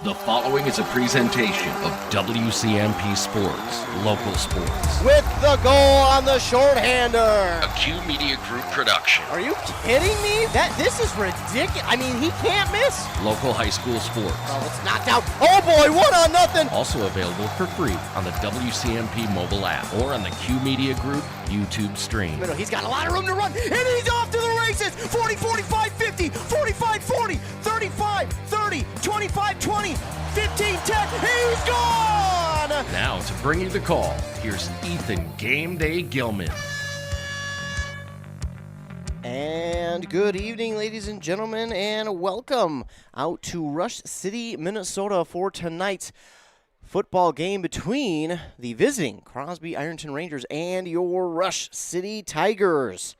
The following is a presentation of WCMP Sports, local sports. With the goal on the shorthander. A Q Media Group production. Are you kidding me? This is ridiculous. I mean, he can't miss. Local high school sports. Oh, it's knocked out. Oh boy, 1-0. Also available for free on the WCMP mobile app or on the Q Media Group YouTube stream. He's got a lot of room to run, and he's off to the races. 40, 45, 50, 45, 40, 35, 30, 25, 20, 15, 10. He's gone! Now to bring you the call, here's Ethan Game Day Gilman. And good evening, ladies and gentlemen, and welcome out to Rush City, Minnesota for tonight's football game between the visiting Crosby-Ironton Rangers and your Rush City Tigers.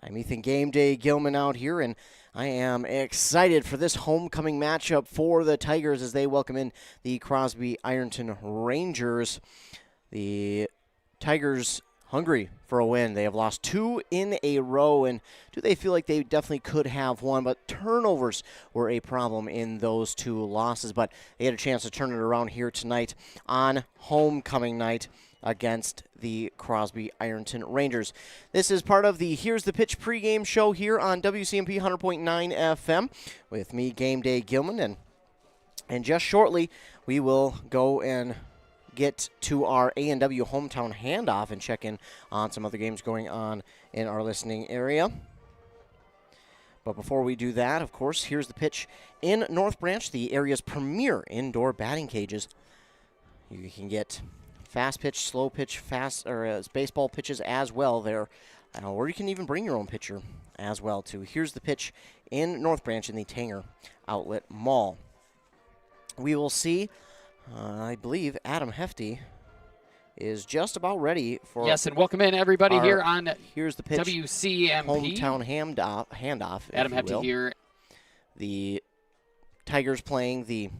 I'm Ethan Game Day Gilman out here, and I am excited for this homecoming matchup for the Tigers as they welcome in the Crosby-Ironton Rangers. The Tigers hungry for a win. They have lost 2 in a row, and do they feel like they definitely could have won, but turnovers were a problem in those 2 losses, but they had a chance to turn it around here tonight on homecoming night against the Crosby-Ironton Rangers. This is part of the Here's the Pitch pregame show here on WCMP 100.9 FM with me, Game Day Gilman, and just shortly we will go and get to our A&W hometown handoff and check in on some other games going on in our listening area. But before we do that, of course, here's the pitch in North Branch, the area's premier indoor batting cages. You can get fast pitch, slow pitch, baseball pitches as well there, or you can even bring your own pitcher as well too. Here's the pitch in North Branch in the Tanger Outlet Mall. We will see. I believe Adam Hefty is just about ready for. Yes, and welcome in everybody here on Here's the Pitch WCMP hometown handoff. Adam Hefty here. The Tigers playing the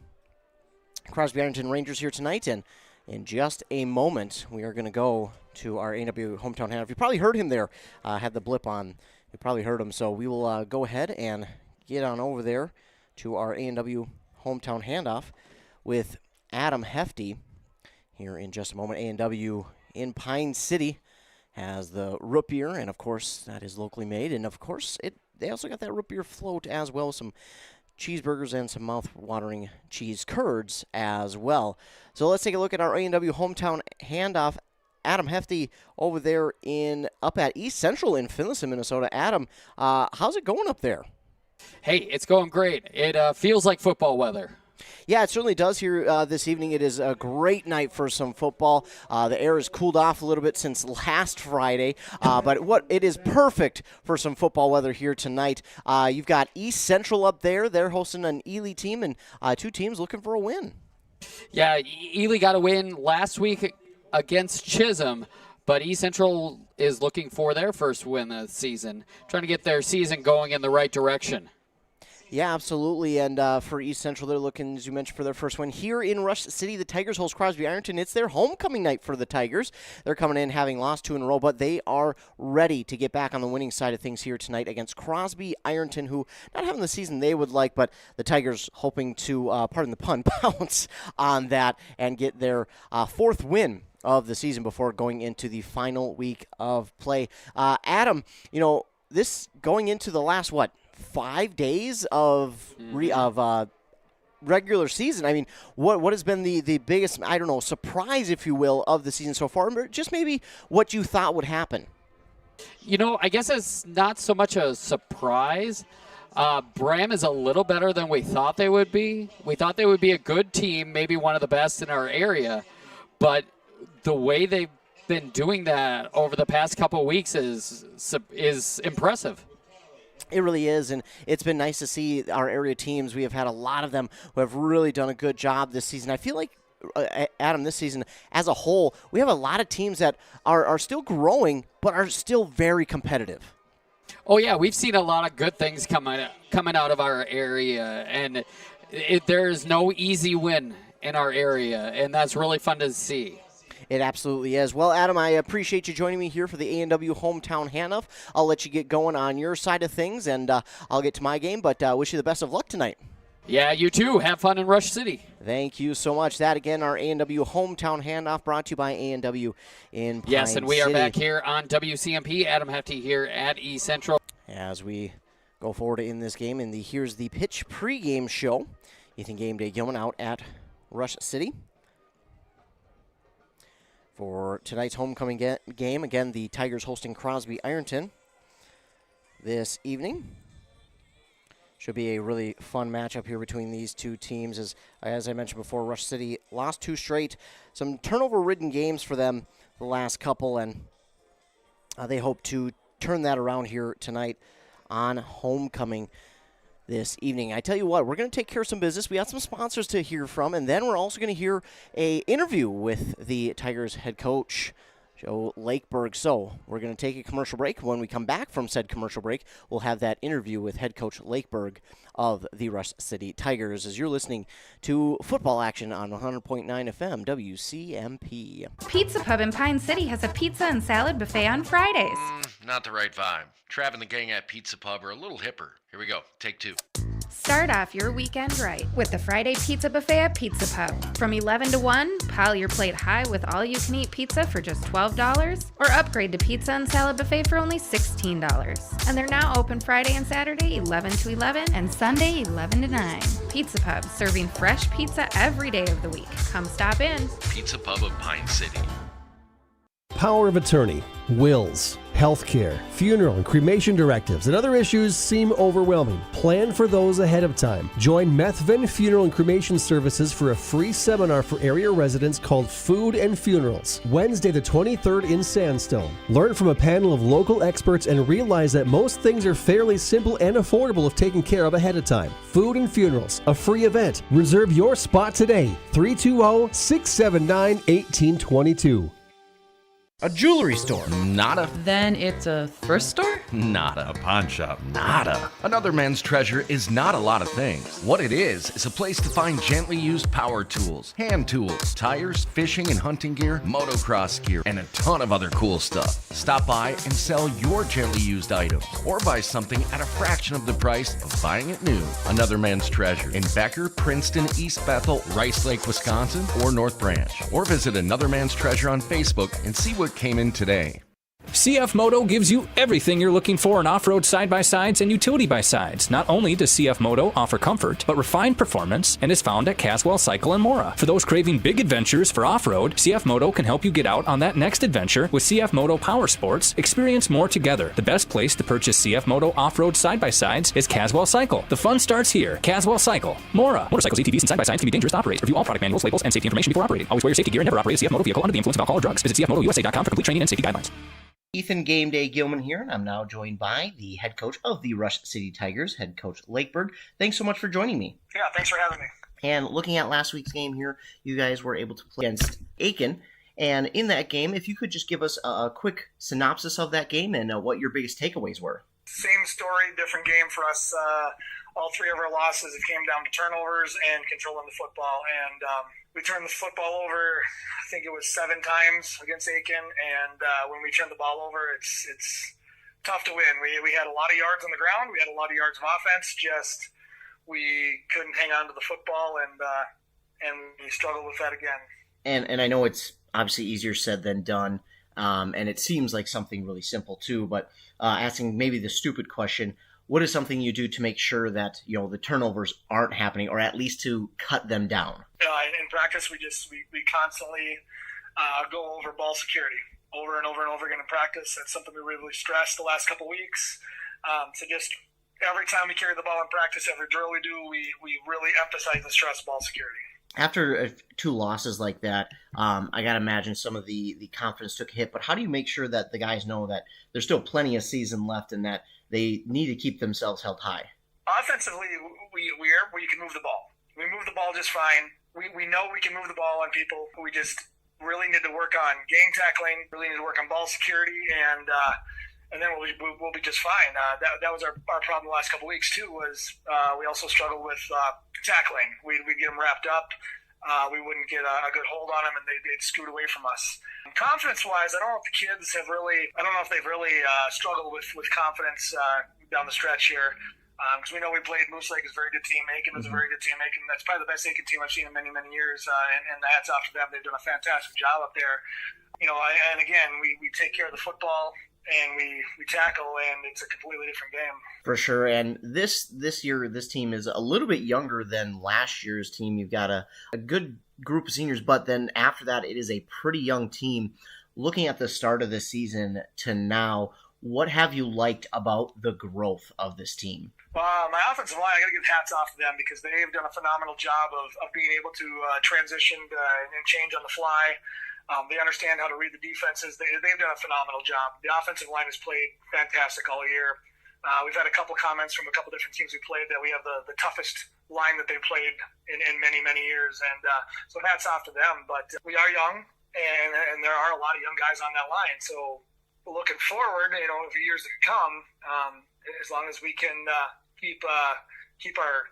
Crosby-Ironton Rangers here tonight, and in just a moment we are going to go to our A&W hometown handoff. You probably heard him there. Had the blip on. You probably heard him. So we will go ahead and get on over there to our A&W hometown handoff with Adam Hefty here in just a moment. A&W in Pine City has the root beer, and of course that is locally made, and of course they also got that root beer float as well, some cheeseburgers and some mouth-watering cheese curds as well. So let's take a look at our A&W hometown handoff. Adam Hefty over there up at East Central in Finlayson, Minnesota. Adam, how's it going up there? Hey, it's going great. It feels like football weather. Yeah, it certainly does here this evening. It is a great night for some football. The air has cooled off a little bit since last Friday, but it is perfect for some football weather here tonight. You've got East Central up there. They're hosting an Ely team, and 2 teams looking for a win. Yeah, Ely got a win last week against Chisholm, but East Central is looking for their first win of the season, trying to get their season going in the right direction. Yeah, absolutely. And for East Central, they're looking, as you mentioned, for their first win. Here in Rush City, the Tigers host Crosby-Ironton. It's their homecoming night for the Tigers. They're coming in having lost 2 in a row, but they are ready to get back on the winning side of things here tonight against Crosby-Ironton, who not having the season they would like, but the Tigers hoping to, pardon the pun, pounce on that and get their 4th win of the season before going into the final week of play. Adam, this going into the last, 5 days of regular season. I mean, what has been the biggest, surprise, if you will, of the season so far? Just maybe what you thought would happen. I guess it's not so much a surprise. Bram is a little better than we thought they would be. We thought they would be a good team, maybe one of the best in our area, but the way they've been doing that over the past couple of weeks is impressive. It really is, and it's been nice to see our area teams. We have had a lot of them who have really done a good job this season. I feel like, Adam, this season as a whole, we have a lot of teams that are still growing but are still very competitive. Oh, yeah, we've seen a lot of good things coming out of our area, and there is no easy win in our area, and that's really fun to see. It absolutely is. Well, Adam, I appreciate you joining me here for the A&W Hometown Handoff. I'll let you get going on your side of things, and I'll get to my game, but wish you the best of luck tonight. Yeah, you too. Have fun in Rush City. Thank you so much. That, again, our A&W hometown handoff brought to you by A&W in Pine Yes, and we City. are back here on WCMP. Adam Hefty here at East Central. As we go forward in this game, and here's the pitch pregame show. Ethan Game Day Gilman out at Rush City for tonight's homecoming game. Again, the Tigers hosting Crosby-Ironton this evening. Should be a really fun matchup here between these two teams. As I mentioned before, Rush City lost 2 straight. Some turnover-ridden games for them the last couple, and they hope to turn that around here tonight on homecoming this evening. I tell you what, we're going to take care of some business. We got some sponsors to hear from, and then we're also going to hear a interview with the Tigers head coach, Joe Lakeberg. So we're going to take a commercial break. When we come back from said commercial break, we'll have that interview with head coach Lakeberg of the Rush City Tigers as you're listening to football action on 100.9 FM WCMP. Pizza Pub in Pine City has a pizza and salad buffet on Fridays. Not the right vibe. Trav and the gang at Pizza Pub are a little hipper. Here we go. Take 2. Start off your weekend right with the Friday Pizza Buffet at Pizza Pub. From 11 to 1, pile your plate high with all-you-can-eat pizza for just $12, or upgrade to pizza and salad buffet for only $16. And they're now open Friday and Saturday 11 to 11 and Sunday 11 to 9. Pizza Pub, serving fresh pizza every day of the week. Come stop in. Pizza Pub of Pine City. Power of attorney, wills, healthcare, funeral and cremation directives, and other issues seem overwhelming. Plan for those ahead of time. Join Methvin Funeral and Cremation Services for a free seminar for area residents called Food and Funerals, Wednesday the 23rd in Sandstone. Learn from a panel of local experts and realize that most things are fairly simple and affordable if taken care of ahead of time. Food and Funerals, a free event. Reserve your spot today, 320-679-1822. A jewelry store. Nada. Then it's a thrift store? Nada. A pawn shop. Nada. Another Man's Treasure is not a lot of things. What it is a place to find gently used power tools, hand tools, tires, fishing and hunting gear, motocross gear, and a ton of other cool stuff. Stop by and sell your gently used items, or buy something at a fraction of the price of buying it new. Another Man's Treasure in Becker, Princeton, East Bethel, Rice Lake, Wisconsin, or North Branch. Or visit Another Man's Treasure on Facebook and see what came in today. CF Moto gives you everything you're looking for in off-road side-by-sides and utility by-sides. Not only does CF Moto offer comfort, but refined performance, and is found at Caswell Cycle and Mora. For those craving big adventures for off-road, CF Moto can help you get out on that next adventure with CF Moto Power Sports. Experience more together. The best place to purchase CF Moto off-road side-by-sides is Caswell Cycle. The fun starts here. Caswell Cycle, Mora. Motorcycles, ATVs, and side-by-sides can be dangerous to operate. Review all product manuals, labels, and safety information before operating. Always wear your safety gear and never operate a CF Moto vehicle under the influence of alcohol or drugs. Visit CFMotoUSA.com for complete training and safety guidelines. Ethan Game Day Gilman here, and I'm now joined by the head coach of the Rush City Tigers, head coach Lakeberg. Thanks so much for joining me. Yeah, thanks for having me. And looking at last week's game here, you guys were able to play against Aiken. And in that game, if you could just give us a quick synopsis of that game and what your biggest takeaways were. Same story, different game for us. All 3 of our losses, it came down to turnovers and controlling the football. And we turned the football over, I think it was 7 times against Aiken. And when we turn the ball over, it's tough to win. We had a lot of yards on the ground. We had a lot of yards of offense. Just we couldn't hang on to the football, and we struggled with that again. And I know it's obviously easier said than done, and it seems like something really simple too. But asking maybe the stupid question, what is something you do to make sure that the turnovers aren't happening, or at least to cut them down? In practice, we constantly go over ball security over and over and over again in practice. That's something we really stressed the last couple weeks. So just every time we carry the ball in practice, every drill we do, we really emphasize the stress ball security. After 2 losses like that, I got to imagine some of the confidence took a hit. But how do you make sure that the guys know that there's still plenty of season left and that they need to keep themselves held high? Offensively, we can move the ball. We move the ball just fine. We know we can move the ball on people. We just really need to work on gang tackling, really need to work on ball security, and then we'll be just fine. That was our problem the last couple of weeks too. Was we also struggled with tackling. We'd get them wrapped up. We wouldn't get a good hold on them, and they'd scoot away from us. Confidence-wise, I don't know if the kids have really. I don't know if they've really struggled with confidence down the stretch here. because we know we played Moose Lake is a very good team. Aiken is a very good team. Aiken, that's probably the best Aiken team I've seen in many, many years, and hats off to them. They've done a fantastic job up there. And again, we take care of the football, and we tackle, and it's a completely different game. For sure. And this year, this team is a little bit younger than last year's team. You've got a good group of seniors, but then after that, it is a pretty young team. Looking at the start of the season to now, what have you liked about the growth of this team? My offensive line, I got to give hats off to them because they've done a phenomenal job of being able to transition and change on the fly. They understand how to read the defenses. They've done a phenomenal job. The offensive line has played fantastic all year. We've had a couple comments from a couple different teams we played that we have the toughest line that they've played in many, many years. And so hats off to them. But we are young, and there are a lot of young guys on that line. So looking forward, for years to come, as long as we can keep our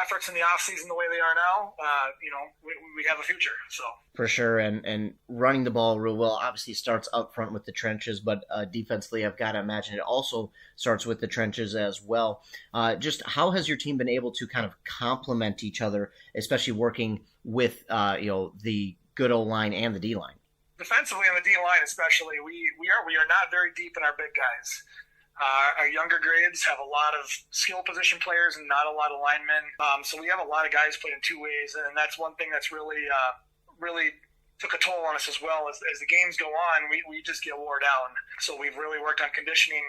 efforts in the offseason the way they are now, we have a future. So for sure, and running the ball real well obviously starts up front with the trenches, but defensively, I've got to imagine it also starts with the trenches as well. Just how has your team been able to kind of complement each other, especially working with the good O-line and the D-line? Defensively on the D-line especially, we are not very deep in our big guys. Our younger grades have a lot of skill position players and not a lot of linemen. So we have a lot of guys playing two ways, and that's one thing that's really took a toll on us as well. As the games go on, we just get wore down. So we've really worked on conditioning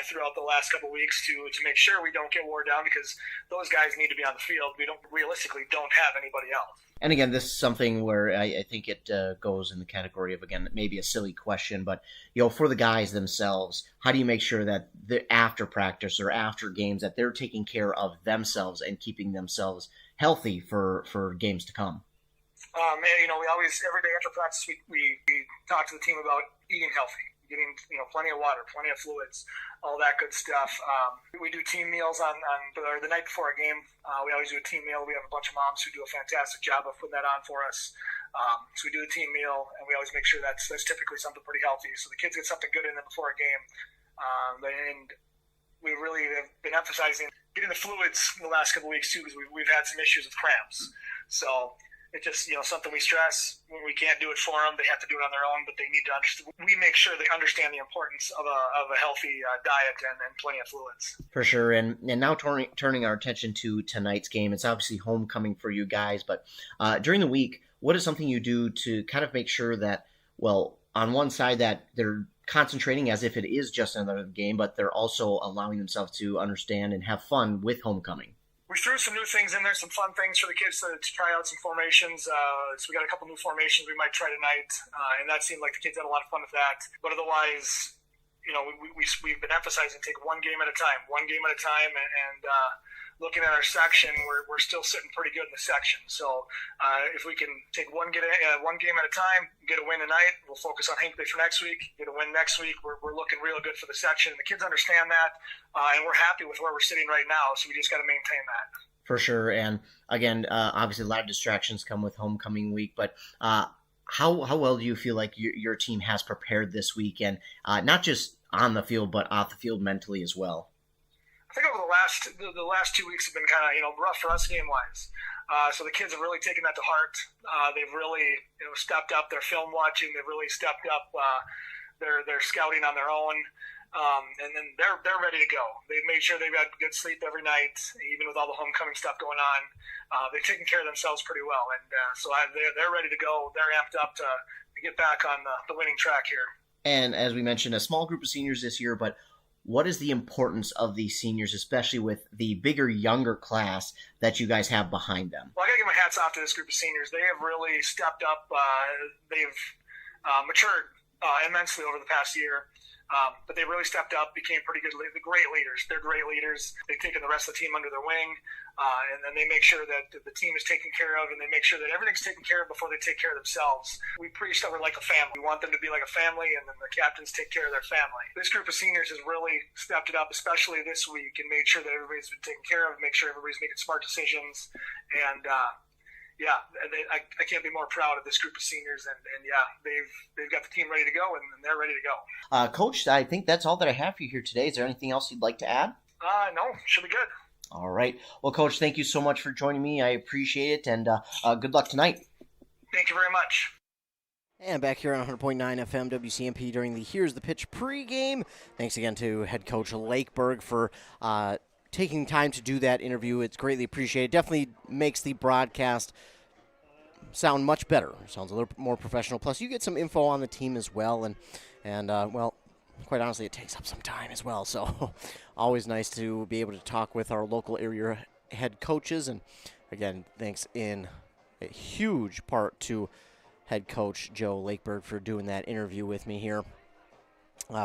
throughout the last couple of weeks to make sure we don't get wore down because those guys need to be on the field. We don't have anybody else. And again, this is something where I think it goes in the category of, again, maybe a silly question, but for the guys themselves, how do you make sure that after practice or after games that they're taking care of themselves and keeping themselves healthy for games to come? We always, every day after practice, we talk to the team about eating healthy, getting plenty of water, plenty of fluids, all that good stuff. We do team meals on the night before a game. We always do a team meal. We have a bunch of moms who do a fantastic job of putting that on for us. So we do a team meal, and we always make sure that's typically something pretty healthy. So the kids get something good in them before a game. And we really have been emphasizing getting the fluids in the last couple of weeks too, because we've had some issues with cramps. So it's just something we stress. When we can't do it for them, they have to do it on their own, but they need to understand. We make sure they understand the importance of a healthy diet and plenty of fluids. For sure. And now turning our attention to tonight's game, it's obviously homecoming for you guys, but during the week, what is something you do to kind of make sure that, on one side that they're concentrating as if it is just another game, but they're also allowing themselves to understand and have fun with homecoming? We threw some new things in there, some fun things for the kids to try out some formations. So we got a couple new formations we might try tonight, and that seemed like the kids had a lot of fun with that. But otherwise, we've been emphasizing take one game at a time, and looking at our section, we're still sitting pretty good in the section. So if we can take one game at a time, get a win tonight, we'll focus on Hinckley for next week. Get a win next week, we're looking real good for the section. The kids understand that, and we're happy with where we're sitting right now. So we just got to maintain that. For sure. And again, obviously a lot of distractions come with homecoming week, but how well do you feel like your team has prepared this week, and not just on the field, but off the field mentally as well? I think over the last 2 weeks have been kind of rough for us game wise. So the kids have really taken that to heart. They've really stepped up their film watching. They've really stepped up their scouting on their own, and then they're ready to go. They've made sure they've got good sleep every night, even with all the homecoming stuff going on. They've taken care of themselves pretty well, and so they're ready to go. They're amped up to get back on the winning track here. And as we mentioned, a small group of seniors this year, but what is the importance of these seniors, especially with the bigger, younger class that you guys have behind them? Well, I got to give my hats off to this group of seniors. They have really stepped up. They've matured immensely over the past year. But they really stepped up, became pretty good, great leaders. They're great leaders. They've taken the rest of the team under their wing, and then they make sure that the team is taken care of, and they make sure that everything's taken care of before they take care of themselves. We preach that we're like a family. We want them to be like a family, and then the captains take care of their family. This group of seniors has really stepped it up, especially this week, and made sure that everybody's been taken care of, make sure everybody's making smart decisions, and I can't be more proud of this group of seniors, and they've got the team ready to go, and they're ready to go. Coach, I think that's all that I have for you here today. Is there anything else you'd like to add? No, should be good. All right. Well, Coach, thank you so much for joining me. I appreciate it, and good luck tonight. Thank you very much. And back here on 100.9 FM WCMP during the Here's the Pitch pregame. Thanks again to head coach Lakeberg for taking time to do that interview. It's greatly appreciated. Definitely makes the broadcast sound much better. Sounds a little more professional. Plus, you get some info on the team as well. And well, quite honestly, it takes up some time as well. So always nice to be able to talk with our local area head coaches. And again, thanks in a huge part to head coach Joe Lakeberg for doing that interview with me here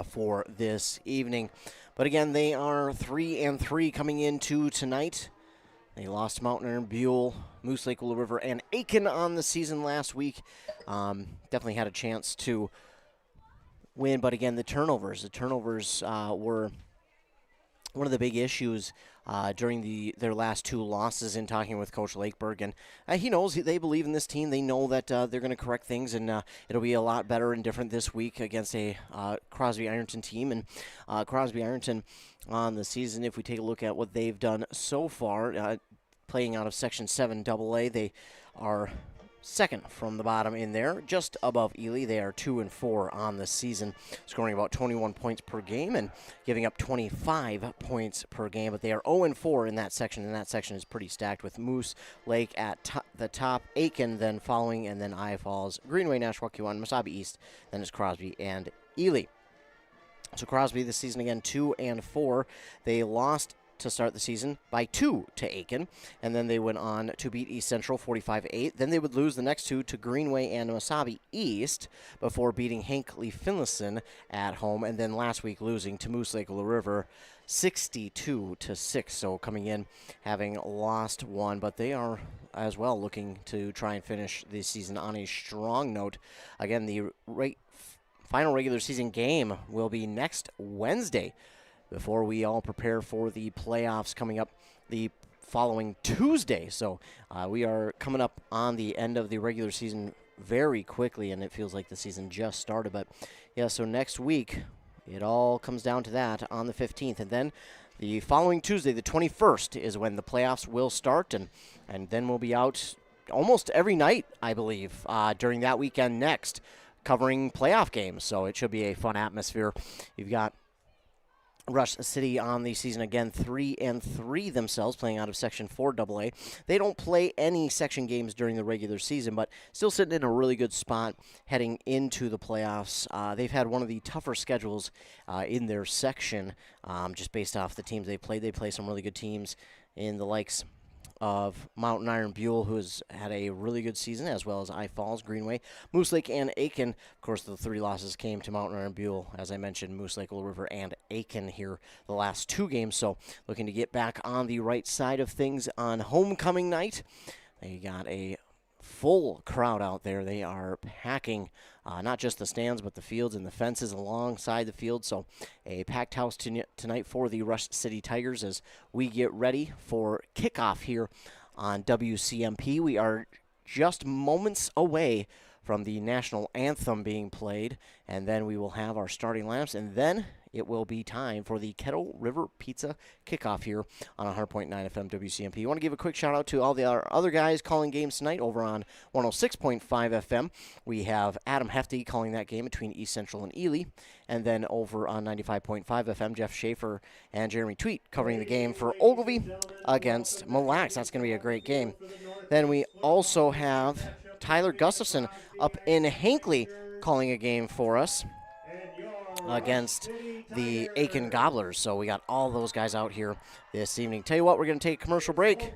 for this evening. But again, they are 3-3 coming into tonight. They lost Mountain Iron, Buell, Moose Lake, Willow River, and Aiken on the season last week. Definitely had a chance to win, but again, the turnovers were one of the big issues during their last two losses in talking with Coach Lakeberg. And he knows they believe in this team. They know that they're going to correct things, and it'll be a lot better and different this week against a Crosby-Ironton team. And Crosby-Ironton on the season, if we take a look at what they've done so far, playing out of Section 7 AA, they are second from the bottom in there, just above Ely. They are 2-4 on the season, scoring about 21 points per game and giving up 25 points per game. But they are 0-4 in that section, and that section is pretty stacked with Moose Lake at the top, Aiken then following, and then I Falls, Greenway, Nashwauk-Huron, Mesabi East, then is Crosby and Ely. So Crosby this season again 2-4. They lost to start the season by 2 to Aiken, and then they went on to beat East Central 45-8. Then they would lose the next two to Greenway and Mesabi East before beating Hinckley Finlayson at home, and then last week losing to Moose Lake Little River 62-6. So coming in having lost one, but they are as well looking to try and finish the season on a strong note. Again, the final regular season game will be next Wednesday, before we all prepare for the playoffs coming up the following Tuesday. So we are coming up on the end of the regular season very quickly, and it feels like the season just started. But yeah, so next week, it all comes down to that on the 15th. And then the following Tuesday, the 21st, is when the playoffs will start, and then we'll be out almost every night, I believe, during that weekend next, covering playoff games. So it should be a fun atmosphere. You've got Rush City on the season again, 3-3 themselves, playing out of Section 4 AA. They don't play any section games during the regular season, but still sitting in a really good spot heading into the playoffs. They've had one of the tougher schedules in their section, just based off the teams they played. They play some really good teams in the likes of Mountain Iron, Buell, who has had a really good season, as well as I Falls, Greenway, Moose Lake, and Aiken. Of course, the three losses came to Mountain Iron, Buell, as I mentioned, Moose Lake, Little River, and Aiken here the last two games. So looking to get back on the right side of things on homecoming night. They got a full crowd out there. They are packing not just the stands, but the fields and the fences alongside the field. So a packed house tonight for the Rush City Tigers as we get ready for kickoff here on WCMP. We are just moments away from the national anthem being played, and then we will have our starting lineups, and then it will be time for the Kettle River Pizza kickoff here on 100.9 FM WCMP. I want to give a quick shout out to all the other guys calling games tonight over on 106.5 FM. We have Adam Hefty calling that game between East Central and Ely, and then over on 95.5 FM, Jeff Schaefer and Jeremy Tweet covering the game for Ogilvie against Mille Lacs. That's going to be a great game. Then we also have Tyler Gustafson up in Hinckley calling a game for us against the Aiken Gobblers. So we got all those guys out here this evening. Tell you what, we're going to take a commercial break.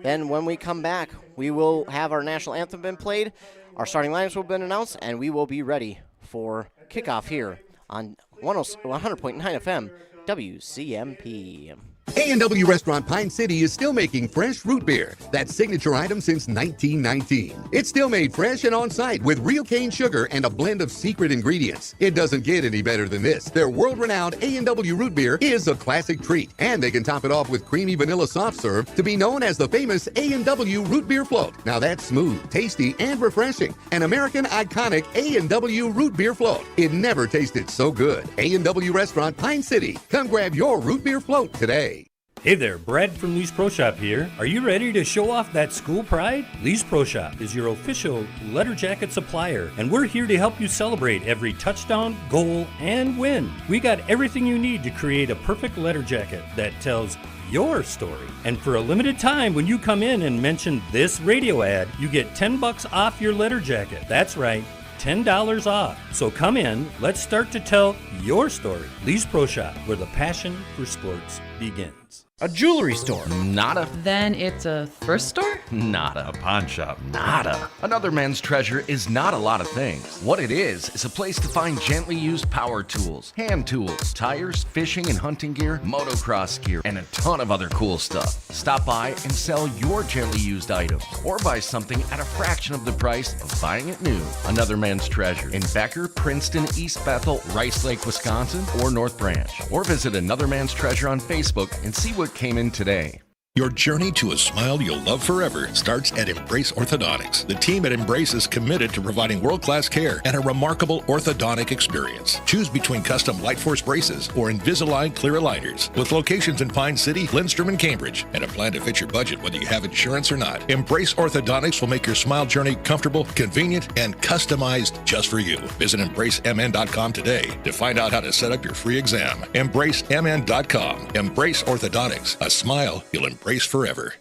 Then when we come back, we will have our national anthem been played, our starting lineups will have been announced, and we will be ready for kickoff here on 100.9 FM WCMP. A&W Restaurant Pine City is still making fresh root beer, that signature item since 1919. It's still made fresh and on-site with real cane sugar and a blend of secret ingredients. It doesn't get any better than this. Their world-renowned A&W root beer is a classic treat, and they can top it off with creamy vanilla soft serve to be known as the famous A&W root beer float. Now that's smooth, tasty, and refreshing. An American iconic A&W root beer float. It never tasted so good. A&W Restaurant Pine City. Come grab your root beer float today. Hey there, Brad from Lee's Pro Shop here. Are you ready to show off that school pride? Lee's Pro Shop is your official letter jacket supplier, and we're here to help you celebrate every touchdown, goal, and win. We got everything you need to create a perfect letter jacket that tells your story. And for a limited time, when you come in and mention this radio ad, you get $10 off your letter jacket. That's right, $10 off. So come in, let's start to tell your story. Lee's Pro Shop, where the passion for sports begins. A jewelry store. Nada. Then it's a thrift store? Nada. A pawn shop. Nada. Another man's treasure is not a lot of things. What it is a place to find gently used power tools, hand tools, tires, fishing and hunting gear, motocross gear, and a ton of other cool stuff. Stop by and sell your gently used items, or buy something at a fraction of the price of buying it new. Another man's treasure in Becker, Princeton, East Bethel, Rice Lake, Wisconsin, or North Branch. Or visit Another Man's Treasure on Facebook and see what came in today. Your journey to a smile you'll love forever starts at Embrace Orthodontics. The team at Embrace is committed to providing world-class care and a remarkable orthodontic experience. Choose between custom Light Force braces or Invisalign clear aligners. With locations in Pine City, Lindstrom, and Cambridge, and a plan to fit your budget whether you have insurance or not. Embrace Orthodontics will make your smile journey comfortable, convenient, and customized just for you. Visit EmbraceMN.com today to find out how to set up your free exam. EmbraceMN.com. Embrace Orthodontics. A smile you'll embrace forever.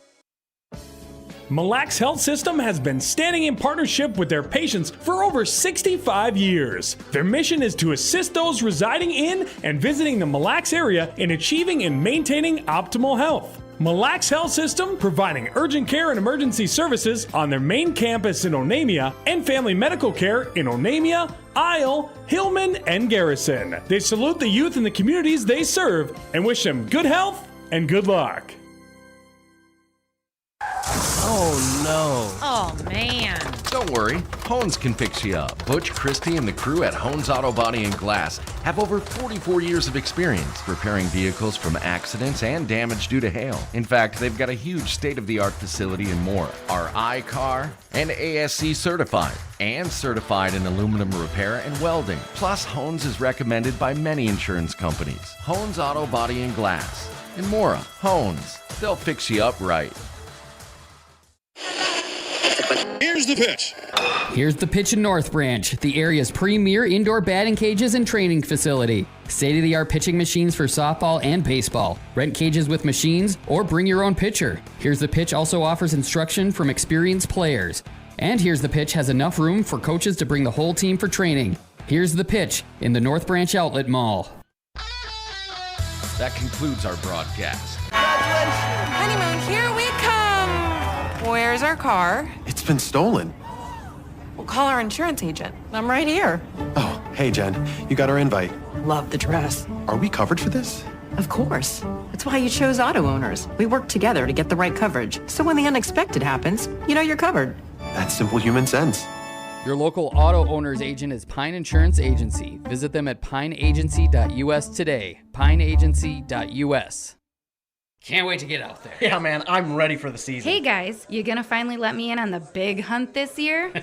Mille Lacs Health System has been standing in partnership with their patients for over 65 years. Their mission is to assist those residing in and visiting the Mille Lacs area in achieving and maintaining optimal health. Mille Lacs Health System providing urgent care and emergency services on their main campus in Onamia and family medical care in Onamia, Isle, Hillman, and Garrison. They salute the youth in the communities they serve and wish them good health and good luck. Oh no. Oh man. Don't worry, Hones can fix you up. Butch, Christie, and the crew at Hones Auto Body and Glass have over 44 years of experience repairing vehicles from accidents and damage due to hail. In fact, they've got a huge state-of-the-art facility in Mora, are iCar and ASC certified, and certified in aluminum repair and welding. Plus, Hones is recommended by many insurance companies. Hones Auto Body and Glass in Mora. Hones, they'll fix you up right. Here's the pitch. Here's the pitch in North Branch, the area's premier indoor batting cages and training facility. State-of-the-art pitching machines for softball and baseball. Rent cages with machines or bring your own pitcher. Here's the Pitch also offers instruction from experienced players. And Here's the Pitch has enough room for coaches to bring the whole team for training. Here's the Pitch in the North Branch Outlet Mall. That concludes our broadcast. Honeymoon, here we come. Where's our car? It's been stolen. We'll call our insurance agent. I'm right here. Oh, hey, Jen. You got our invite. Love the dress. Are we covered for this? Of course. That's why you chose auto owners. We work together to get the right coverage. So when the unexpected happens, you know you're covered. That's simple human sense. Your local auto owner's agent is Pine Insurance Agency. Visit them at pineagency.us today. pineagency.us. Can't wait to get out there. Yeah, man, I'm ready for the season. Hey guys, you gonna finally let me in on the big hunt this year?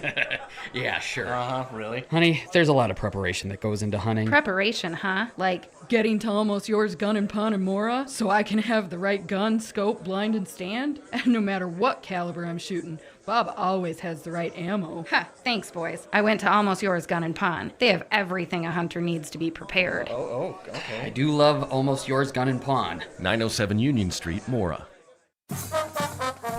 Yeah, sure. Really? Honey, there's a lot of preparation that goes into hunting. Preparation, huh? Like Getting to Almost Yours Gun and Pawn and Mora so I can have the right gun, scope, blind, and stand. And no matter what caliber I'm shooting, Bob always has the right ammo. Ha, thanks boys. I went to Almost Yours Gun and Pawn. They have everything a hunter needs to be prepared. Oh, okay. I do love Almost Yours Gun and Pawn. 907 Union Street, Mora.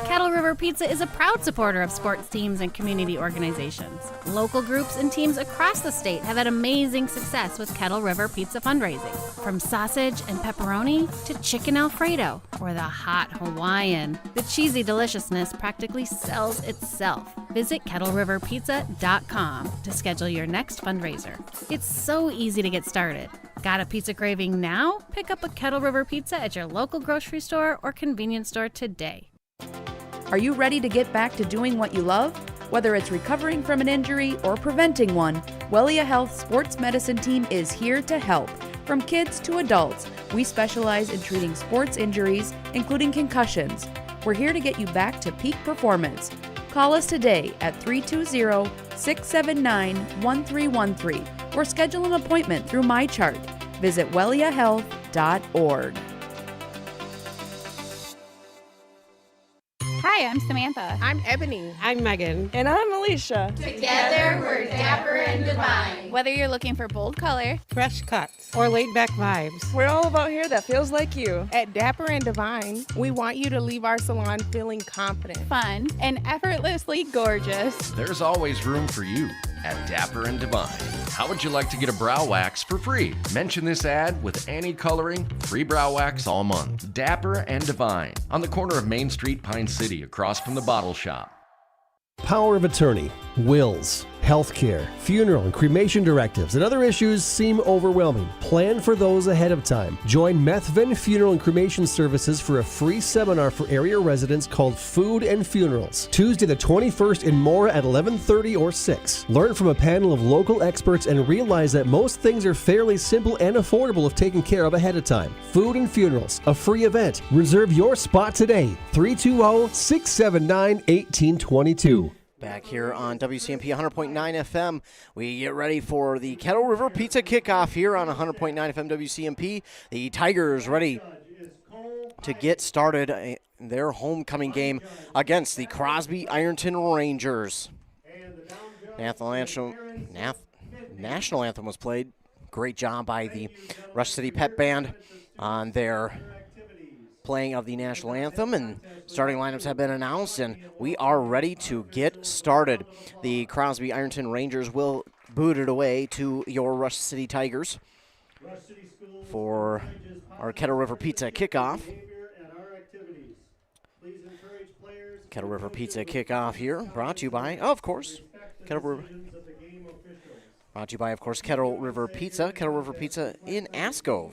Kettle River Pizza is a proud supporter of sports teams and community organizations. Local groups and teams across the state have had amazing success with Kettle River Pizza fundraising. From sausage and pepperoni to chicken Alfredo or the hot Hawaiian, the cheesy deliciousness practically sells itself. Visit kettleriverpizza.com to schedule your next fundraiser. It's so easy to get started. Got a pizza craving now? Pick up a Kettle River Pizza at your local grocery store or convenience store today. Are you ready to get back to doing what you love? Whether it's recovering from an injury or preventing one, Wellia Health Sports Medicine Team is here to help. From kids to adults, we specialize in treating sports injuries, including concussions. We're here to get you back to peak performance. Call us today at 320-679-1313 or schedule an appointment through MyChart. Visit welliahealth.org. Hi, I'm Samantha. I'm Ebony. I'm Megan. And I'm Alicia. Together, we're dapper and divine. Whether you're looking for bold color, fresh cuts, or laid-back vibes, we're all about hair that feels like you. At Dapper and Divine, we want you to leave our salon feeling confident, fun, and effortlessly gorgeous. There's always room for you at Dapper and Divine. How would you like to get a brow wax for free? Mention this ad with Annie Coloring, free brow wax all month. Dapper and Divine, on the corner of Main Street, Pine City, across from the Bottle Shop. Power of attorney, wills, healthcare, funeral and cremation directives, and other issues seem overwhelming. Plan for those ahead of time. Join Methven Funeral and Cremation Services for a free seminar for area residents called Food and Funerals, Tuesday the 21st in Mora at 11:30 or 6. Learn from a panel of local experts and realize that most things are fairly simple and affordable if taken care of ahead of time. Food and Funerals, a free event. Reserve your spot today. 320-679-1822. Back here on WCMP 100.9 FM, we get ready for the Kettle River Pizza kickoff here on 100.9 FM WCMP. The Tigers ready to get started their homecoming game against the Crosby-Ironton Rangers. National anthem was played. Great job by the Rush City Pep Band on their playing of the national anthem, and starting lineups have been announced, and we are ready to get started. The Crosby-Ironton Rangers will boot it away to your Rush City Tigers for our Kettle River Pizza kickoff. Kettle River Pizza kickoff here, brought to you by, of course, Kettle River. Brought to you by, of course, Kettle River Pizza. Kettle River Pizza in Ascove.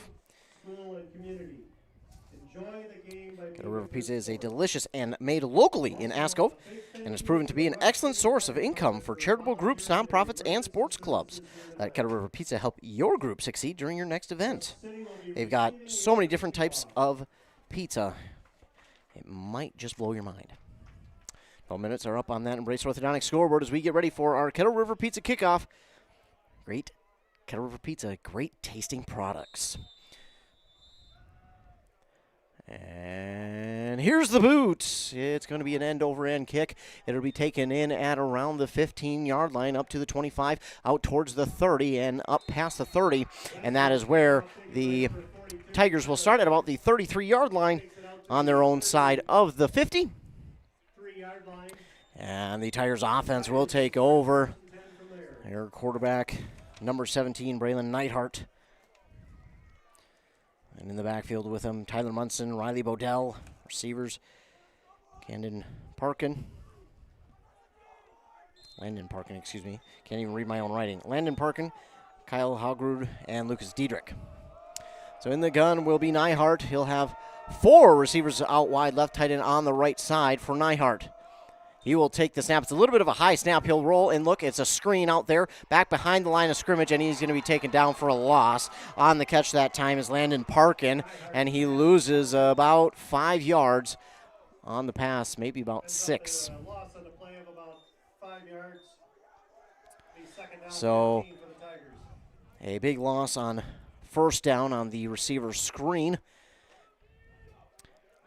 Kettle River Pizza is a delicious and made locally in Ascove, and has proven to be an excellent source of income for charitable groups, nonprofits, and sports clubs. Let Kettle River Pizza help your group succeed during your next event. They've got so many different types of pizza, it might just blow your mind. 12 minutes are up on that Embrace Orthodontic scoreboard as we get ready for our Kettle River Pizza kickoff. Great Kettle River Pizza, great tasting products. And here's the boot. It's going to be an end-over-end kick. It'll be taken in at around the 15-yard line, up to the 25, out towards the 30, and up past the 30. And that is where the Tigers will start at about the 33-yard line on their own side of the 50. And the Tigers offense will take over. Their quarterback, number 17, Braylon Neidhart. And in the backfield with him, Tyler Munson, Riley Bodell, receivers, Landon Parkin, excuse me. Can't even read my own writing. Landon Parkin, Kyle Haugrud, and Lucas Diedrich. So in the gun will be Neidhart. He'll have 4 receivers out wide, left tight end on the right side for Neidhart. He will take the snap. It's a little bit of a high snap. He'll roll, and look, it's a screen out there back behind the line of scrimmage, and he's going to be taken down for a loss. On the catch that time is Landon Parkin, and he loses about 5 yards on the pass, maybe about 6. So a big loss on first down on the receiver's screen.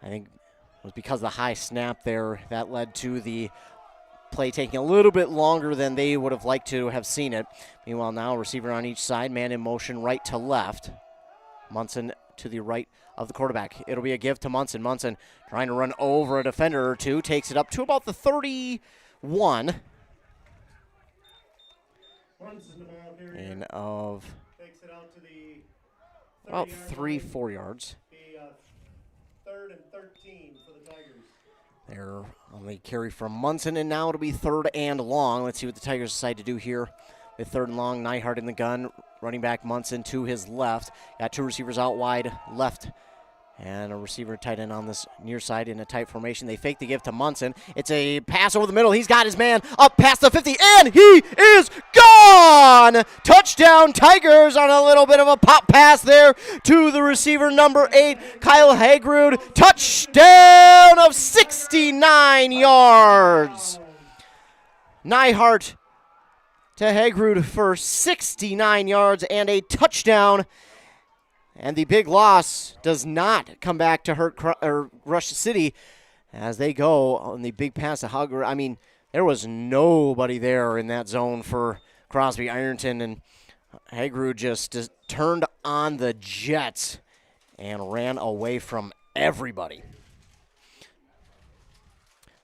I think was because of the high snap there that led to the play taking a little bit longer than they would have liked to have seen it. Meanwhile, now receiver on each side, man in motion right to left. Munson to the right of the quarterback. It'll be a give to Munson. Munson trying to run over a defender or two, takes it up to about the 31. And of about 3-4 yards. 3rd and 13 for the Tigers. They're on the carry from Munson, and now it'll be 3rd and long. Let's see what the Tigers decide to do here with 3rd and long. Neidhart in the gun, running back Munson to his left. Got two receivers out wide left. And a receiver tight end on this near side in a tight formation. They fake the give to Munson. It's a pass over the middle. He's got his man up past the 50, and he is gone! Touchdown Tigers on a little bit of a pop pass there to the receiver, number 8, Kyle Hagrud. Touchdown of 69 yards. Nyhart to Hagrud for 69 yards and a touchdown. And the big loss does not come back to hurt Rush City as they go on the big pass to Hugger. I mean, there was nobody there in that zone for Crosby-Ironton, and Hagrud just turned on the jets and ran away from everybody.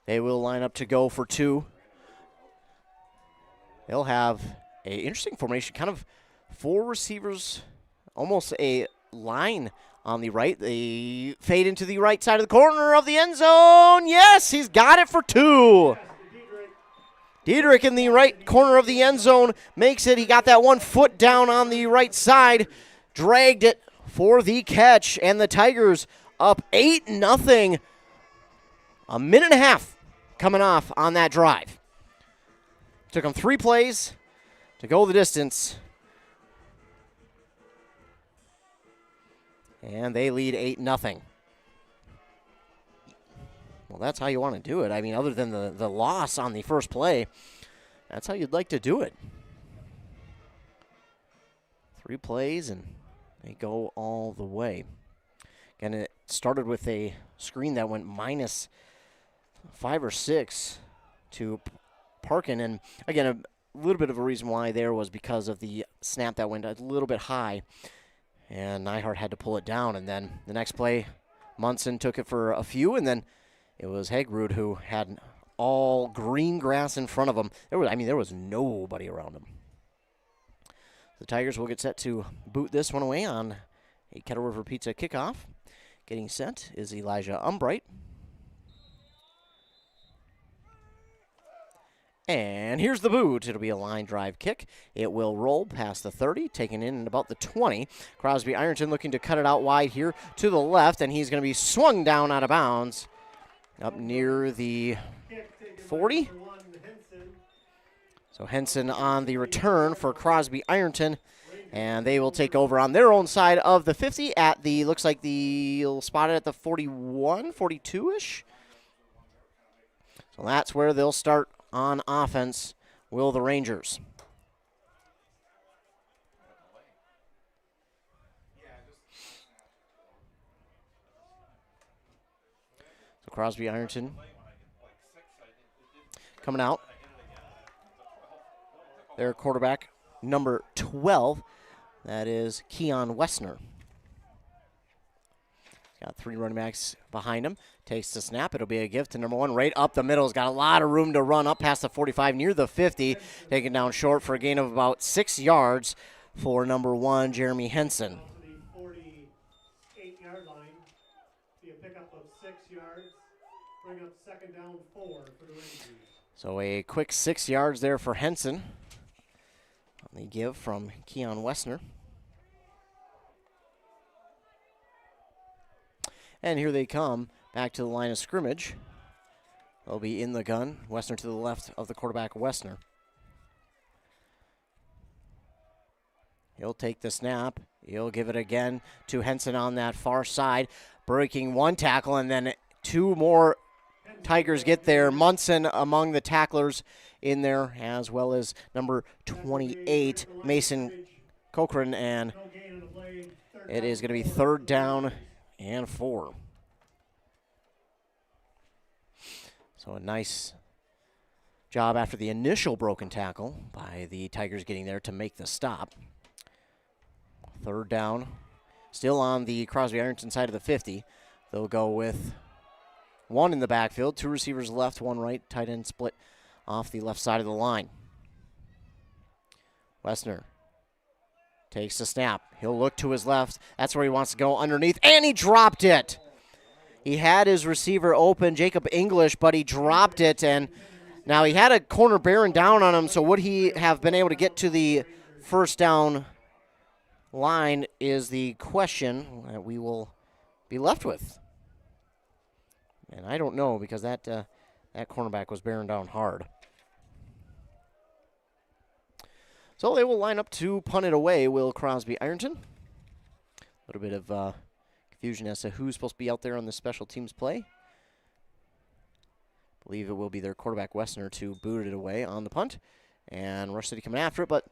They will line up to go for 2. They'll have an interesting formation, kind of 4 receivers, almost a line on the right. They fade into the right side of the corner of the end zone. Yes, he's got it for 2. Diedrich in the right corner of the end zone makes it. He got that 1 foot down on the right side, dragged it for the catch, and the Tigers up 8-0. A minute and a half coming off on that drive. Took them 3 plays to go the distance. And they lead 8-0. Well, that's how you want to do it. I mean, other than the loss on the first play, that's how you'd like to do it. 3 plays, and they go all the way. Again, it started with a screen that went minus 5 or 6 to Parkin. And, again, a little bit of a reason why there was because of the snap that went a little bit high. And Nyhart had to pull it down, and then the next play, Munson took it for a few, and then it was Hagrud who had all green grass in front of him. There was nobody around him. The Tigers will get set to boot this one away on a Kettle River Pizza kickoff. Getting set is Elijah Umbright. And here's the boot. It'll be a line drive kick. It will roll past the 30, taken in at about the 20. Crosby-Ironton looking to cut it out wide here to the left, and he's going to be swung down out of bounds up near the 40. So Henson on the return for Crosby-Ironton, and they will take over on their own side of the 50 at the, looks like they'll spot it at the 41, 42-ish. So that's where they'll start on offense, will the Rangers. So Crosby-Ironton coming out. Their quarterback, number 12, that is Keon Wessner. Got 3 running backs behind him. Takes the snap. It'll be a give to number 1 right up the middle. He's got a lot of room to run up past the 45 near the 50. Taken down short for a gain of about 6 yards for number 1, Jeremy Henson. The 48-yard line. Be a pickup of 6 yards. Bring up 2nd down 4 for the Rangers. So a quick 6 yards there for Henson. On the give from Keon Wessner. And here they come back to the line of scrimmage. They'll be in the gun. Wessner to the left of the quarterback, Wessner. He'll take the snap. He'll give it again to Henson on that far side. Breaking 1 tackle, and then 2 more Tigers get there. Munson among the tacklers in there, as well as number 28, Mason Cochran. And it is going to be 3rd down and 4. So a nice job after the initial broken tackle by the Tigers getting there to make the stop. 3rd down. Still on the Crosby-Ironton side of the 50. They'll go with 1 in the backfield. 2 receivers left, 1 right. Tight end split off the left side of the line. Wessner takes the snap. He'll look to his left. That's where he wants to go underneath, and he dropped it. He had his receiver open, Jacob English, but he dropped it, and now he had a corner bearing down on him, so would he have been able to get to the first down line is the question that we will be left with. And I don't know, because that cornerback was bearing down hard. So they will line up to punt it away, will Crosby-Ironton. A little bit of confusion as to who's supposed to be out there on the special teams play. I believe it will be their quarterback, Westner, to boot it away on the punt. And Rush City coming after it, but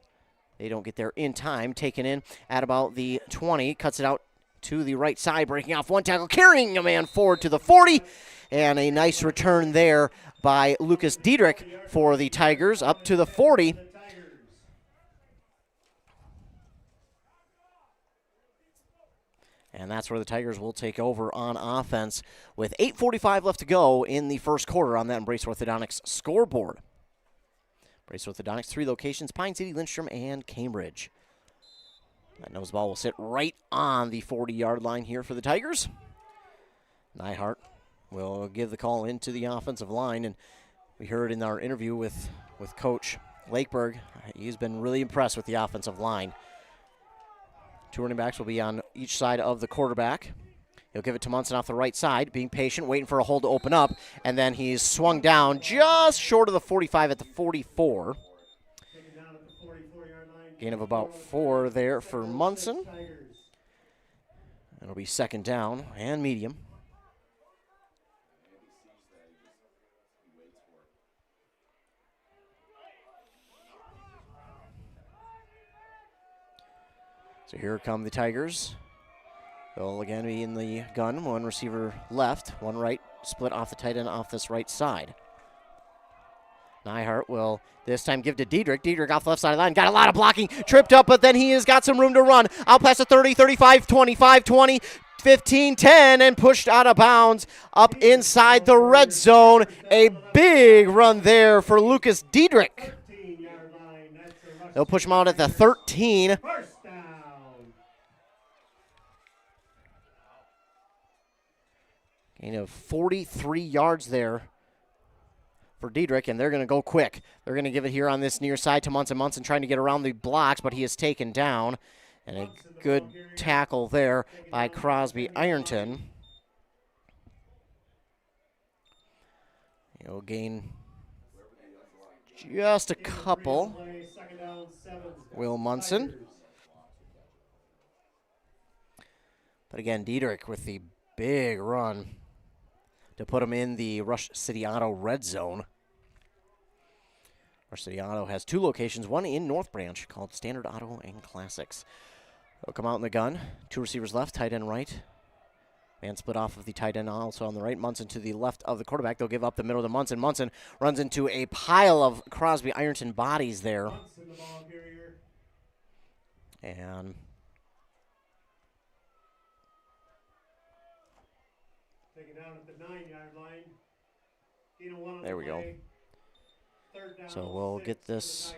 they don't get there in time. Taken in at about the 20, cuts it out to the right side, breaking off one tackle, carrying a man forward to the 40, and a nice return there by Lucas Diedrich for the Tigers up to the 40. And that's where the Tigers will take over on offense with 8:45 left to go in the first quarter on that Embrace Orthodontics scoreboard. Embrace Orthodontics, 3 locations, Pine City, Lindstrom, and Cambridge. That nose ball will sit right on the 40-yard line here for the Tigers. Nyhart will give the call into the offensive line, and we heard in our interview with Coach Lakeberg, he's been really impressed with the offensive line. 2 running backs will be on each side of the quarterback. He'll give it to Munson off the right side, being patient, waiting for a hole to open up, and then he's swung down just short of the 45 at the 44. Gain of about 4 there for Munson. It'll be second down and medium. So here come the Tigers. They'll again be in the gun. 1 receiver left, 1 right, split off the tight end off this right side. Nyhart will this time give to Diedrich. Diedrich off the left side of the line. Got a lot of blocking. Tripped up, but then he has got some room to run. Out past the 30, 35, 25, 20, 15, 10, and pushed out of bounds up inside the red zone. A big run there for Lucas Diedrich. They'll push him out at the 13. Gain of 43 yards there for Diedrich, and they're going to go quick. They're going to give it here on this near side to Munson. Munson trying to get around the blocks, but he is taken down. And a good tackle there by Crosby-Ironton. He'll gain just a couple. Will Munson. But again, Diedrich with the big run to put him in the Rush City Auto red zone. Rush City Auto has 2 locations, one in North Branch called Standard Auto and Classics. They'll come out in the gun. 2 receivers left, tight end right. Man split off of the tight end also on the right. Munson to the left of the quarterback. They'll give up the middle to Munson. Munson runs into a pile of Crosby-Ironton bodies there. And there we go. So we'll get this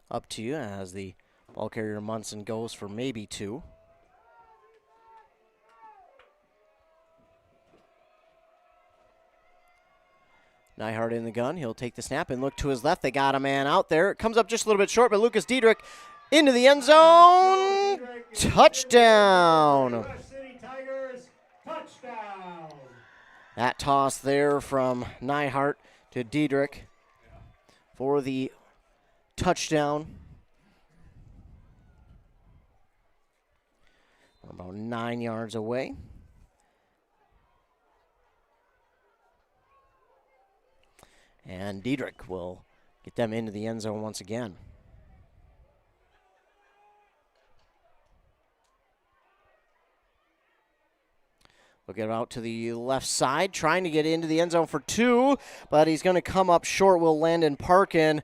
up to you as the ball carrier Munson goes for maybe 2. Nyhart in the gun. He'll take the snap and look to his left. They got a man out there. It comes up just a little bit short, but Lucas Diedrich into the end zone. Touchdown. That toss there from Nyhart to Diedrich for the touchdown. About 9 yards away. And Diedrich will get them into the end zone once again. We'll get out to the left side, trying to get into the end zone for 2, but he's going to come up short. Will Landon Parkin.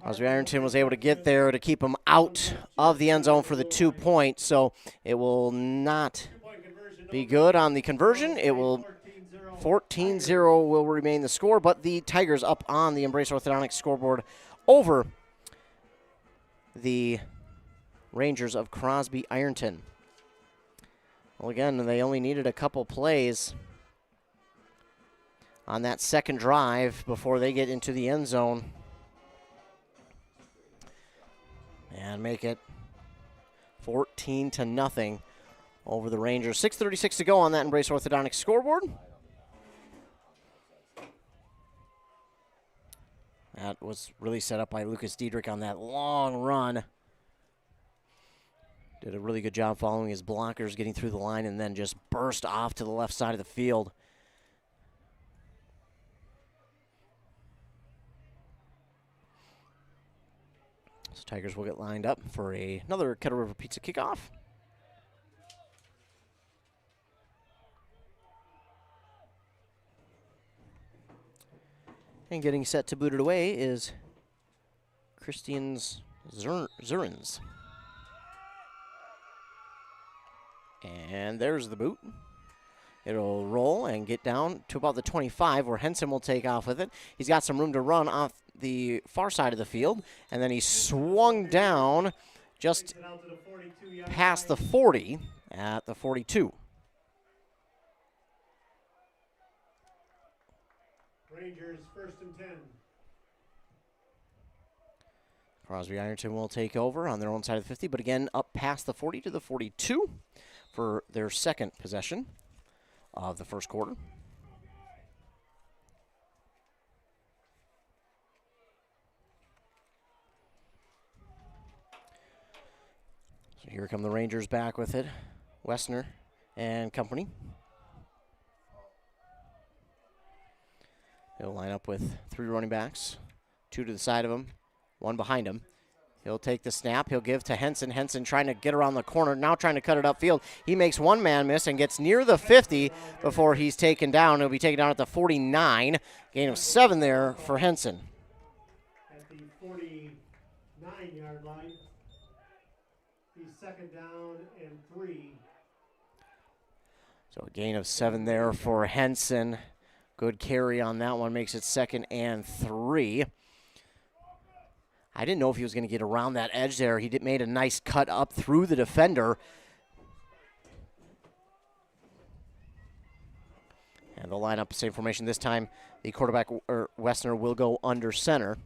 Crosby-Ironton was able to get there to keep him out of the end zone for the 2 points, so it will not be good on the conversion. It will 14-0 will remain the score, but the Tigers up on the Embrace Orthodontics scoreboard over the Rangers of Crosby-Ironton. Well, again, they only needed a couple plays on that second drive before they get into the end zone. and make it 14-0 over the Rangers. 6:36 to go on that Embrace Orthodontics scoreboard. That was really set up by Lucas Diedrich on that long run. Did a really good job following his blockers, getting through the line, and then just burst off to the left side of the field. So Tigers will get lined up for another Kettle River Pizza kickoff. And getting set to boot it away is Christian Zurins. And there's the boot. It'll roll and get down to about the 25 where Henson will take off with it. He's got some room to run off the far side of the field. And then he swung down just past the 40 at the 42. Rangers 1st and 10. Crosby-Ironton will take over on their own side of the 50, but again up past the 40 to the 42 for their second possession of the first quarter. So here come the Rangers back with it. Wessner and company. He'll line up with 3 running backs, 2 to the side of him, 1 behind him. He'll take the snap. He'll give to Henson. Henson trying to get around the corner, now trying to cut it upfield. He makes one man miss and gets near the 50 before he's taken down. He'll be taken down at the 49. Gain of 7 there for Henson. At the 49-yard line. He's 2nd down and 3. So a gain of 7 there for Henson. Good carry on that one, makes it 2nd and 3. I didn't know if he was going to get around that edge there. He made a nice cut up through the defender. And they'll line up the same formation. This time, the quarterback, Wessner, will go under center.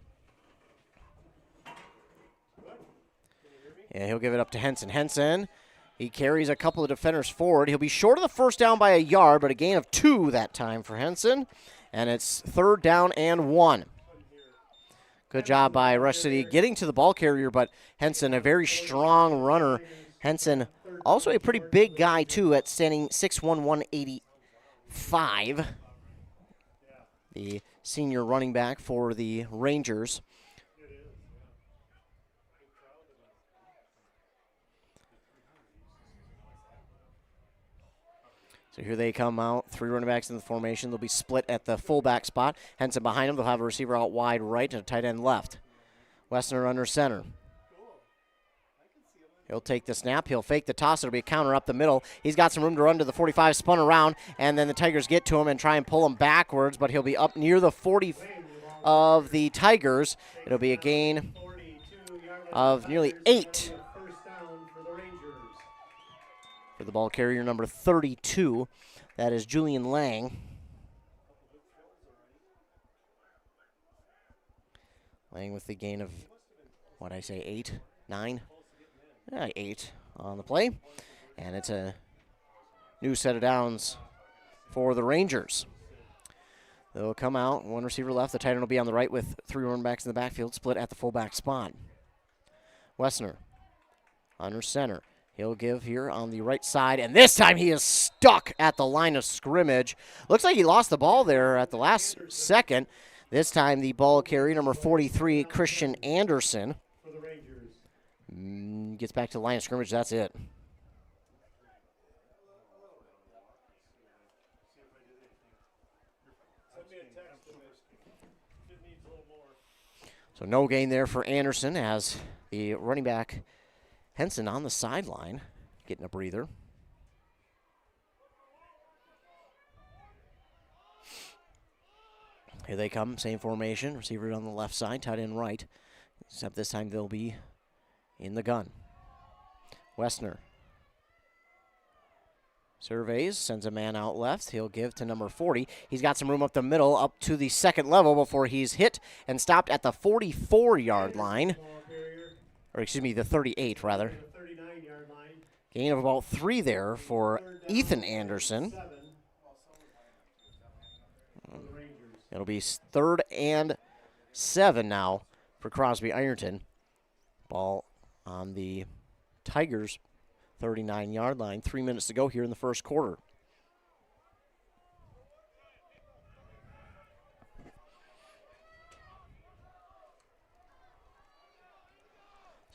And he'll give it up to Henson. Henson, he carries a couple of defenders forward. He'll be short of the first down by a yard, but a gain of 2 that time for Henson. And it's 3rd down and 1. Good job by Rush City getting to the ball carrier, but Henson, a very strong runner. Henson, also a pretty big guy, too, at standing 6'1", 185. The senior running back for the Rangers. So here they come out, 3 running backs in the formation. They'll be split at the fullback spot. Henson behind them. They'll have a receiver out wide right and a tight end left. Wessner under center. He'll take the snap. He'll fake the toss. It'll be a counter up the middle. He's got some room to run to the 45, spun around, and then the Tigers get to him and try and pull him backwards, but he'll be up near the 40 of the Tigers. It'll be a gain of nearly 8. For the ball carrier, number 32. That is Julian Lang. Lang with the gain of, 8, 9? 8 on the play. And it's a new set of downs for the Rangers. They'll come out, 1 receiver left. The tight end will be on the right with 3 running backs in the backfield, split at the fullback spot. Wessner under center. He'll give here on the right side, and this time he is stuck at the line of scrimmage. Looks like he lost the ball there at the last second. This time the ball carrier, number 43, Christian Anderson. Gets back to the line of scrimmage, that's it. So no gain there for Anderson as the running back Henson on the sideline, getting a breather. Here they come, same formation. Receiver on the left side, tight end right. Except this time they'll be in the gun. Wessner surveys, sends a man out left. He'll give to number 40. He's got some room up the middle, up to the 2nd level before he's hit and stopped at the 44-yard line. or excuse me, the 38 rather. 39-yard line. Gain of about 3 there for Ethan Anderson. It'll be 3rd and 7 now for Crosby-Ironton. Ball on the Tigers' 39-yard line. 3 minutes to go here in the first quarter.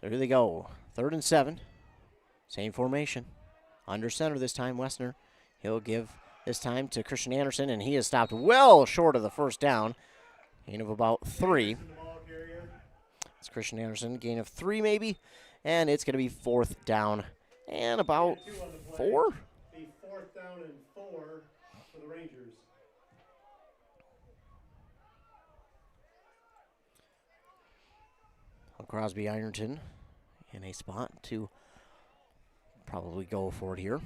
So here they go. 3rd and 7. Same formation. Under center this time, Wessner. He'll give this time to Christian Anderson, and he is stopped well short of the first down. Gain of about 3. It's Christian Anderson. Gain of 3 maybe. And it's going to be 4th down and about 4. The 4th down and 4 for the Rangers. Crosby-Ironton in a spot to probably go for it here.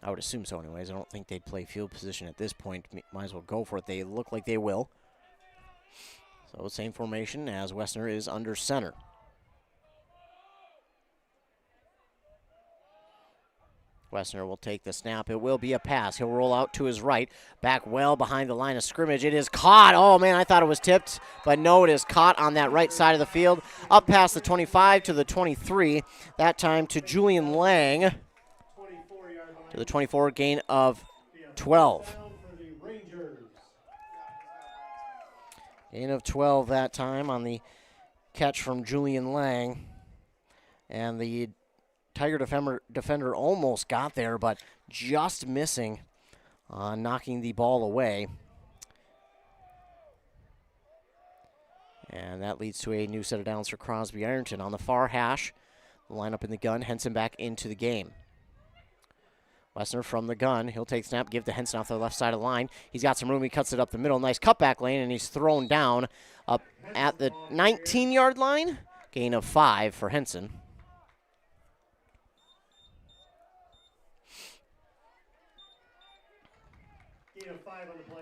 I would assume so anyways. I don't think they'd play field position at this point. Might as well go for it. They look like they will. So same formation as Wessner is under center. Wessner will take the snap. It will be a pass. He'll roll out to his right. Back well behind the line of scrimmage. It is caught. Oh, man, I thought it was tipped. But no, it is caught on that right side of the field. Up past the 25 to the 23. That time to Julian Lang. To the 24, gain of 12. Gain of 12 that time on the catch from Julian Lang. And the Tiger defender almost got there, but just missing on knocking the ball away. And that leads to a new set of downs for Crosby-Ironton. On the far hash, the lineup in the gun, Henson back into the game. Wessner from the gun. He'll take snap, give to Henson off the left side of the line. He's got some room. He cuts it up the middle. Nice cutback lane, and he's thrown down up at the 19-yard line. Gain of 5 for Henson.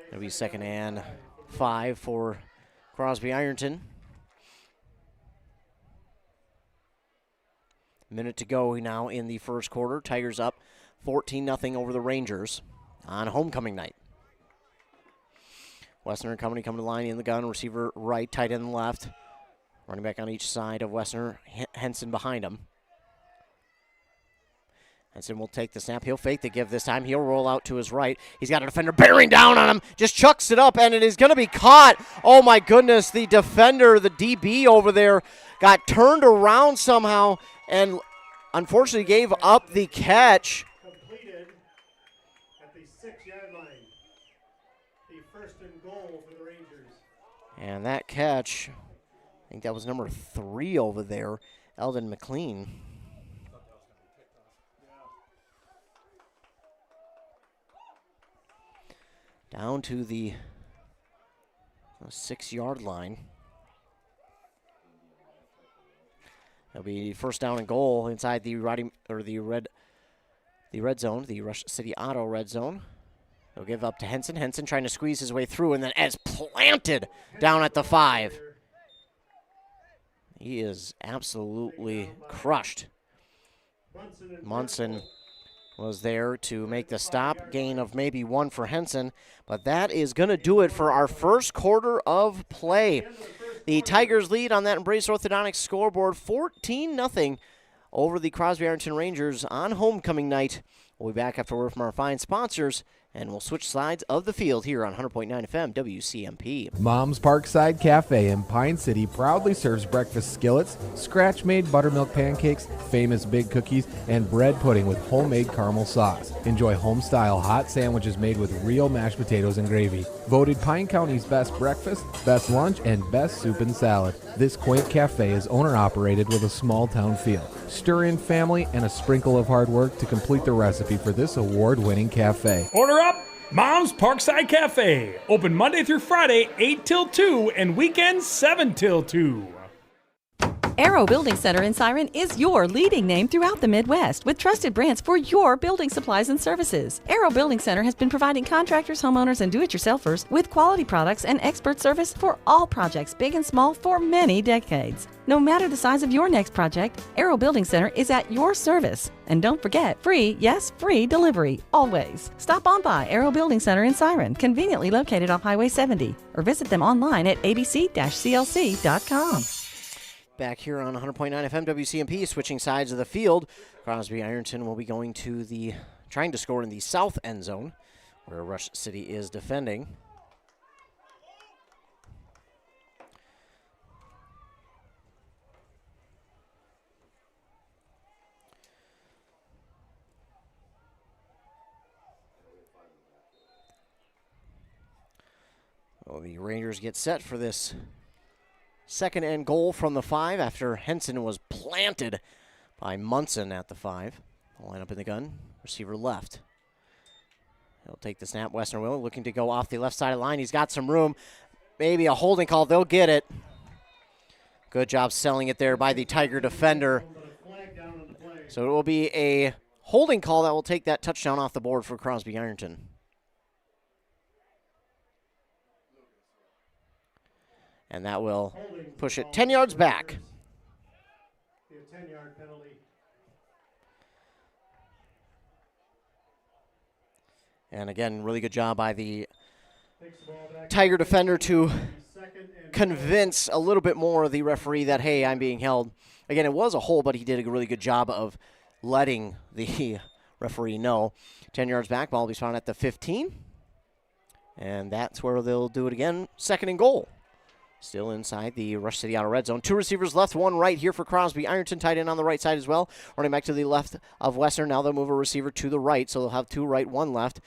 It'll be 2nd and 5 for Crosby-Ironton. Minute to go now in the first quarter. Tigers up 14-0 over the Rangers on homecoming night. Wessner and company come to the line in the gun. Receiver right, tight end left. Running back on each side of Wessner. Henson behind him. Henson will take the snap. He'll fake the give this time. He'll roll out to his right. He's got a defender bearing down on him. Just chucks it up, and it is going to be caught. Oh, my goodness. The defender, the DB over there, got turned around somehow and unfortunately gave up the catch. Completed at the 6-yard line. The 1st and goal for the Rangers. And that catch, I think that was number 3 over there, Eldon McLean. Down to the 6-yard line. It'll be 1st down and goal inside the red zone, the Rush City Auto red zone. He'll give up to Henson. Henson trying to squeeze his way through, and then as planted down at the 5. He is absolutely crushed. Munson was there to make the stop. Gain of maybe 1 for Henson, but that is going to do it for our first quarter of play. The Tigers lead on that Embrace Orthodontics scoreboard 14-0 over the Crosby-Ironton Rangers on homecoming night. We'll be back after a word from our fine sponsors, and we'll switch sides of the field here on 100.9 FM WCMP. Mom's Parkside Cafe in Pine City proudly serves breakfast skillets, scratch-made buttermilk pancakes, famous big cookies, and bread pudding with homemade caramel sauce. Enjoy home-style hot sandwiches made with real mashed potatoes and gravy. Voted Pine County's best breakfast, best lunch, and best soup and salad. This quaint cafe is owner-operated with a small-town feel. Stir in family and a sprinkle of hard work to complete the recipe for this award-winning cafe. Order up! Mom's Parkside Cafe. Open Monday through Friday, 8 till 2, and weekends 7 till 2. Aero Building Center in Siren is your leading name throughout the Midwest with trusted brands for your building supplies and services. Aero Building Center has been providing contractors, homeowners, and do-it-yourselfers with quality products and expert service for all projects, big and small, for many decades. No matter the size of your next project, Aero Building Center is at your service. And don't forget, free, yes, free delivery, always. Stop on by Aero Building Center in Siren, conveniently located off Highway 70, or visit them online at abc-clc.com. Back here on 100.9 FM WCMP, switching sides of the field. Crosby-Ironton will be going to trying to score in the south end zone, where Rush City is defending. Well, the Rangers get set for this second and goal from the 5 after Henson was planted by Munson at the 5. Line up in the gun, receiver left. He'll take the snap. Western will looking to go off the left side of the line. He's got some room. Maybe a holding call. They'll get it. Good job selling it there by the Tiger defender. So it will be a holding call that will take that touchdown off the board for Crosby-Ironton. And that will push it 10 yards back. 10-yard penalty. And again, really good job by the Tiger defender to convince a little bit more of the referee that, hey, I'm being held. Again, it was a hold, but he did a really good job of letting the referee know. 10 yards back, ball will be found at the 15. And that's where they'll do it again. Second and goal. Still inside the Rush City outer red zone. 2 receivers left, 1 right here for Crosby-Ironton, tight end on the right side as well. Running back to the left of Western. Now they'll move a receiver to the right, so they'll have 2 right, 1 left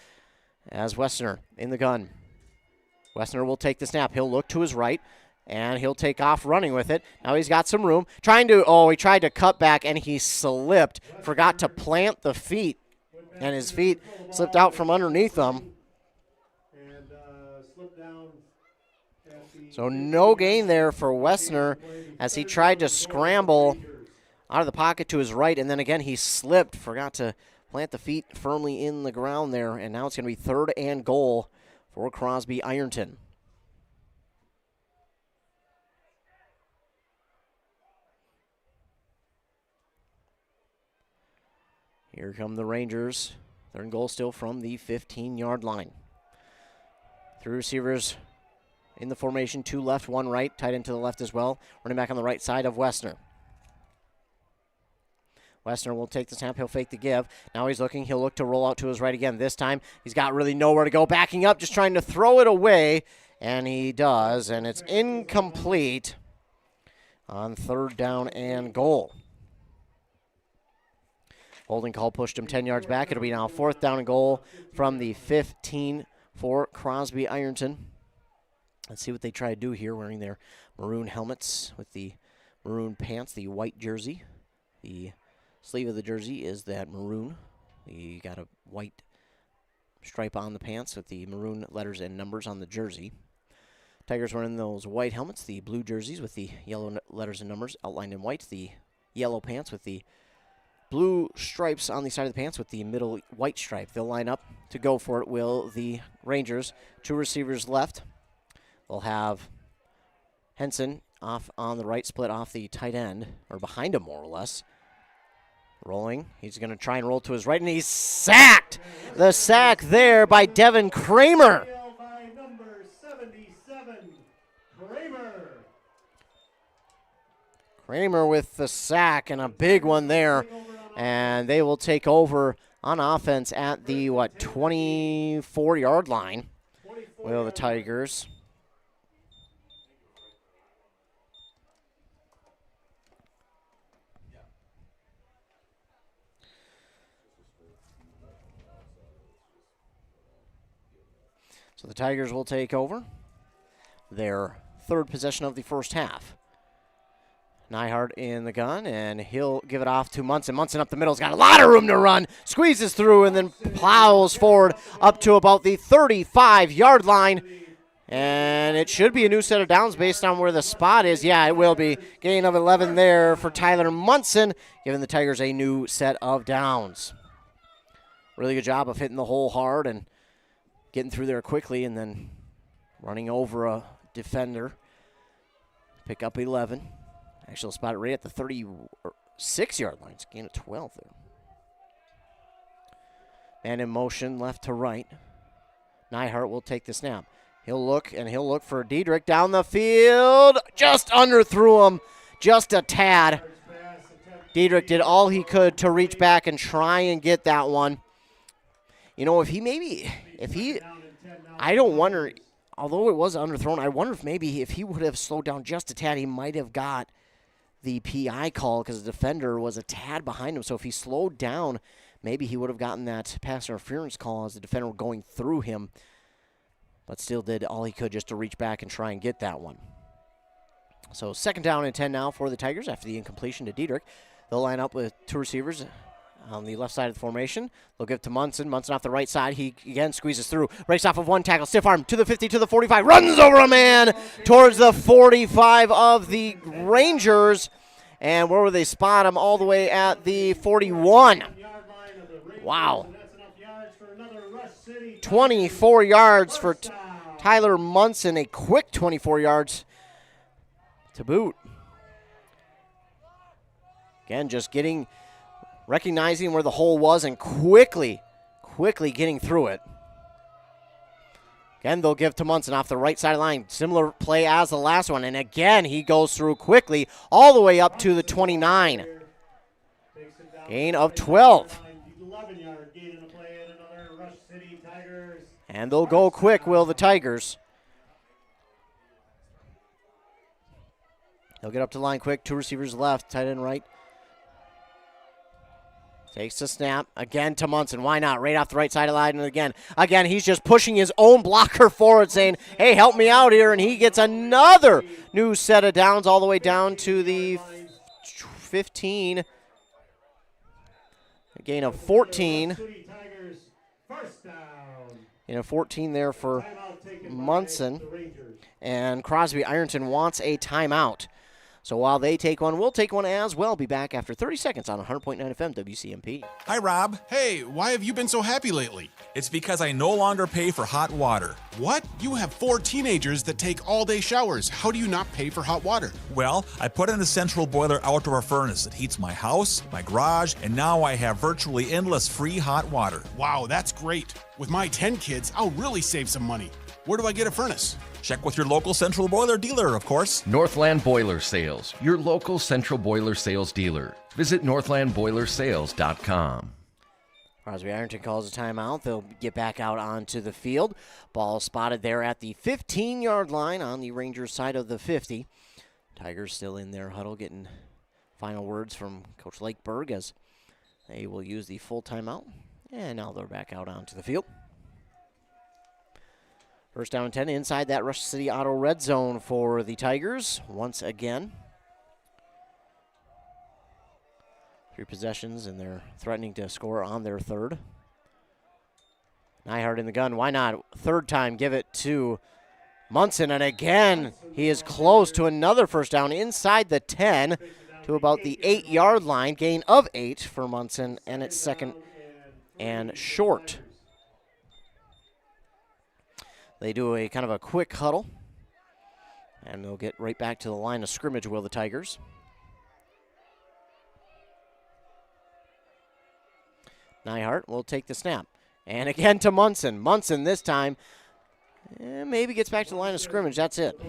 as Westerner in the gun. Westerner will take the snap. He'll look to his right, and he'll take off running with it. Now he's got some room. He tried to cut back, and he slipped. Forgot to plant the feet, and his feet slipped out from underneath him. So no gain there for Westner as he tried to scramble out of the pocket to his right, and then again he slipped, forgot to plant the feet firmly in the ground there, and now it's going to be third and goal for Crosby-Ironton. Here come the Rangers. Third and goal still from the 15-yard line. 3 receivers in the formation, 2 left, 1 right, tight end to the left as well. Running back on the right side of Westner. Westner will take the snap. He'll fake the give. Now he's looking. He'll look to roll out to his right again. This time he's got really nowhere to go. Backing up, just trying to throw it away, and he does, and it's incomplete on third down and goal. Holding call pushed him 10 yards back. It'll be now fourth down and goal from the 15 for Crosby-Ironton. Let's see what they try to do here, wearing their maroon helmets with the maroon pants, the white jersey. The sleeve of the jersey is that maroon. You got a white stripe on the pants with the maroon letters and numbers on the jersey. Tigers wearing those white helmets, the blue jerseys with the yellow letters and numbers outlined in white, the yellow pants with the blue stripes on the side of the pants with the middle white stripe. They'll line up to go for it, will the Rangers. 2 receivers left. They'll have Henson off on the right, split off the tight end, or behind him more or less. Rolling. He's going to try and roll to his right, and he's sacked. The sack there by Devin Kramer. Number 77, Kramer. Kramer with the sack, and a big one there. And they will take over on offense at the, 24-yard line. Will the Tigers. So the Tigers will take over their third possession of the first half. Nyhard in the gun, and he'll give it off to Munson. Munson up the middle. He's got a lot of room to run. Squeezes through and then plows forward up to about the 35-yard line. And it should be a new set of downs based on where the spot is. Yeah, it will be. Gain of 11 there for Tyler Munson, giving the Tigers a new set of downs. Really good job of hitting the hole hard and getting through there quickly and then running over a defender. Pick up 11. Actually, spot it right at the 36-yard line. It's a gain of 12 there. Man in motion, left to right. Nyhart will take the snap. He'll look for Diedrich down the field. Just underthrew him, just a tad. Diedrich did all he could to reach back and try and get that one. You know, I don't wonder, although it was underthrown, I wonder if maybe if he would have slowed down just a tad, he might have got the PI call because the defender was a tad behind him. So if he slowed down, maybe he would have gotten that pass interference call as the defender was going through him, but still did all he could just to reach back and try and get that one. So 2nd down and 10 now for the Tigers after the incompletion to Diedrich. They'll line up with 2 receivers on the left side of the formation. They'll give to Munson. Munson off the right side. He again squeezes through. Breaks off of 1 tackle. Stiff arm to the 50, to the 45. Runs over a man towards the 45 of the Rangers. And where will they spot him? All the way at the 41. Wow. 24 yards for Tyler Munson. A quick 24 yards to boot. Again, just recognizing where the hole was and quickly getting through it. Again, they'll give to Munson off the right side line. Similar play as the last one. And again, he goes through quickly all the way up to the 29. Gain of 12. And they'll go quick, will the Tigers. They'll get up to the line quick. 2 receivers left, tight end right. Takes the snap. Again to Munson. Why not? Right off the right side of the line. And again, he's just pushing his own blocker forward saying, hey, help me out here. And he gets another new set of downs all the way down to the 15. A gain of 14. Gain of 14 there for Munson. And Crosby-Ironton wants a timeout. So while they take one, we'll take one as well. Be back after 30 seconds on 100.9 FM WCMP. Hi, Rob. Hey, why have you been so happy lately? It's because I no longer pay for hot water. What? You have 4 teenagers that take all-day showers. How do you not pay for hot water? Well, I put in a central boiler outdoor furnace that heats my house, my garage, and now I have virtually endless free hot water. Wow, that's great. With my 10 kids, I'll really save some money. Where do I get a furnace? Check with your local central boiler dealer, of course. Northland Boiler Sales, your local central boiler sales dealer. Visit northlandboilersales.com. Crosby-Ironton calls a timeout. They'll get back out onto the field. Ball spotted there at the 15-yard line on the Rangers side of the 50. Tigers still in their huddle getting final words from Coach Lakeberg as they will use the full timeout. And now they're back out onto the field. 1st down and 10 inside that Rush City Auto red zone for the Tigers once again. 3 possessions, and they're threatening to score on their 3rd. Nyhart in the gun. Why not? 3rd time, give it to Munson. And again, he is close to another 1st down inside the 10 to about the 8-yard line. Gain of 8 for Munson, and it's 2nd and short. They do a kind of a quick huddle, and they'll get right back to the line of scrimmage, will the Tigers. Nyhart will take the snap. And again to Munson. Munson this time maybe gets back to the line of scrimmage. That's it.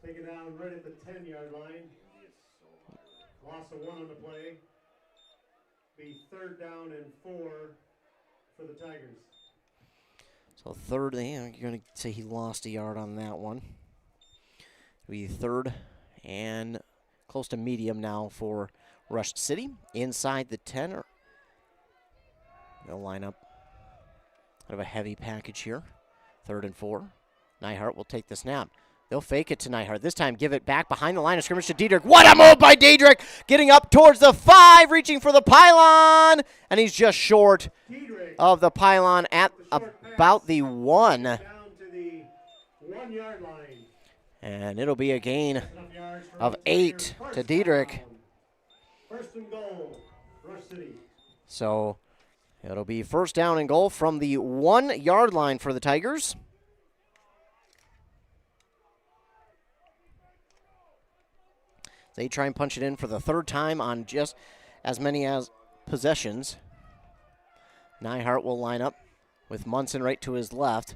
Taken down right at the 10-yard line. Loss of 1 on the play. Be 3rd down and 4 for the Tigers. So 3rd, you're going to say he lost a yard on that one. It'll be 3rd and close to medium now for Rush City. Inside the 10. They'll line up kind of a heavy package here. 3rd and 4. Nyhart will take the snap. They'll fake it to Nyhart. This time give it back behind the line of scrimmage to Diedrich. What a move by Diedrich! Getting up towards the 5, reaching for the pylon. And he's just short of the pylon at about the 1. 1-yard line. And it'll be a gain of 8 to Diedrich. First and goal, Rush City. So it'll be first down and goal from the 1-yard line for the Tigers. They try and punch it in for the third time on just as many as possessions. Nyhart will line up with Munson right to his left.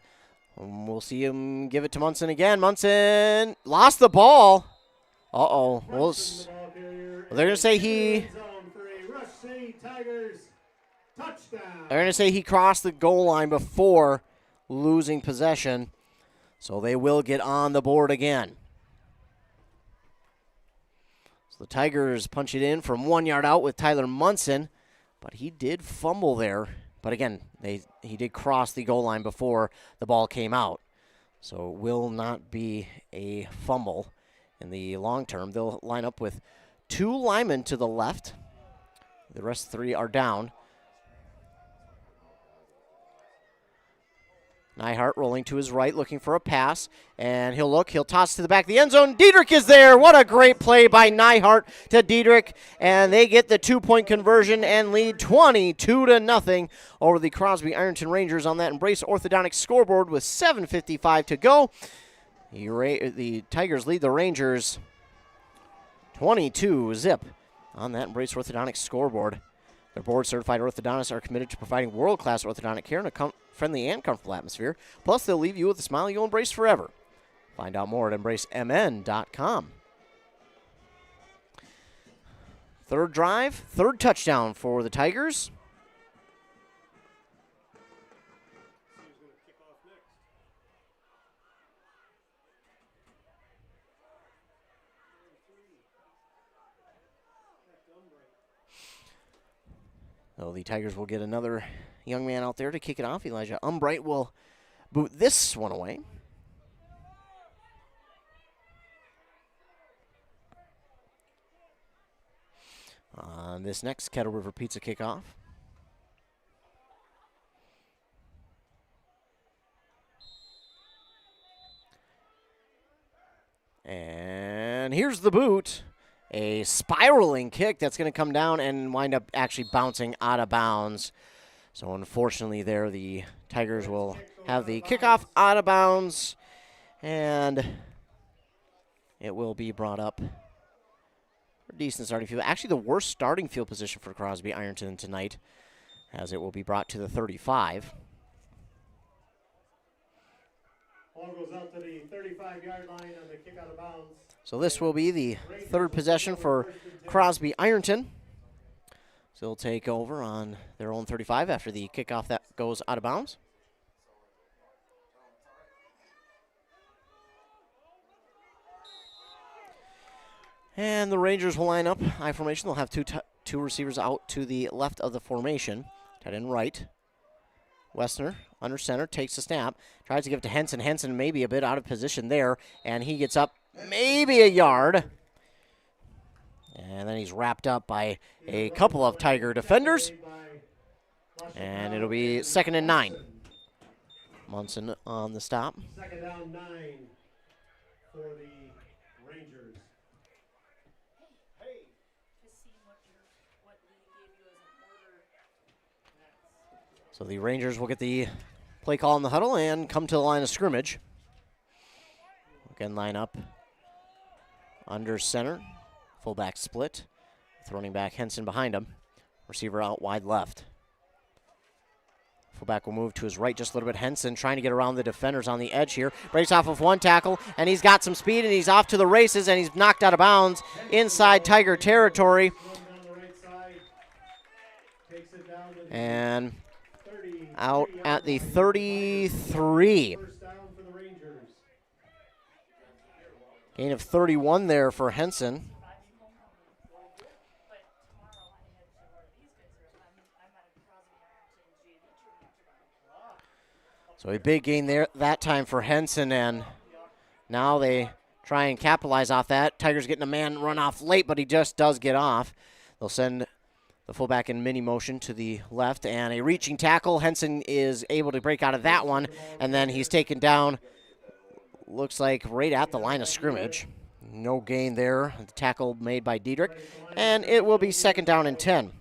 We'll see him give it to Munson again. Munson lost the ball. Uh-oh. They're going to say he crossed the goal line before losing possession. So they will get on the board again. So the Tigers punch it in from 1 yard out with Tyler Munson, but he did fumble there. But again, he did cross the goal line before the ball came out. So it will not be a fumble in the long term. They'll line up with 2 linemen to the left. The rest 3 are down. Nyhart rolling to his right, looking for a pass, and he'll toss to the back of the end zone. Diedrich is there. What a great play by Nyhart to Diedrich, and they get the 2-point conversion and lead 22-0 over the Crosby-Ironton Rangers on that Embrace Orthodontics scoreboard with 7:55 to go. The Tigers lead the Rangers 22-0 on that Embrace Orthodontics scoreboard. Their board-certified orthodontists are committed to providing world-class orthodontic care in a friendly and comfortable atmosphere. Plus, they'll leave you with a smile you'll embrace forever. Find out more at embracemn.com. Third drive, third touchdown for the Tigers. So the Tigers will get another young man out there to kick it off. Elijah Umbright will boot this one away. On this next Kettle River Pizza kickoff. And here's the boot. A spiraling kick that's going to come down and wind up actually bouncing out of bounds. So unfortunately there, the Tigers will have the kickoff out of bounds, and it will be brought up for decent starting field. Actually, the worst starting field position for Crosby-Ironton tonight, as it will be brought to the 35. Ball goes out to the 35-yard line on the kick out of bounds. So this will be the third possession for Crosby-Ironton. So they'll take over on their own 35 after the kickoff that goes out of bounds. And the Rangers will line up I formation. They'll have two receivers out to the left of the formation. Tight end right. Westner under center, takes the snap, tries to give it to Henson. Henson maybe a bit out of position there, and he gets up maybe a yard. And then he's wrapped up by a couple of Tiger defenders. And it'll be 2nd and 9. Munson on the stop. 2nd down 9 for the Rangers. So the Rangers will get the play call in the huddle and come to the line of scrimmage. Again, line up under center. Fullback split. With running back Henson behind him. Receiver out wide left. Fullback will move to his right just a little bit. Henson trying to get around the defenders on the edge here. Breaks off of one tackle, and he's got some speed, and he's off to the races, and he's knocked out of bounds inside Tiger territory. And out at the 33. Gain of 31 there for Henson. So a big gain there that time for Henson, and now they try and capitalize off that. Tigers getting a man run off late, but he just does get off. They'll send the fullback in mini motion to the left, and a reaching tackle. Henson is able to break out of that one, and then he's taken down looks like right at the line of scrimmage. No gain there. The tackle made by Diedrich. And it will be 2nd down and 10.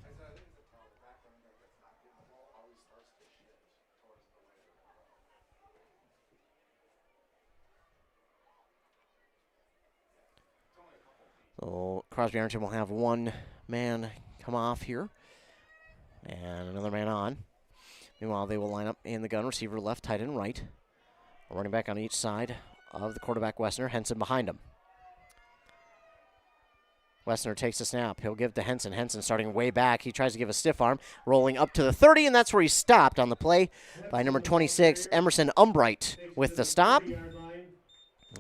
So Crosby-Ironton will have one man come off here and another man on. Meanwhile, they will line up in the gun, receiver left, tight end right. A running back on each side of the quarterback, Wessner. Henson behind him. Wessner takes the snap. He'll give to Henson. Henson starting way back. He tries to give a stiff arm, rolling up to the 30, and that's where he stopped on the play by number 26, Emerson Umbright with the stop.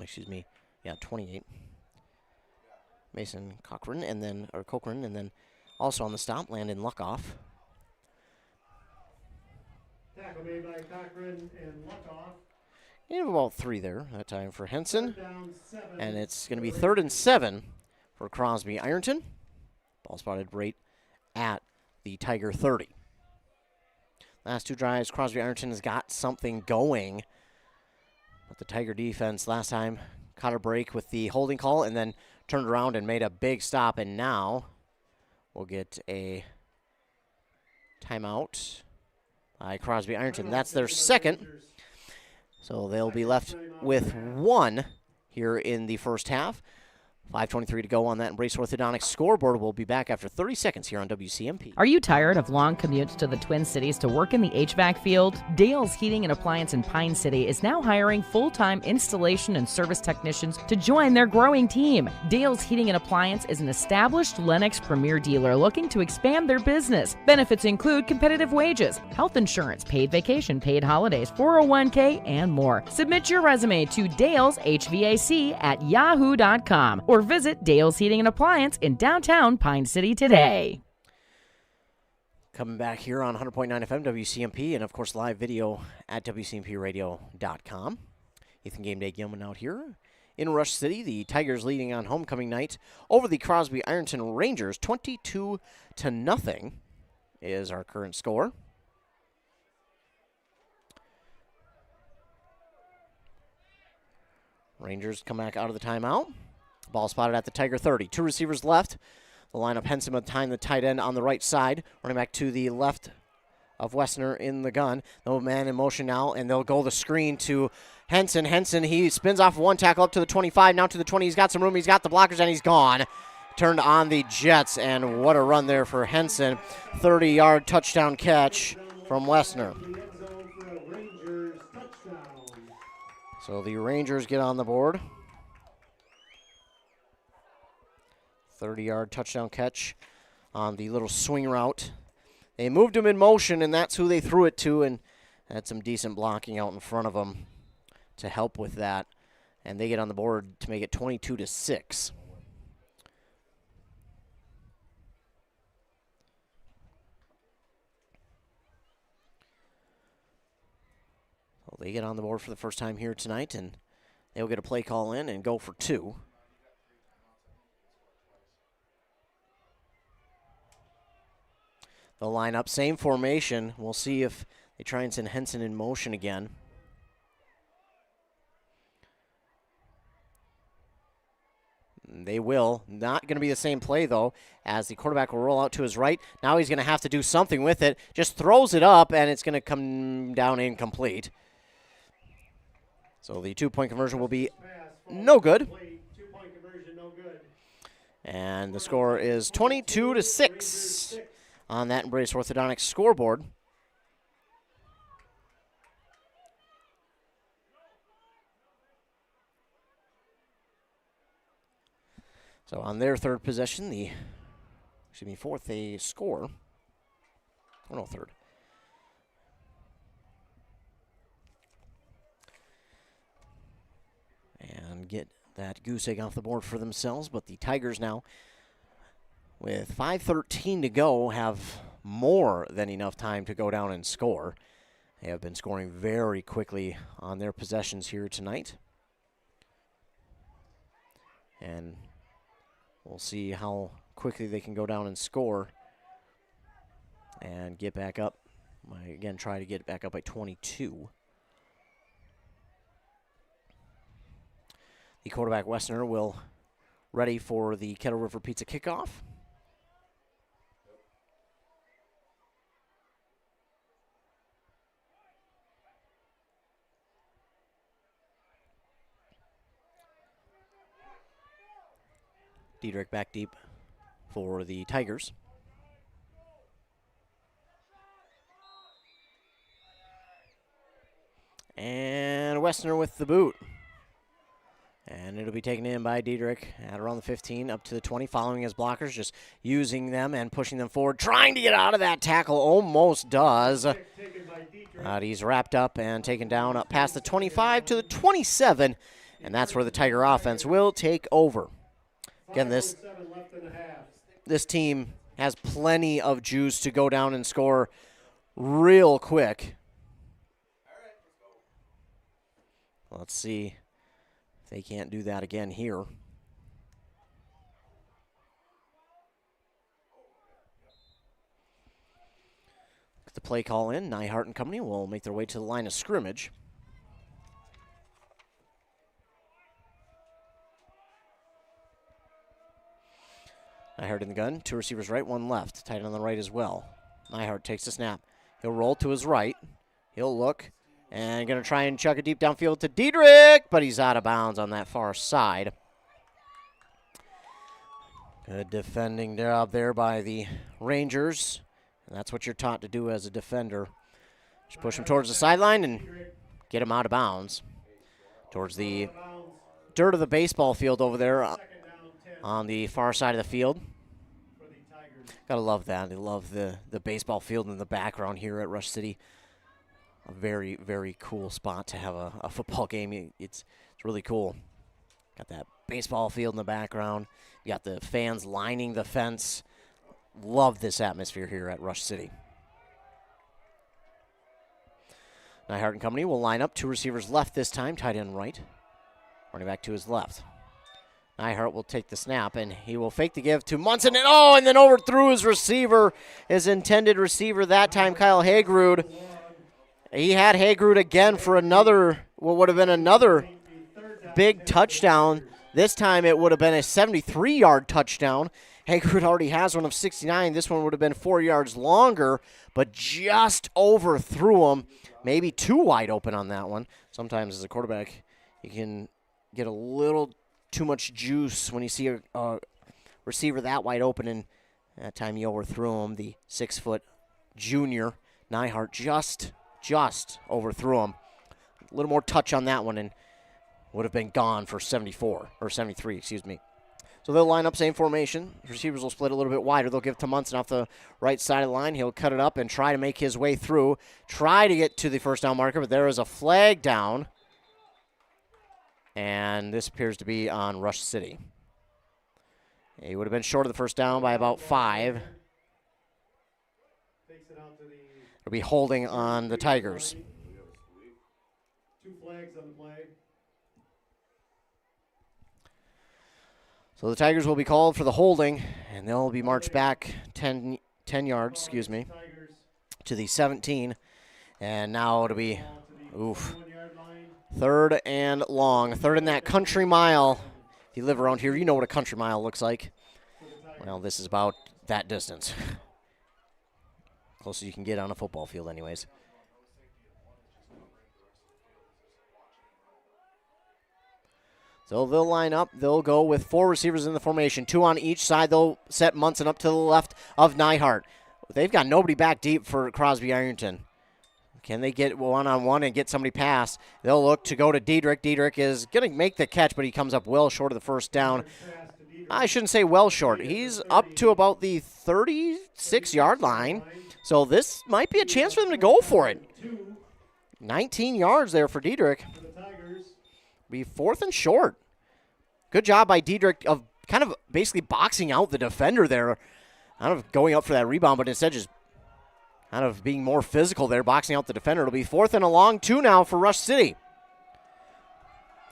Excuse me. Yeah, 28. Mason Cochran, and then also on the stop, Landon Luckoff. Tackle made by Cochran and Luckoff. You have about 3 there that time for Henson. And it's going to be 3rd and 7 for Crosby-Ironton. Ball spotted right at the Tiger 30. Last 2 drives, Crosby-Ironton has got something going. But the Tiger defense last time caught a break with the holding call and then turned around and made a big stop. And now we'll get a timeout by Crosby-Ironton. That's their 2nd. So they'll be left with 1 here in the first half. 5:23 to go on that Embrace Orthodontics scoreboard. We'll be back after 30 seconds here on WCMP. Are you tired of long commutes to the Twin Cities to work in the HVAC field? Dale's Heating and Appliance in Pine City is now hiring full-time installation and service technicians to join their growing team. Dale's Heating and Appliance is an established Lennox Premier dealer looking to expand their business. Benefits include competitive wages, health insurance, paid vacation, paid holidays, 401k, and more. Submit your resume to daleshvac@yahoo.com or visit Dale's Heating and Appliance in downtown Pine City today. Coming back here on 100.9 FM WCMP and, of course, live video at WCMPradio.com. Ethan Game Day Gilman out here in Rush City. The Tigers leading on homecoming night over the Crosby-Ironton Rangers. 22-0 is our current score. Rangers come back out of the timeout. Ball spotted at the Tiger 30. 2 receivers left. The lineup, Henson behind the tight end on the right side. Running back to the left of Wessner in the gun. No man in motion now, and they'll go the screen to Henson. Henson, he spins off one tackle up to the 25, now to the 20. He's got some room. He's got the blockers, and he's gone. Turned on the Jets, and what a run there for Henson. 30-yard touchdown catch from Wessner. So the Rangers get on the board. 30-yard touchdown catch on the little swing route. They moved him in motion, and that's who they threw it to, and had some decent blocking out in front of them to help with that. And they get on the board to make it 22-6. So they get on the board for the first time here tonight, and they'll get a play call in and go for 2. They'll line up, same formation. We'll see if they try and send Henson in motion again. They will. Not going to be the same play, though, as the quarterback will roll out to his right. Now he's going to have to do something with it. Just throws it up, and it's going to come down incomplete. So the 2-point conversion will be no good. And the score is 22-6. On that Embrace Orthodontics scoreboard. So on their third possession, fourth, they score. Oh, no, third. And get that goose egg off the board for themselves, but the Tigers now, with 5:13 to go, have more than enough time to go down and score. They have been scoring very quickly on their possessions here tonight. And we'll see how quickly they can go down and score and get back up. Again, try to get back up by 22. The quarterback, Westner, will ready for the Kettle River Pizza kickoff. Diedrich back deep for the Tigers. And Westner with the boot. And it'll be taken in by Diedrich at around the 15, up to the 20, following his blockers, just using them and pushing them forward, trying to get out of that tackle. Almost does. He's wrapped up and taken down up past the 25 to the 27, and that's where the Tiger offense will take over. Again, this team has plenty of juice to go down and score real quick. Let's see if they can't do that again here. Look at the play call in. Nyhart and company will make their way to the line of scrimmage. Nyhart in the gun. 2 receivers right, 1 left. Tight on the right as well. Nyhart takes the snap. He'll roll to his right. He'll look. And going to try and chuck it deep downfield to Diedrich, but he's out of bounds on that far side. Good defending job there by the Rangers. And that's what you're taught to do as a defender. Just push him towards the sideline and get him out of bounds. Towards the dirt of the baseball field over there on the far side of the field. Gotta love that. They love the baseball field in the background here at Rush City. A very, very cool spot to have a football game. It's really cool. Got that baseball field in the background. You got the fans lining the fence. Love this atmosphere here at Rush City. Nyhart and company will line up. 2 receivers left this time, tight end right. Running back to his left. Nyhart will take the snap, and he will fake the give to Munson. And then overthrew his receiver, his intended receiver that time, Kyle Hagerud. He had Hagerud again for another, what would have been another big touchdown. This time it would have been a 73-yard touchdown. Hagerud already has one of 69. This one would have been 4 yards longer, but just overthrew him. Maybe too wide open on that one. Sometimes as a quarterback, you can get a little too much juice when you see a receiver that wide open, and that time you overthrew him. The 6-foot junior, Nyhart, just overthrew him. A little more touch on that one and would have been gone for 73, excuse me. So they'll line up same formation. Receivers will split a little bit wider. They'll give to Munson off the right side of the line. He'll cut it up and try to make his way through. Try to get to the first down marker, but there is a flag down. And this appears to be on Rush City. He would have been short of the first down by about 5. It'll be holding on the Tigers. 2 flags on the play. So the Tigers will be called for the holding, and they'll be marched back 10 yards, to the 17. And now it'll be, 3rd and long. 3rd in that country mile. If you live around here, you know what a country mile looks like. Well, this is about that distance. Closest you can get on a football field anyways. So they'll line up. They'll go with 4 receivers in the formation, 2 on each side. They'll set Munson up to the left of Nyhart. They've got nobody back deep for Crosby-Ironton. Can they get one-on-one and get somebody past? They'll look to go to Diedrich. Diedrich is going to make the catch, but he comes up well short of the first down. I shouldn't say well short. He's up to about the 36-yard line. So this might be a chance for them to go for it. 19 yards there for Diedrich. Be 4th and short. Good job by Diedrich of kind of basically boxing out the defender there. Kind of going up for that rebound, but instead just kind of being more physical there, boxing out the defender. It'll be 4th and a long 2 now for Rush City.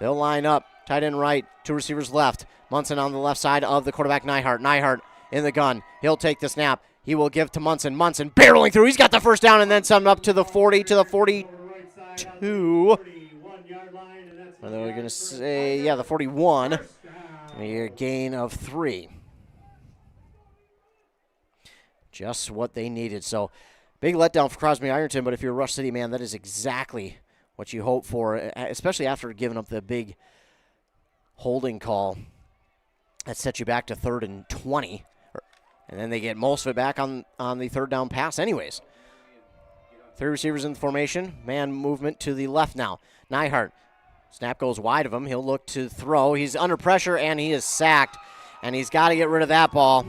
They'll line up. Tight end right, 2 receivers left. Munson on the left side of the quarterback, Nyhart. Nyhart in the gun. He'll take the snap. He will give to Munson. Munson barreling through. He's got the first down and then some up to the 40, to the 42. Or they're going to say, yeah, the 41. A gain of 3. Just what they needed. So big letdown for Crosby-Ironton, but if you're Rush City, man, that is exactly what you hope for, especially after giving up the big holding call that set you back to 3rd and 20. And then they get most of it back on the 3rd down pass anyways. 3 receivers in the formation. Man movement to the left now. Nyhart. Snap goes wide of him. He'll look to throw. He's under pressure, and he is sacked. And he's got to get rid of that ball.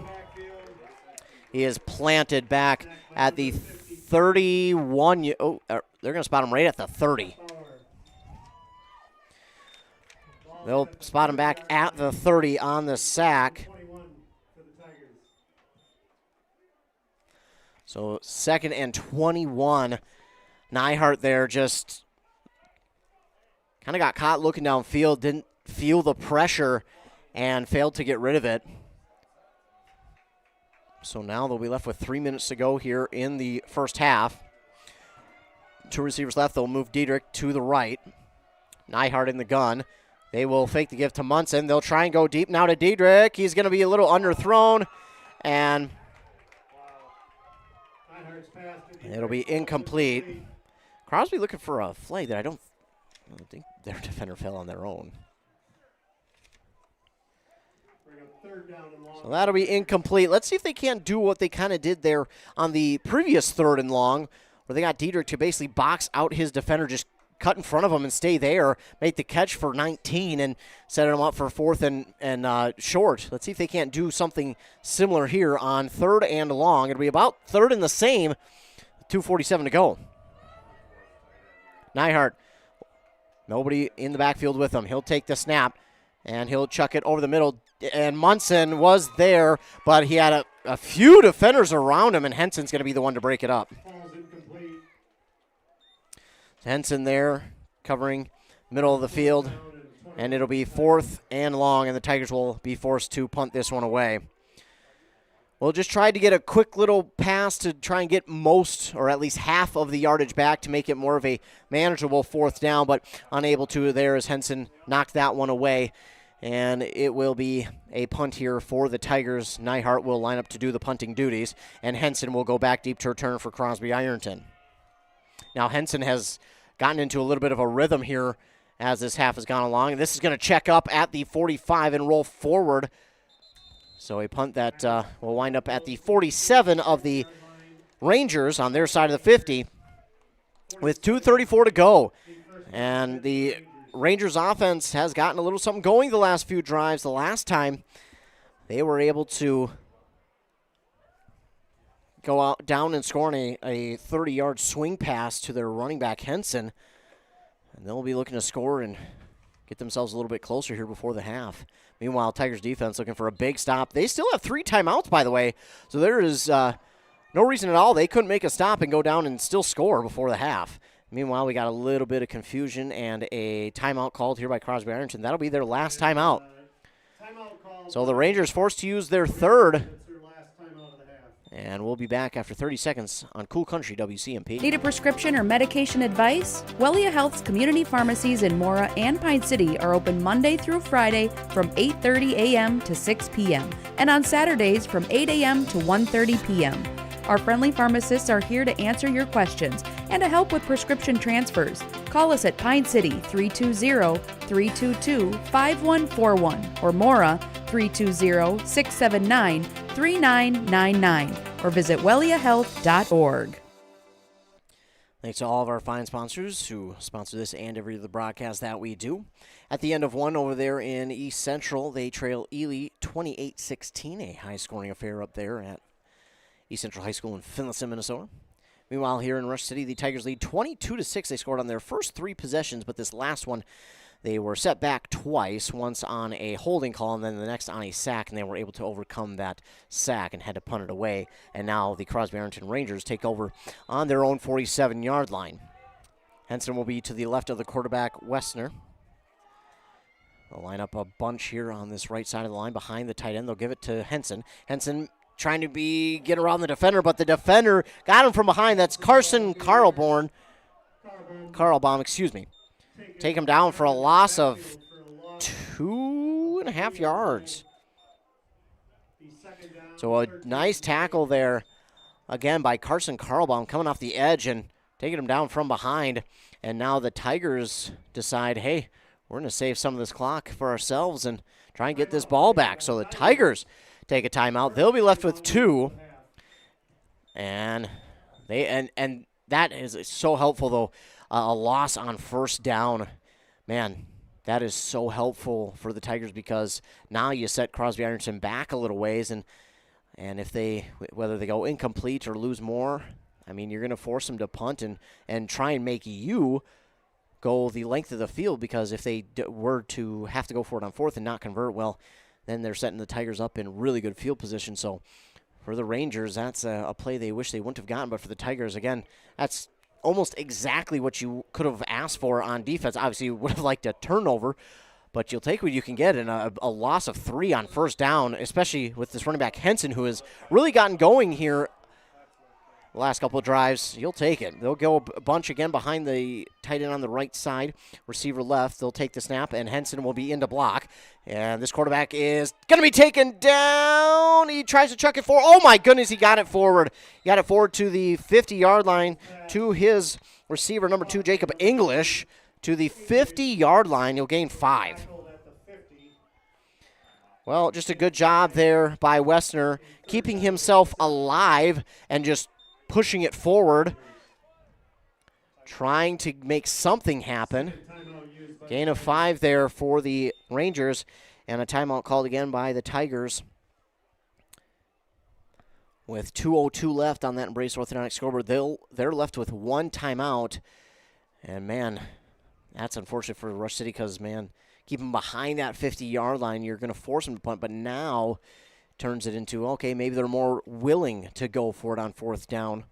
He is planted back at the 31. Oh, they're going to spot him right at the 30. They'll spot him back at the 30 on the sack. So 2nd and 21. Nyhart there just kind of got caught looking downfield, didn't feel the pressure, and failed to get rid of it. So now they'll be left with 3 minutes to go here in the first half. 2 receivers left. They'll move Diedrich to the right. Nyhart in the gun. They will fake the give to Munson. They'll try and go deep now to Diedrich. He's going to be a little underthrown, and it'll be incomplete. Crosby looking for a flag that I don't think their defender fell on their own. So that'll be incomplete. Let's see if they can't do what they kind of did there on the previous 3rd and long, where they got Diedrich to basically box out his defender, just cut in front of him and stay there, make the catch for 19 and set him up for 4th and short. Let's see if they can't do something similar here on 3rd and long. It'll be about 3rd and the same, 2:47 to go. Nyhart, nobody in the backfield with him. He'll take the snap, and he'll chuck it over the middle. And Munson was there, but he had a few defenders around him, and Henson's going to be the one to break it up. Henson there covering middle of the field, and it'll be 4th and long, and the Tigers will be forced to punt this one away. We'll just try to get a quick little pass to try and get most, or at least half of the yardage back to make it more of a manageable 4th down, but unable to there as Henson knocked that one away. And it will be a punt here for the Tigers. Nyhart will line up to do the punting duties, and Henson will go back deep to return for Crosby-Ironton. Now Henson has gotten into a little bit of a rhythm here as this half has gone along. And this is going to check up at the 45 and roll forward. So a punt that will wind up at the 47 of the Rangers on their side of the 50 with 2:34 to go. And the Rangers offense has gotten a little something going the last few drives. The last time they were able to go out down and score on a 30-yard swing pass to their running back Henson. And they'll be looking to score and get themselves a little bit closer here before the half. Meanwhile, Tigers defense looking for a big stop. They still have 3 timeouts, by the way. So there is no reason at all they couldn't make a stop and go down and still score before the half. Meanwhile, we got a little bit of confusion and a timeout called here by Crosby-Ironton. That'll be their last timeout. So the Rangers forced to use their 3rd. And we'll be back after 30 seconds on Cool Country WCMP. Need a prescription or medication advice? Wellia Health's community pharmacies in Mora and Pine City are open Monday through Friday from 8:30 a.m. to 6 p.m. and on Saturdays from 8 a.m. to 1:30 p.m. Our friendly pharmacists are here to answer your questions and to help with prescription transfers. Call us at Pine City 320-322-5141 or Mora 320-679-3999 or visit welliahealth.org. Thanks to all of our fine sponsors who sponsor this and every other broadcast that we do. At the end of one over there in East Central, they trail Ely 28-16, a high-scoring affair up there at East Central High School in Finlayson, Minnesota. Meanwhile, here in Rush City, the Tigers lead 22-6. They scored on their first 3 possessions, but this last one, they were set back twice, once on a holding call and then the next on a sack, and they were able to overcome that sack and had to punt it away. And now the Crosby-Ironton Rangers take over on their own 47-yard line. Henson will be to the left of the quarterback, Westner. They'll line up a bunch here on this right side of the line behind the tight end. They'll give it to Henson. Henson trying to get around the defender, but the defender got him from behind. That's Carlbaum, excuse me. take him down for a loss of 2.5 yards. So a nice tackle there, again, by Carson Karlbaum, coming off the edge and taking him down from behind. And now the Tigers decide, hey, we're going to save some of this clock for ourselves and try and get this ball back. So the Tigers take a timeout. They'll be left with 2. And that is so helpful, though. A loss on first down. Man, that is so helpful for the Tigers because now you set Crosby-Ironton back a little ways. And if whether they go incomplete or lose more, I mean, you're going to force them to punt and try and make you go the length of the field, because if they were to have to go for it on fourth and not convert, well, then they're setting the Tigers up in really good field position. So for the Rangers, that's a play they wish they wouldn't have gotten. But for the Tigers, again, that's almost exactly what you could have asked for on defense. Obviously, you would have liked a turnover, but you'll take what you can get. And a loss of 3 on first down, especially with this running back Henson, who has really gotten going here the last couple of drives, you'll take it. They'll go a bunch again behind the tight end on the right side, receiver left. They'll take the snap, and Henson will be in to block. And this quarterback is going to be taken down. He tries to chuck it forward. Oh, my goodness, he got it forward. He got it forward to the 50-yard line to his receiver, number 2, Jacob English, to the 50-yard line. He'll gain 5. Well, just a good job there by Westner, keeping himself alive and just pushing it forward, trying to make something happen. Gain of 5 there for the Rangers, and a timeout called again by the Tigers. With 2:02 left on that Embrace Orthodontic scoreboard, they're left with 1 timeout. And, man, that's unfortunate for Rush City because, man, keep them behind that 50-yard line. You're going to force them to punt, but now turns it into, okay, maybe they're more willing to go for it on fourth down.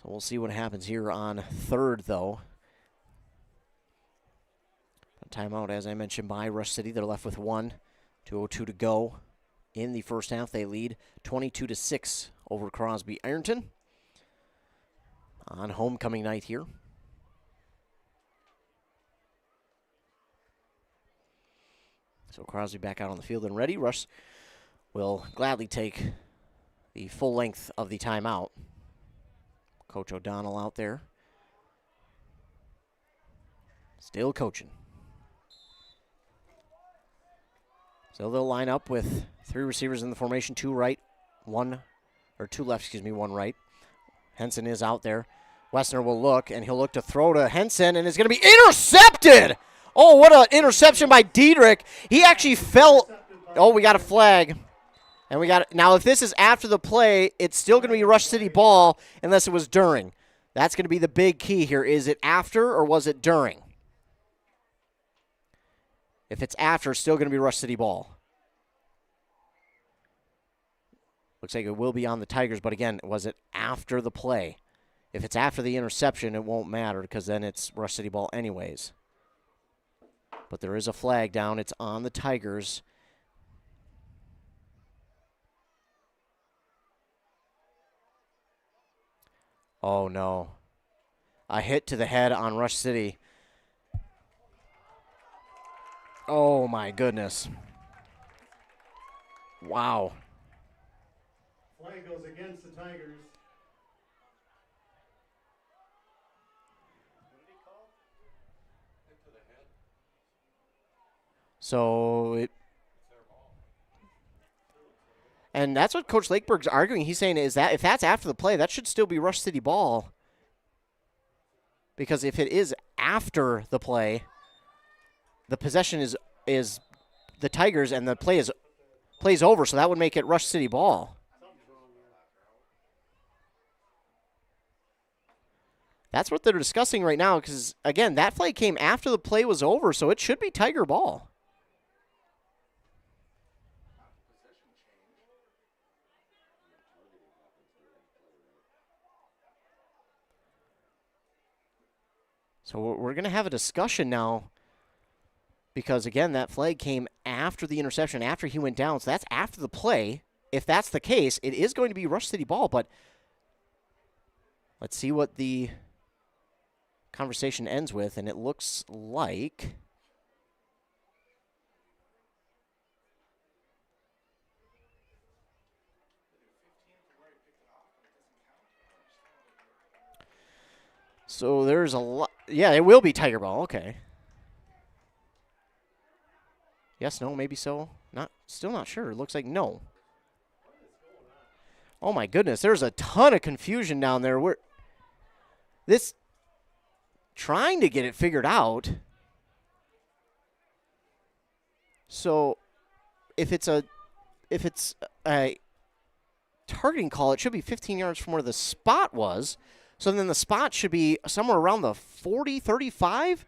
So we'll see what happens here on third, though. A timeout, as I mentioned, by Rush City. They're left with 1, 2:02 to go. In the first half, they lead 22-6 over Crosby-Ironton on homecoming night here. So Crosby back out on the field and ready. Rush will gladly take the full length of the timeout. Coach O'Donnell out there. Still coaching. So they'll line up with 3 receivers in the formation, 2 right, 1 left, 1 right. Henson is out there. Westner will look, and he'll look to throw to Henson, and it's going to be intercepted! Oh, what an interception by Diedrich. He actually fell. Oh, we got a flag. And we got it. Now, if this is after the play, it's still going to be Rush City ball unless it was during. That's going to be the big key here. Is it after or was it during? If it's after, it's still going to be Rush City ball. Looks like it will be on the Tigers, but again, was it after the play? If it's after the interception, it won't matter because then it's Rush City ball anyways. But there is a flag down. It's on the Tigers. Oh, no. A hit to the head on Rush City. Oh, my goodness. Wow. Flag goes against the Tigers. And that's what Coach Lakeberg's arguing. He's saying is that if that's after the play, that should still be Rush City ball. Because if it is after the play, the possession is the Tigers and the plays over, so that would make it Rush City ball. That's what they're discussing right now because, again, that play came after the play was over, so it should be Tiger ball. So we're going to have a discussion now because, again, that flag came after the interception, after he went down. So that's after the play. If that's the case, it is going to be Rush City ball. But let's see what the conversation ends with, and it looks like so there's a lot. Yeah, it will be Tiger ball. Okay. Yes, no, maybe so. Still not sure. It looks like no. Oh my goodness, there's a ton of confusion down there. Trying to get it figured out. So if it's a targeting call, it should be 15 yards from where the spot was. So then the spot should be somewhere around the 40, 35.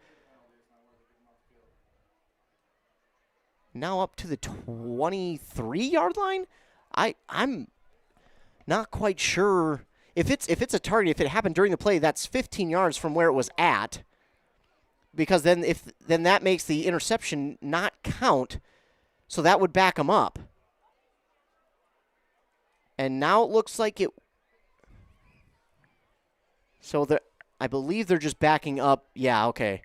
Now up to the 23-yard line. I'm not quite sure if it's a target. If it happened during the play, that's 15 yards from where it was at. Because then that makes the interception not count, so that would back them up. And now it looks like it. So I believe they're just backing up. Yeah, okay.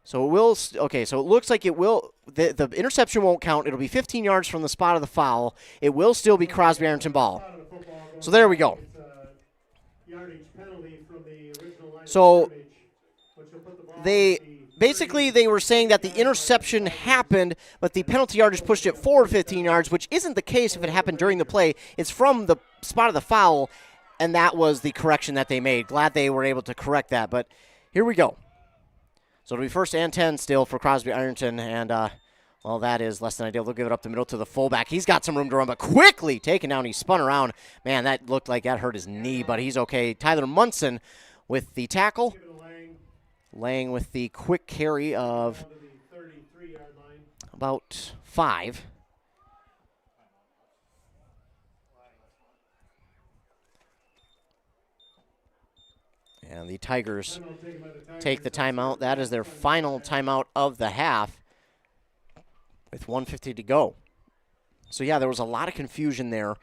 So it will. Okay, so it looks like it will. The interception won't count. It'll be 15 yards from the spot of the foul. It will still be Crosby-Ironton ball. So there we go. So they were saying that the interception happened, but the penalty yardage pushed it forward 15 yards, which isn't the case if it happened during the play. It's from the spot of the foul, and that was the correction that they made. Glad they were able to correct that, but here we go. So it'll be 1st and 10 still for Crosby-Ironton, and, well, that is less than ideal. They'll give it up the middle to the fullback. He's got some room to run, but quickly taken down. He spun around. Man, that looked like that hurt his knee, but he's okay. Tyler Munson with the tackle. Lang with the quick carry of about 5. And the Tigers take the timeout. That is their final timeout of the half with 1:50 to go. So, yeah, there was a lot of confusion there.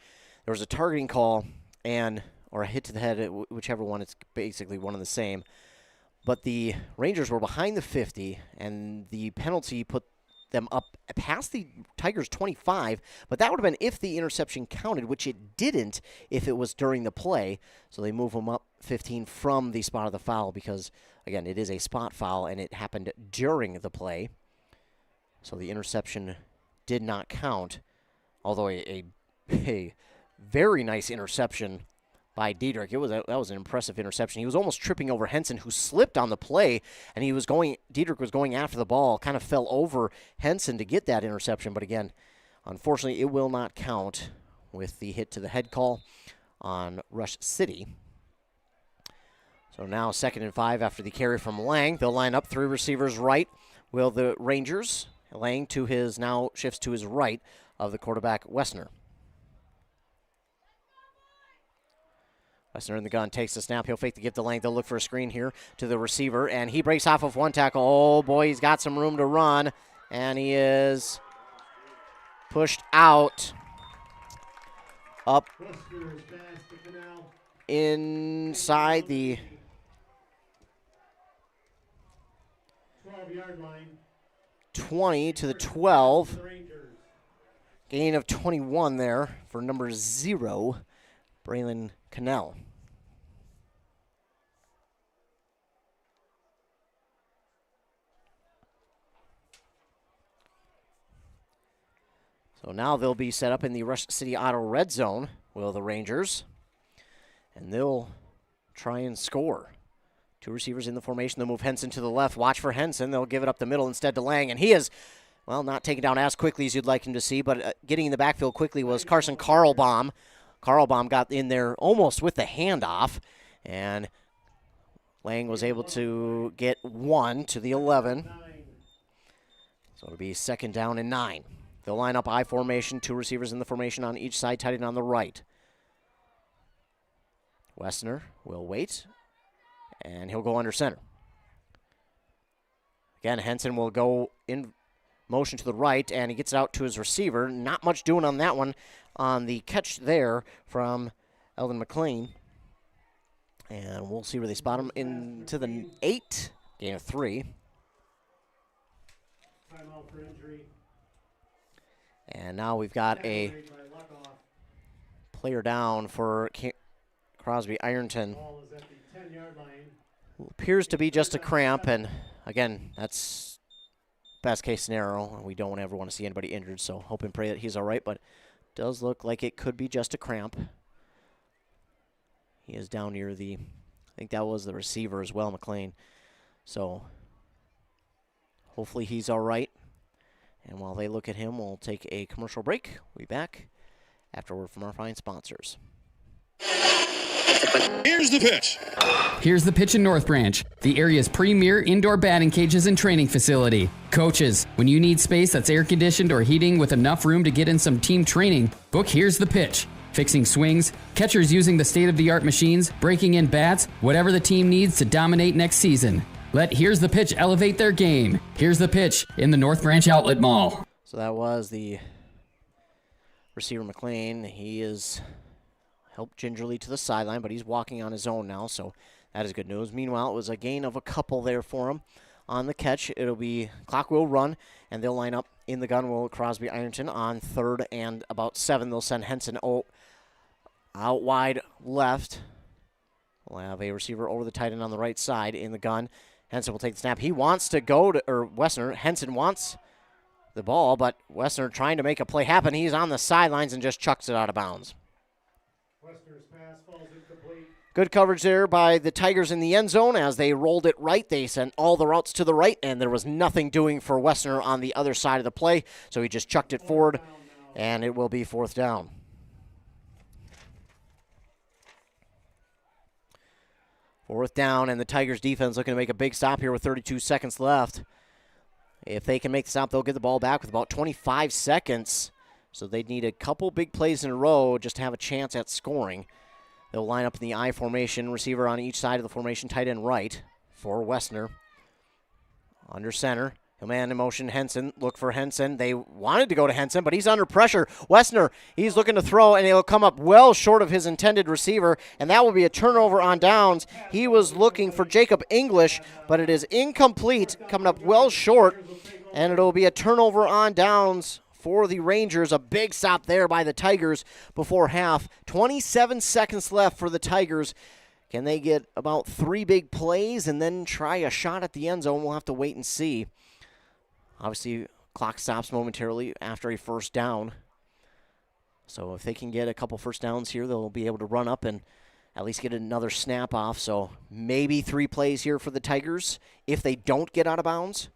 There was a targeting call or a hit to the head, whichever one. It's basically one and the same. But the Rangers were behind the 50, and the penalty put them up past the Tigers' 25, but that would have been if the interception counted, which it didn't if it was during the play. So they move them up 15 from the spot of the foul because, again, it is a spot foul, and it happened during the play. So the interception did not count, although a very nice interception by Diedrich. That was an impressive interception. He was almost tripping over Henson, who slipped on the play, and Diedrich was going after the ball, kind of fell over Henson to get that interception. But again, unfortunately, it will not count with the hit to the head call on Rush City. So now 2nd and 5 after the carry from Lang. They'll line up 3 receivers right. Will the Rangers? Lang now shifts to his right of the quarterback, Wessner. Wessner in the gun, takes the snap. He'll fake the give to Lang. They'll look for a screen here to the receiver, and he breaks off of one tackle. Oh, boy, he's got some room to run, and he is pushed out up inside the 12-yard line. 20 to the 12. Gain of 21 there for number 0, Braylon Cannell. So now they'll be set up in the Rush City Auto red zone, will the Rangers. And they'll try and score. 2 receivers in the formation. They'll move Henson to the left. Watch for Henson. They'll give it up the middle instead to Lang. And he is, well, not taken down as quickly as you'd like him to see, but getting in the backfield quickly was Carson Karlbaum. Karlbaum got in there almost with the handoff, and Lang was able to get 1 to the 11. So it'll be 2nd down and 9. They'll line up I formation, 2 receivers in the formation on each side, tight end on the right. Wessner will wait, and he'll go under center. Again, Henson will go in motion to the right, and he gets it out to his receiver. Not much doing on that one on the catch there from Eldon McLean. And we'll see where they spot him into the 8, gain of 3. Timeout for injury. And now we've got a player down for Crosby-Ironton. Ball is at the 10-yard line. Appears to be just a cramp, and again, that's best case scenario. We don't ever want to see anybody injured, so hope and pray that he's all right, but does look like it could be just a cramp. He is down near I think that was the receiver as well, McLean. So hopefully he's all right. And while they look at him, we'll take a commercial break. We'll be back after a word from our fine sponsors. Here's the pitch. Here's the pitch in North Branch, the area's premier indoor batting cages and training facility. Coaches, when you need space that's air conditioned or heating with enough room to get in some team training, book Here's the Pitch. Fixing swings, catchers using the state-of-the-art machines, breaking in bats, whatever the team needs to dominate next season. Let Here's the Pitch elevate their game. Here's the Pitch in the North Branch Outlet Mall. So that was the receiver McLean. He is helped gingerly to the sideline, but he's walking on his own now, so that is good news. Meanwhile, it was a gain of a couple there for him. On the catch, it'll be clock will run, and they'll line up in the gun will Crosby-Ironton on 3rd and about 7. They'll send Henson out wide left. We'll have a receiver over the tight end on the right side in the gun. Henson will take the snap. He wants to go to, or Henson wants the ball, but Wessner trying to make a play happen. He's on the sidelines and just chucks it out of bounds. Westner's pass falls incomplete. Good coverage there by the Tigers in the end zone as they rolled it right. They sent all the routes to the right, and there was nothing doing for Wessner on the other side of the play, so he just chucked it forward, and it will be 4th down. Fourth down, and the Tigers defense looking to make a big stop here with 32 seconds left. If they can make the stop, they'll get the ball back with about 25 seconds. So they'd need a couple big plays in a row just to have a chance at scoring. They'll line up in the I formation, receiver on each side of the formation, tight end right for Wessner. Under center. He'll man in motion, Henson. Look for Henson. They wanted to go to Henson, but he's under pressure. Wessner, he's looking to throw, and he'll come up well short of his intended receiver, and that will be a turnover on downs. He was looking for Jacob English, but it is incomplete, coming up well short, and it'll be a turnover on downs for the Rangers. A big stop there by the Tigers before half. 27 seconds left for the Tigers. Can they get about 3 big plays and then try a shot at the end zone? We'll have to wait and see. Obviously, clock stops momentarily after a first down. So if they can get a couple first downs here, they'll be able to run up and at least get another snap off. So maybe 3 plays here for the Tigers if they don't get out of bounds.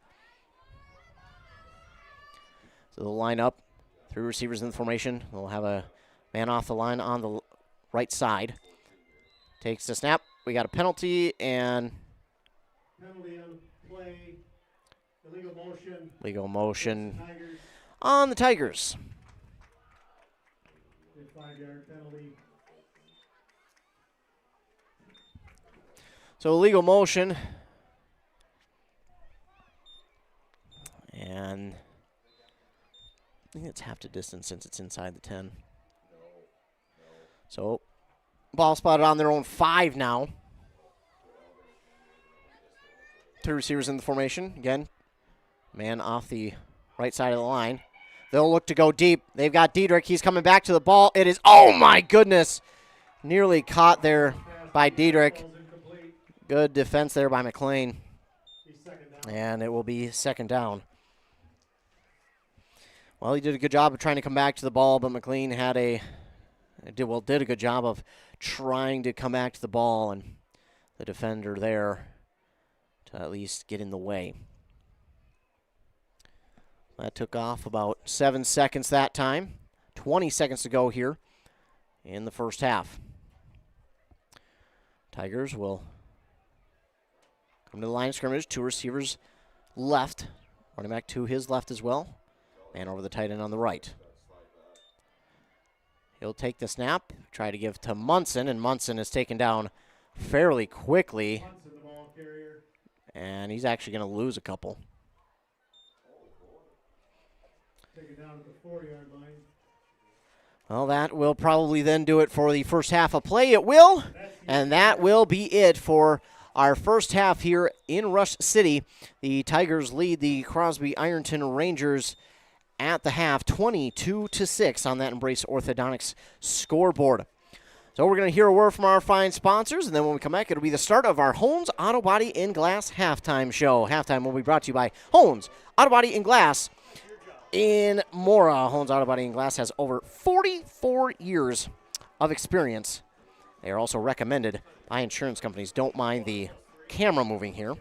So they'll line up, 3 receivers in the formation. They'll have a man off the line on the right side. Takes the snap. We got a penalty and Penalty on play. Illegal motion. Legal motion on the Tigers. 5-yard penalty. So illegal motion. And I think it's half the distance since it's inside the 10. So ball spotted on their own 5 now. 3 receivers in the formation. Again, man off the right side of the line. They'll look to go deep. They've got Diedrich. He's coming back to the ball. It is, oh my goodness, nearly caught there by Diedrich. Good defense there by McLean. And it will be 2nd down. Well, he did a good job of trying to come back to the ball, but McLean did a good job of trying to come back to the ball, and the defender there to at least get in the way. That took off about 7 seconds that time. 20 seconds to go here in the first half. Tigers will come to the line of scrimmage. 2 receivers left. Running back to his left as well. Man over the tight end on the right. He'll take the snap, try to give to Munson, and Munson is taken down fairly quickly. And he's actually going to lose a couple. Take it down to the 4-yard line. Well, that will probably then do it for the first half of play. It will, and that will be it for our first half here in Rush City. The Tigers lead the Crosby-Ironton Rangers at the half, 22-6 on that Embrace Orthodontics scoreboard. So we're going to hear a word from our fine sponsors, and then when we come back, it'll be the start of our Hones Auto Body and Glass halftime show. Halftime will be brought to you by Hones Auto Body and Glass in Mora. Hones Auto Body and Glass has over 44 years of experience. They are also recommended by insurance companies. Don't mind the camera moving here.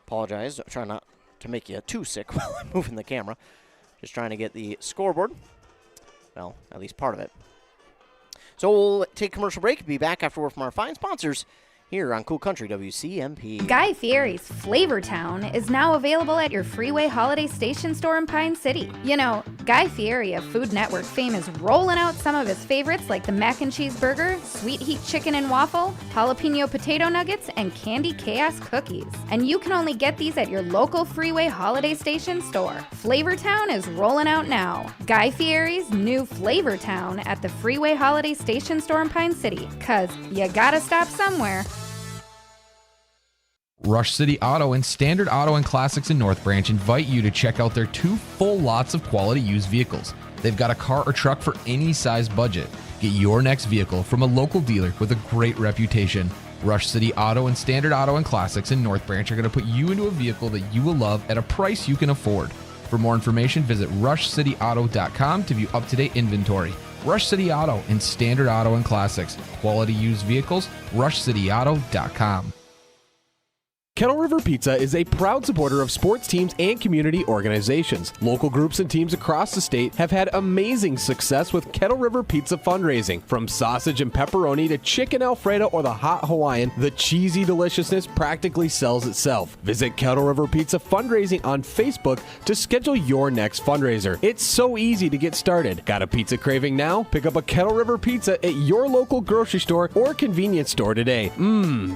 Apologize. Try not to make you too sick while I'm moving the camera. Just trying to get the scoreboard. Well, at least part of it. So we'll take a commercial break. Be back afterward from our fine sponsors here on Cool Country WCMP. Guy Fieri's Flavor Town is now available at your Freeway Holiday Station store in Pine City. You know, Guy Fieri of Food Network fame is rolling out some of his favorites like the mac and cheese burger, sweet heat chicken and waffle, jalapeno potato nuggets, and candy chaos cookies. And you can only get these at your local Freeway Holiday Station store. Flavor Town is rolling out now. Guy Fieri's new Flavor Town at the Freeway Holiday Station store in Pine City. 'Cause you gotta stop somewhere. Rush City Auto and Standard Auto and Classics in North Branch invite you to check out their 2 full lots of quality used vehicles. They've got a car or truck for any size budget. Get your next vehicle from a local dealer with a great reputation. Rush City Auto and Standard Auto and Classics in North Branch are going to put you into a vehicle that you will love at a price you can afford. For more information, visit rushcityauto.com to view up-to-date inventory. Rush City Auto and Standard Auto and Classics. Quality used vehicles, rushcityauto.com. Kettle River Pizza is a proud supporter of sports teams and community organizations. Local groups and teams across the state have had amazing success with Kettle River Pizza fundraising. From sausage and pepperoni to chicken Alfredo or the hot Hawaiian, the cheesy deliciousness practically sells itself. Visit Kettle River Pizza fundraising on Facebook to schedule your next fundraiser. It's so easy to get started. Got a pizza craving now? Pick up a Kettle River Pizza at your local grocery store or convenience store today.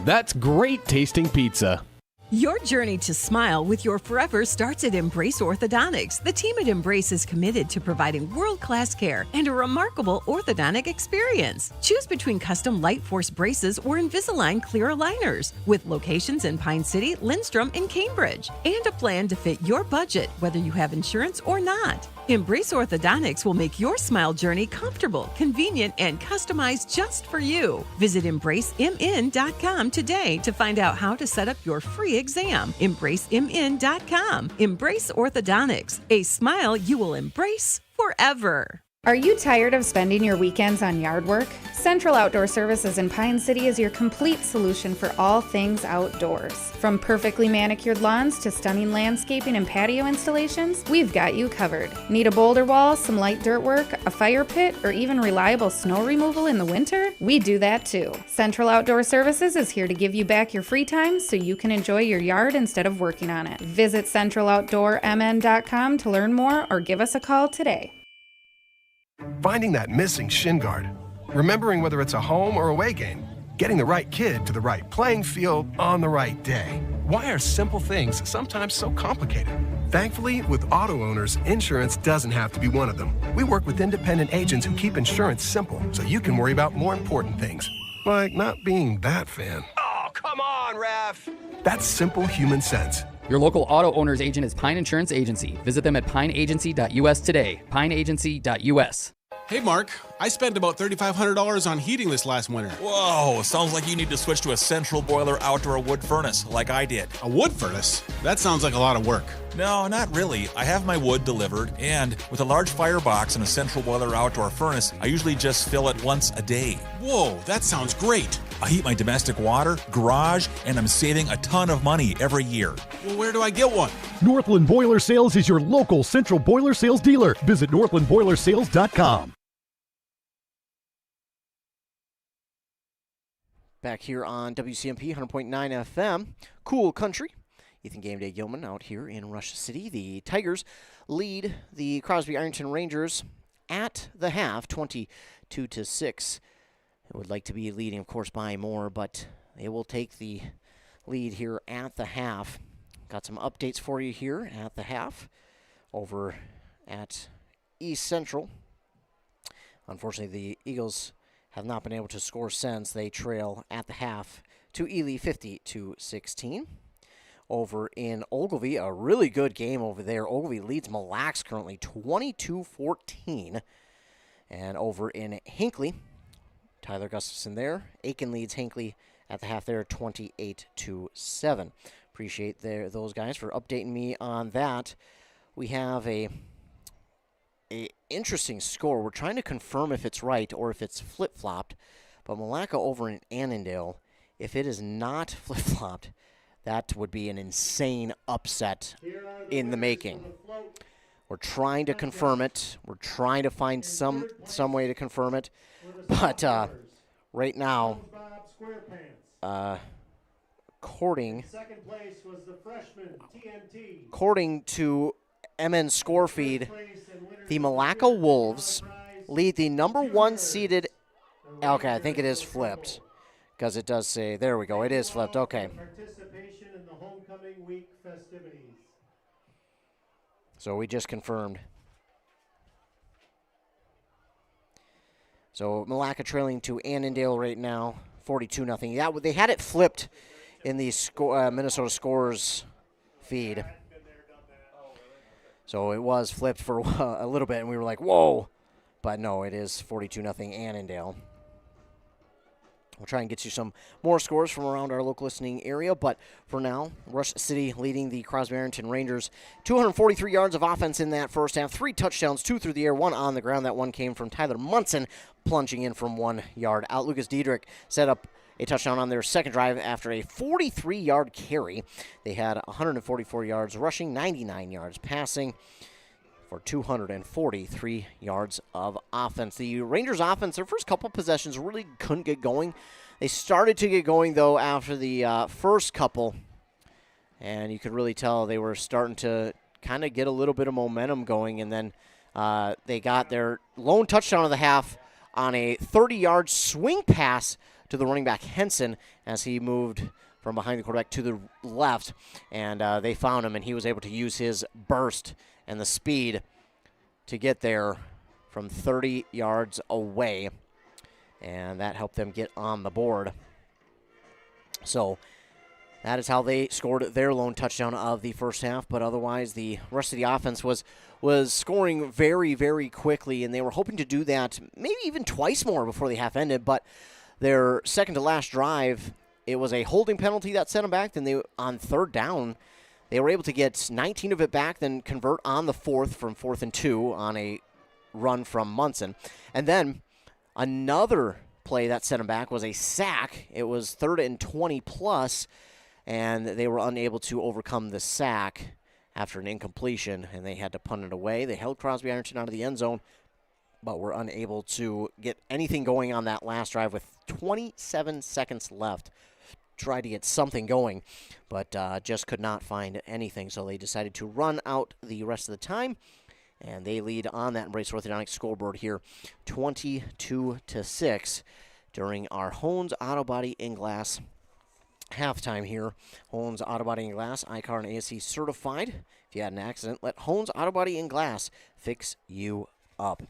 That's great tasting pizza. Your journey to smile with your forever starts at Embrace Orthodontics. The team at Embrace is committed to providing world-class care and a remarkable orthodontic experience. Choose between custom Light Force braces or Invisalign clear aligners with locations in Pine City, Lindstrom, and Cambridge, and a plan to fit your budget, whether you have insurance or not. Embrace Orthodontics will make your smile journey comfortable, convenient, and customized just for you. Visit EmbraceMN.com today to find out how to set up your free exam. EmbraceMN.com. Embrace Orthodontics. A smile you will embrace forever. Are you tired of spending your weekends on yard work? Central Outdoor Services in Pine City is your complete solution for all things outdoors. From perfectly manicured lawns to stunning landscaping and patio installations, we've got you covered. Need a boulder wall, some light dirt work, a fire pit, or even reliable snow removal in the winter? We do that too. Central Outdoor Services is here to give you back your free time so you can enjoy your yard instead of working on it. Visit centraloutdoormn.com to learn more or give us a call today. Finding that missing shin guard, remembering whether it's a home or away game, getting the right kid to the right playing field on the right day. Why are simple things sometimes so complicated? Thankfully, with auto owners, insurance doesn't have to be one of them. We work with independent agents who keep insurance simple so you can worry about more important things, like not being that fan. Oh, come on, ref! That's simple human sense. Your local auto owner's agent is Pine Insurance Agency. Visit them at pineagency.us today. pineagency.us. Hey, Mark, I spent about $3,500 on heating this last winter. Whoa, sounds like you need to switch to a central boiler outdoor wood furnace, like I did. A wood furnace? That sounds like a lot of work. No, not really. I have my wood delivered, and with a large firebox and a central boiler outdoor furnace, I usually just fill it once a day. Whoa, that sounds great. I heat my domestic water, garage, and I'm saving a ton of money every year. Well, where do I get one? Northland Boiler Sales is your local central boiler sales dealer. Visit northlandboilersales.com. Back here on WCMP 100.9 FM, Cool Country. Ethan Game Day Gilman out here in Rush City. The Tigers lead the Crosby-Ironton Rangers at the half, 22-6. They would like to be leading, of course, by more, but they will take the lead here at the half. Got some updates for you here at the half over at East Central. Unfortunately, the Eagles have not been able to score since. They trail at the half to Ely 50-16. Over in Ogilvie, a really good game over there. Ogilvie leads Mille Lacs currently 22-14. And over in Hinckley, Tyler Gustafson there. Aiken leads Hinckley at the half there 28-7. Appreciate those guys for updating me on that. We have a interesting score. We're trying to confirm if it's right or if it's flip-flopped. But Malacca over in Annandale, if it is not flip-flopped, that would be an insane upset in the making. We're trying to confirm it. We're trying to find some way to confirm it. But right now, according to MN score feed, the Malacca Wolves lead the number 1 seeded. Okay, I think it is flipped because it does say, there we go, it is flipped. Okay. Participation in the homecoming week festivities. So we just confirmed. So Malacca trailing to Annandale right now, 42-0. They had it flipped in the Minnesota Scores feed. So it was flipped for a little bit, and we were like, whoa. But no, it is 42-0 Annandale. We'll try and get you some more scores from around our local listening area, but for now, Rush City leading the Crosby-Ironton Rangers. 243 yards of offense in that first half, 3 touchdowns, 2 through the air, 1 on the ground. That one came from Tyler Munson, plunging in from 1 yard out. Lucas Diedrich set up a touchdown on their second drive after a 43-yard carry. They had 144 yards rushing, 99 yards passing for 243 yards of offense. The Rangers offense, their first couple possessions really couldn't get going. They started to get going, though, after the first couple, and you could really tell they were starting to kind of get a little bit of momentum going, and then they got their lone touchdown of the half on a 30-yard swing pass to the running back Henson as he moved from behind the quarterback to the left, and they found him, and he was able to use his burst and the speed to get there from 30 yards away, and that helped them get on the board. So that is how they scored their lone touchdown of the first half, but otherwise the rest of the offense was scoring very, very quickly, and they were hoping to do that maybe even twice more before the half ended, but their second-to-last drive, it was a holding penalty that set them back. Then on third down, they were able to get 19 of it back, then convert on the fourth from 4th and 2 on a run from Munson. And then another play that set them back was a sack. It was 3rd and 20 plus, and they were unable to overcome the sack after an incompletion, and they had to punt it away. They held Crosby-Ironton out of the end zone, but were unable to get anything going on that last drive with 27 seconds left. Tried to get something going, but just could not find anything, so they decided to run out the rest of the time, and they lead on that Embrace Orthodontics scoreboard here 22-6 during our Hones Auto Body and Glass halftime here. Hones Auto Body and Glass, ICAR and ASC certified. If you had an accident, let Hones Auto Body and Glass fix you up.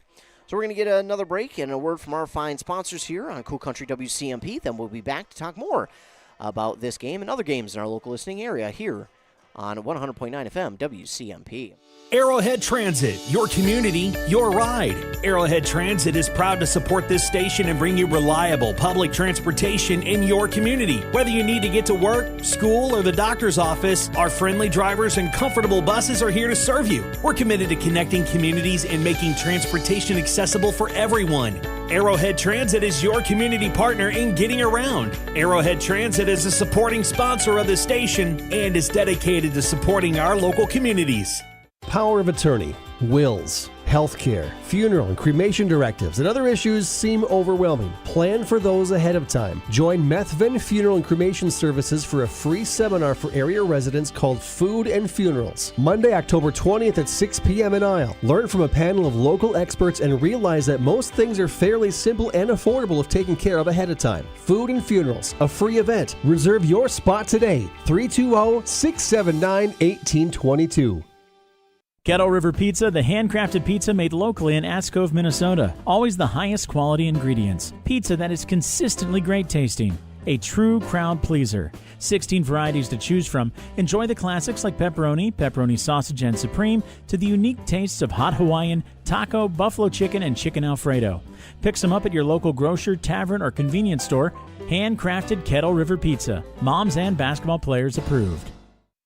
So we're going to get another break and a word from our fine sponsors here on Cool Country WCMP. Then we'll be back to talk more about this game and other games in our local listening area here on 100.9 FM WCMP. Arrowhead Transit, your community, your ride. Arrowhead Transit is proud to support this station and bring you reliable public transportation in your community. Whether you need to get to work, school, or the doctor's office, our friendly drivers and comfortable buses are here to serve you. We're committed to connecting communities and making transportation accessible for everyone. Arrowhead Transit is your community partner in getting around. Arrowhead Transit is a supporting sponsor of the station and is dedicated to supporting our local communities. Power of attorney, wills, healthcare, funeral and cremation directives, and other issues seem overwhelming. Plan for those ahead of time. Join Methven Funeral and Cremation Services for a free seminar for area residents called Food and Funerals. Monday, October 20th at 6 p.m. in Isle. Learn from a panel of local experts and realize that most things are fairly simple and affordable if taken care of ahead of time. Food and Funerals, a free event. Reserve your spot today. 320-679-1822. Kettle River Pizza, the handcrafted pizza made locally in Ask Cove, Minnesota. Always the highest quality ingredients. Pizza that is consistently great tasting. A true crowd pleaser. 16 varieties to choose from. Enjoy the classics like pepperoni, pepperoni sausage and supreme, to the unique tastes of hot Hawaiian, taco, buffalo chicken, and chicken Alfredo. Pick some up at your local grocer, tavern, or convenience store. Handcrafted Kettle River Pizza. Moms and basketball players approved.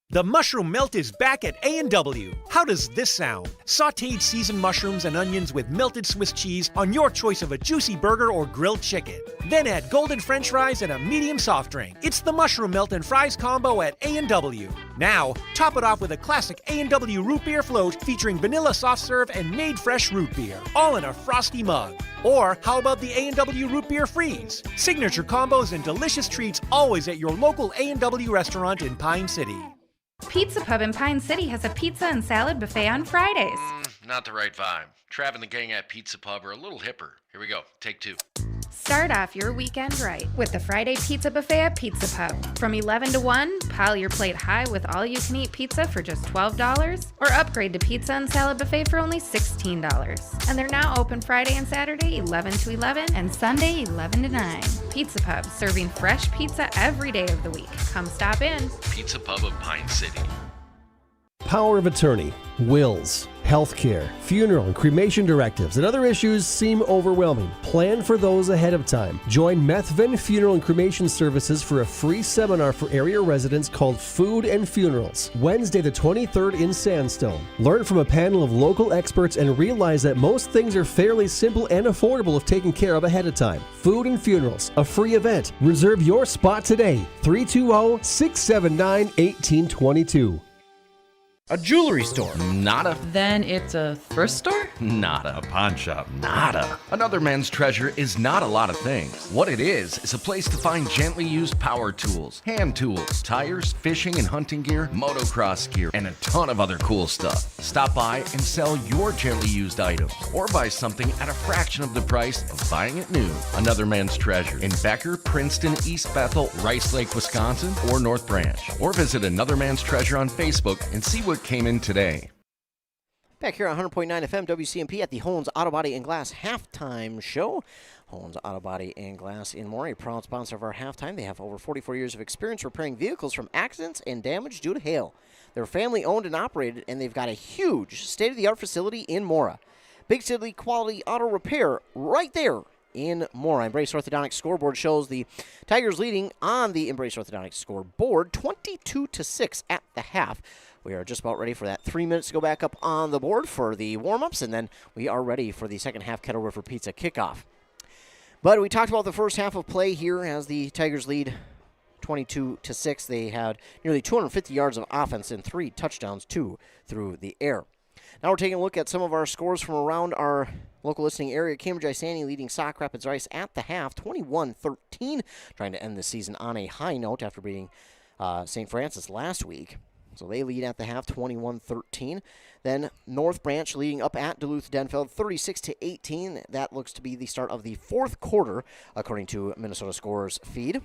The mushroom melt is back at A&W. How does this sound? Sautéed seasoned mushrooms and onions with melted Swiss cheese on your choice of a juicy burger or grilled chicken. Then add golden French fries and a medium soft drink. It's the mushroom melt and fries combo at A&W. Now, top it off with a classic A&W root beer float featuring vanilla soft serve and made fresh root beer, all in a frosty mug. Or how about the A&W root beer freeze? Signature combos and delicious treats always at your local A&W restaurant in Pine City. Pizza Pub in Pine City has a pizza and salad buffet on Fridays. Not the right vibe. Trav and the gang at Pizza Pub are a little hipper. Here we go. Take two. Start off your weekend right with the Friday Pizza Buffet at Pizza Pub. From 11 to 1, pile your plate high with all-you-can-eat pizza for just $12, or upgrade to pizza and salad buffet for only $16. And they're now open Friday and Saturday 11 to 11 and Sunday 11 to 9. Pizza Pub, serving fresh pizza every day of the week. Come stop in. Pizza Pub of Pine City. Power of attorney, wills, healthcare, funeral and cremation directives, and other issues seem overwhelming. Plan for those ahead of time. Join Methven Funeral and Cremation Services for a free seminar for area residents called Food and Funerals, Wednesday the 23rd in Sandstone. Learn from a panel of local experts and realize that most things are fairly simple and affordable if taken care of ahead of time. Food and Funerals, a free event. Reserve your spot today, 320-679-1822. A jewelry store. Nada. Then it's a thrift store? Nada. A pawn shop. Nada. Another man's treasure is not a lot of things. What it is a place to find gently used power tools, hand tools, tires, fishing and hunting gear, motocross gear, and a ton of other cool stuff. Stop by and sell your gently used items, or buy something at a fraction of the price of buying it new. Another man's treasure in Becker, Princeton, East Bethel, Rice Lake, Wisconsin, or North Branch. Or visit Another Man's Treasure on Facebook and see what came in today. Back here on 100.9 FM WCMP at the Holmes Auto Body and Glass halftime show. Holmes Auto Body and Glass in Moore, a proud sponsor of our halftime. They have over 44 years of experience repairing vehicles from accidents and damage due to hail. They're family owned and operated, and they've got a huge state-of-the-art facility in Mora. Big city quality auto repair right there in Mora. Embrace Orthodontics scoreboard shows the Tigers leading on the Embrace Orthodontics scoreboard 22-6 at the half. We are just about ready for that 3 minutes to go back up on the board for the warm-ups, and then we are ready for the second half Kettle River Pizza kickoff. But we talked about the first half of play here as the Tigers lead 22-6. They had nearly 250 yards of offense and 3 touchdowns, 2 through the air. Now we're taking a look at some of our scores from around our local listening area. Cambridge Isani leading Sauk Rapids Rice at the half, 21-13, trying to end the season on a high note after beating St. Francis last week. So they lead at the half, 21-13. Then North Branch leading up at Duluth-Denfeld, 36-18. That looks to be the start of the fourth quarter, according to Minnesota Scorers feed.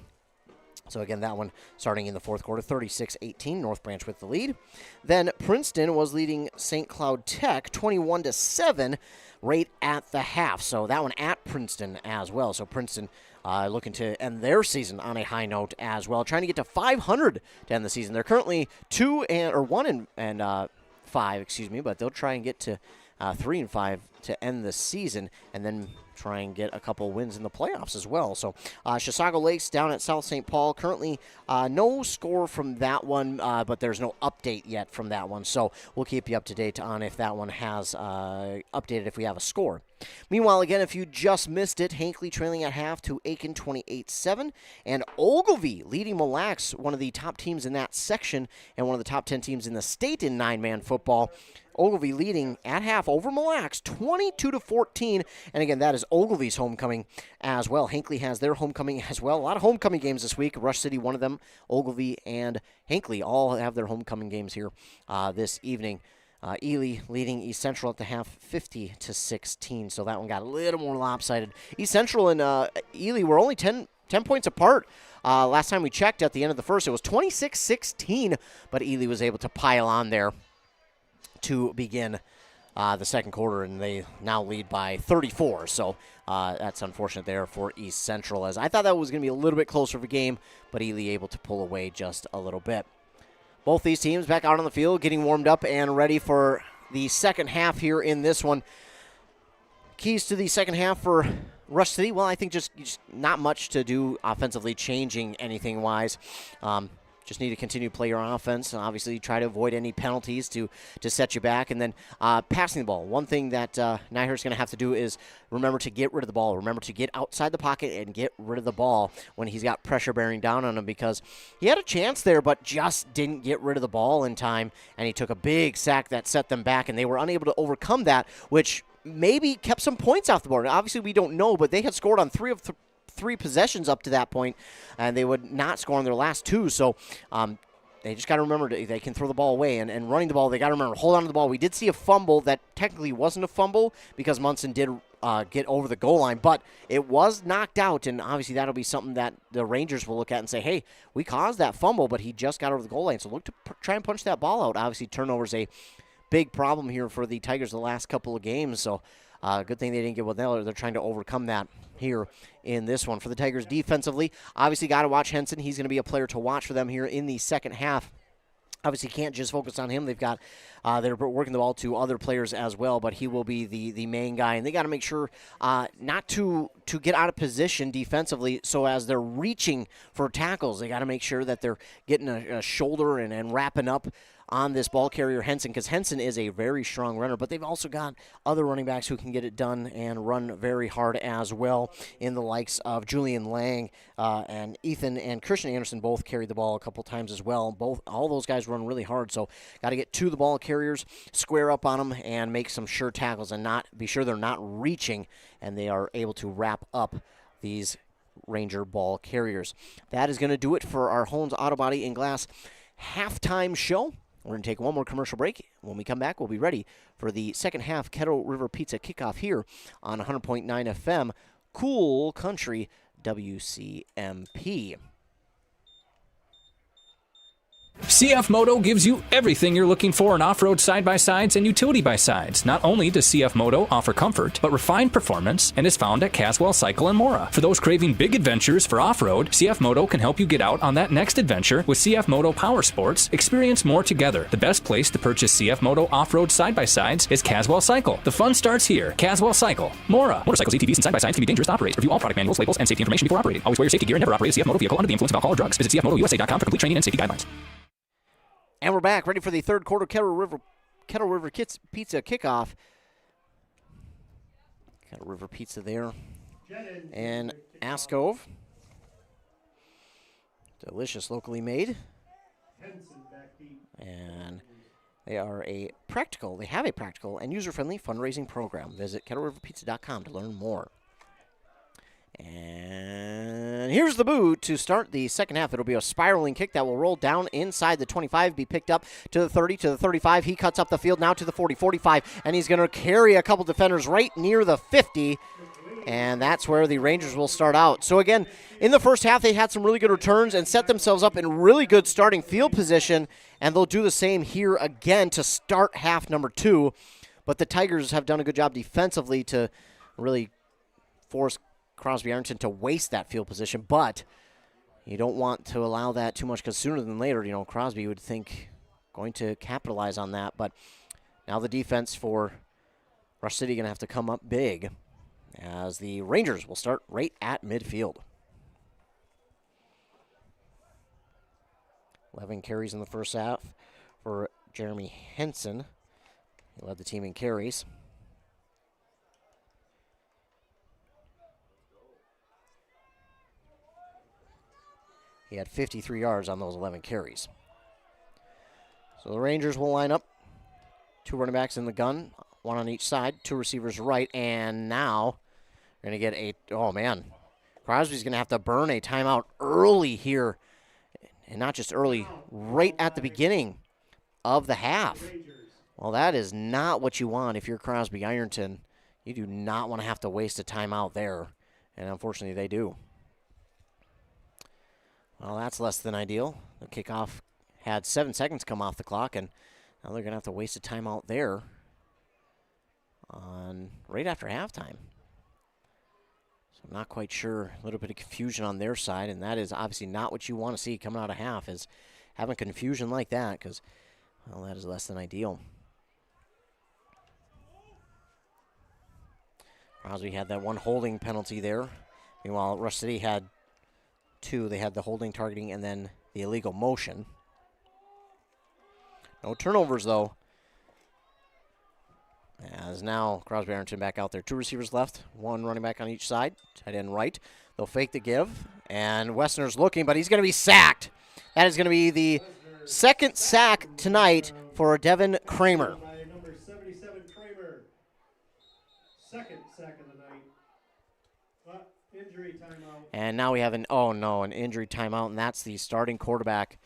So again, that one starting in the fourth quarter, 36-18, North Branch with the lead. Then Princeton was leading St. Cloud Tech, 21-7, right at the half. So that one at Princeton as well. So Princeton looking to end their season on a high note as well, trying to get to 500 to end the season. They're currently 1-5, but they'll try and get to 3-5 to end the season, and then try and get a couple wins in the playoffs as well. So Chisago Lakes down at South St. Paul, currently no score from that one, but there's no update yet from that one. So we'll keep you up to date on if that one has updated, if we have a score. Meanwhile, again, if you just missed it, Hinckley trailing at half to Aiken 28-7, and Ogilvie leading Mille Lacs, one of the top teams in that section and one of the top 10 teams in the state in 9-man football. Ogilvie leading at half over Mille Lacs, 22-14, and again, that is Ogilvie's homecoming as well. Hinckley has their homecoming as well. A lot of homecoming games this week. Rush City, one of them. Ogilvie and Hinckley all have their homecoming games here this evening. Ely leading East Central at the half, 50-16, so that one got a little more lopsided. East Central and Ely were only 10 points apart. Last time we checked at the end of the first, it was 26-16, but Ely was able to pile on there to begin the second quarter, and they now lead by 34. So that's unfortunate there for East Central, as I thought that was going to be a little bit closer of a game, but Ely able to pull away just a little bit. Both these teams back out on the field, getting warmed up and ready for the second half here in this one. Keys to the second half for Rush City, well, I think just not much to do offensively, changing anything wise. Just need to continue to play your offense. Obviously, try to avoid any penalties to set you back. And then passing the ball. One thing that Nyhurst's going to have to do is remember to get rid of the ball. Remember to get outside the pocket and get rid of the ball when he's got pressure bearing down on him, because he had a chance there but just didn't get rid of the ball in time, and he took a big sack that set them back, and they were unable to overcome that, which maybe kept some points off the board. Obviously, we don't know, but they had scored on three possessions up to that point, and they would not score on their last two. So they just got to remember they can throw the ball away, and running the ball, they got to remember, hold on to the ball. We did see a fumble that technically wasn't a fumble because Munson did get over the goal line, but it was knocked out, and obviously that'll be something that the Rangers will look at and say, hey, we caused that fumble, but he just got over the goal line, so look to try and punch that ball out. Obviously, turnover's a big problem here for the Tigers the last couple of games, so good thing they didn't get one there. They're trying to overcome that here in this one. For the Tigers defensively, obviously got to watch Henson. He's going to be a player to watch for them here in the second half. Obviously can't just focus on him. They've got they're working the ball to other players as well, but he will be the main guy, and they got to make sure not to get out of position defensively. So as they're reaching for tackles, they got to make sure that they're getting a shoulder and wrapping up on this ball carrier Henson, because Henson is a very strong runner, but they've also got other running backs who can get it done and run very hard as well, in the likes of Julian Lang and Ethan and Christian Anderson both carried the ball a couple times as well. All those guys run really hard, so got to get to the ball carriers, square up on them, and make some sure tackles, and be sure they're not reaching, and they are able to wrap up these Ranger ball carriers. That is going to do it for our Holmes Auto Body and Glass halftime show. We're going to take one more commercial break. When we come back, we'll be ready for the second half Kettle River Pizza kickoff here on 100.9 FM, Cool Country WCMP. CF Moto gives you everything you're looking for in off-road side-by-sides and utility by-sides. Not only does CF Moto offer comfort, but refined performance, and is found at Caswell Cycle and Mora. For those craving big adventures for off-road, CF Moto can help you get out on that next adventure with CF Moto Power Sports. Experience more together. The best place to purchase CF Moto off-road side-by-sides is Caswell Cycle. The fun starts here. Caswell Cycle, Mora. Motorcycles, ATVs, and side-by-sides can be dangerous to operate. Review all product manuals, labels, and safety information before operating. Always wear your safety gear and never operate a CF Moto vehicle under the influence of alcohol or drugs. Visit CFMotoUSA.com for complete training and safety guidelines. And we're back, ready for the third quarter Kettle River Pizza kickoff. Kettle River Pizza there. And Ascove. Delicious, locally made. And they have a practical and user-friendly fundraising program. Visit KettleRiverPizza.com to learn more. And here's the boot to start the second half. It'll be a spiraling kick that will roll down inside the 25, be picked up to the 30, to the 35. He cuts up the field now to the 40, 45, and he's going to carry a couple defenders right near the 50, and that's where the Rangers will start out. So again, in the first half, they had some really good returns and set themselves up in really good starting field position, and they'll do the same here again to start half number 2. But the Tigers have done a good job defensively to really force Crosby-Ironton to waste that field position, but you don't want to allow that too much, because sooner than later, Crosby would think going to capitalize on that. But now the defense for Rush City going to have to come up big, as the Rangers will start right at midfield. 11 carries in the first half for Jeremy Henson. He led the team in carries. He had 53 yards on those 11 carries. So the Rangers will line up. 2 running backs in the gun, 1 on each side, 2 receivers right, and now we're going to get Crosby's going to have to burn a timeout early here, and not just early, right at the beginning of the half. Well, that is not what you want if you're Crosby-Ironton. You do not want to have to waste a timeout there, and unfortunately they do. Well, that's less than ideal. The kickoff had 7 seconds come off the clock, and Now they're going to have to waste a timeout there right after halftime. So I'm not quite sure. A little bit of confusion on their side, and that is obviously not what you want to see coming out of half, is having confusion like that, because, well, that is less than ideal. Crosby had that one holding penalty there. Meanwhile, Rush City had 2. They had the holding, targeting, and then the illegal motion. No turnovers, though. As now Crosby-Ironton back out there. 2 receivers left, 1 running back on each side, tight end right. They'll fake the give, and Wessner's looking, but he's going to be sacked. That is going to be the second sack tonight for Devin Kramer. Number 77, Kramer. Second sack of the night. Injury timeout. And now we have an injury timeout, and that's the starting quarterback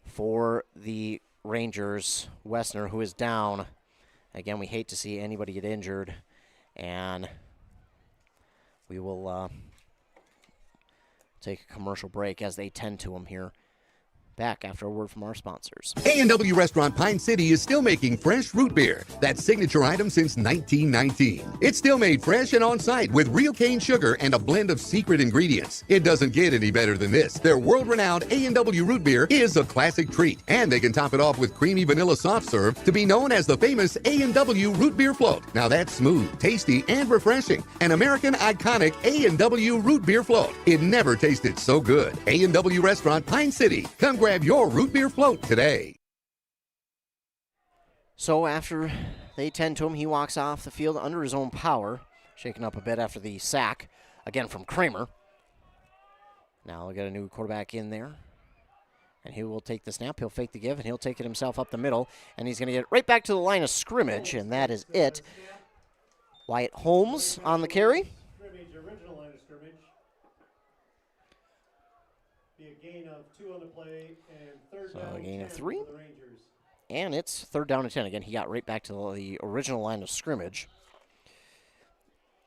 for the Rangers, Wessner, who is down. Again, we hate to see anybody get injured, and we will take a commercial break as they tend to him here. Back after a word from our sponsors. A&W Restaurant Pine City is still making fresh root beer. That signature item since 1919. It's still made fresh and on site with real cane sugar and a blend of secret ingredients. It doesn't get any better than this. Their world-renowned A&W root beer is a classic treat, and they can top it off with creamy vanilla soft serve to be known as the famous A&W root beer float. Now that's smooth, tasty, and refreshing. An American iconic A&W root beer float. It never tasted so good. A&W Restaurant Pine City. Come grab your root beer float today. So after they tend to him, he walks off the field under his own power, shaken up a bit after the sack, again from Kramer. Now we'll get a new quarterback in there, and he will take the snap. He'll fake the give, and he'll take it himself up the middle, and he's going to get right back to the line of scrimmage, and that is it. Wyatt Holmes on the carry. Original line of scrimmage. Be a gain of 2 on the play, and third down. A gain of 3. For the Rangers. And it's 3rd down and 10. Again, he got right back to the original line of scrimmage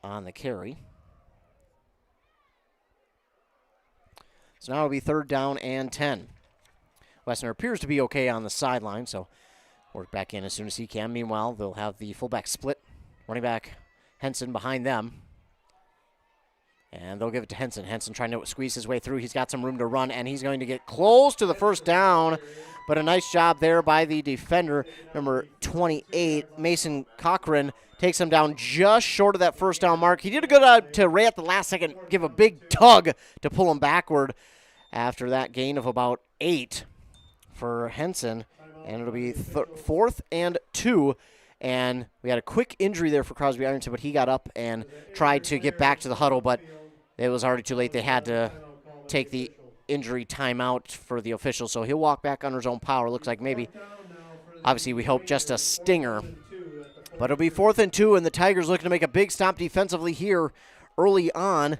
on the carry. So now it'll be 3rd down and 10. Wessner appears to be okay on the sideline, so work back in as soon as he can. Meanwhile, they'll have the fullback split. Running back Henson behind them. And they'll give it to Henson. Henson trying to squeeze his way through. He's got some room to run, and he's going to get close to the first down. But a nice job there by the defender, number 28, Mason Cochran, takes him down just short of that first down mark. He did a good to right at the last second give a big tug to pull him backward after that gain of about 8 for Henson. And it'll be 4th and 2. And we had a quick injury there for Crosby-Ironton, but he got up and tried to get back to the huddle, but it was already too late. They had to take the injury timeout for the officials, so he'll walk back under his own power. Looks like maybe, obviously we hope just a stinger, but it'll be 4th and 2, and the Tigers looking to make a big stop defensively here early on.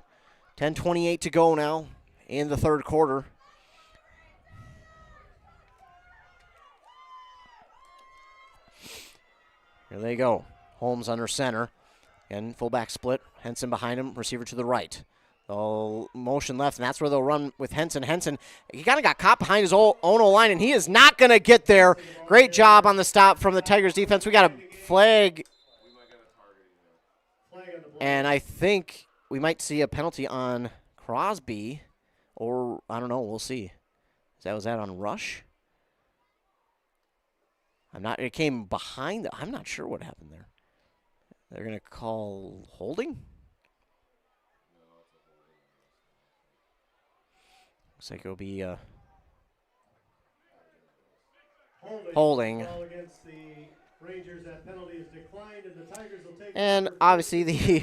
10:28 to go now in the 3rd quarter. Here they go. Holmes under center. And fullback split. Henson behind him. Receiver to the right. They'll motion left, and that's where they'll run with Henson. Henson, he kind of got caught behind his own O-line, and he is not going to get there. Great job on the stop from the Tigers defense. We got a flag. And I think we might see a penalty on Crosby. Or, I don't know. We'll see. Was that on Rush? It came behind. I'm not sure what happened there. They're going to call holding? Looks like it'll be holding. And obviously the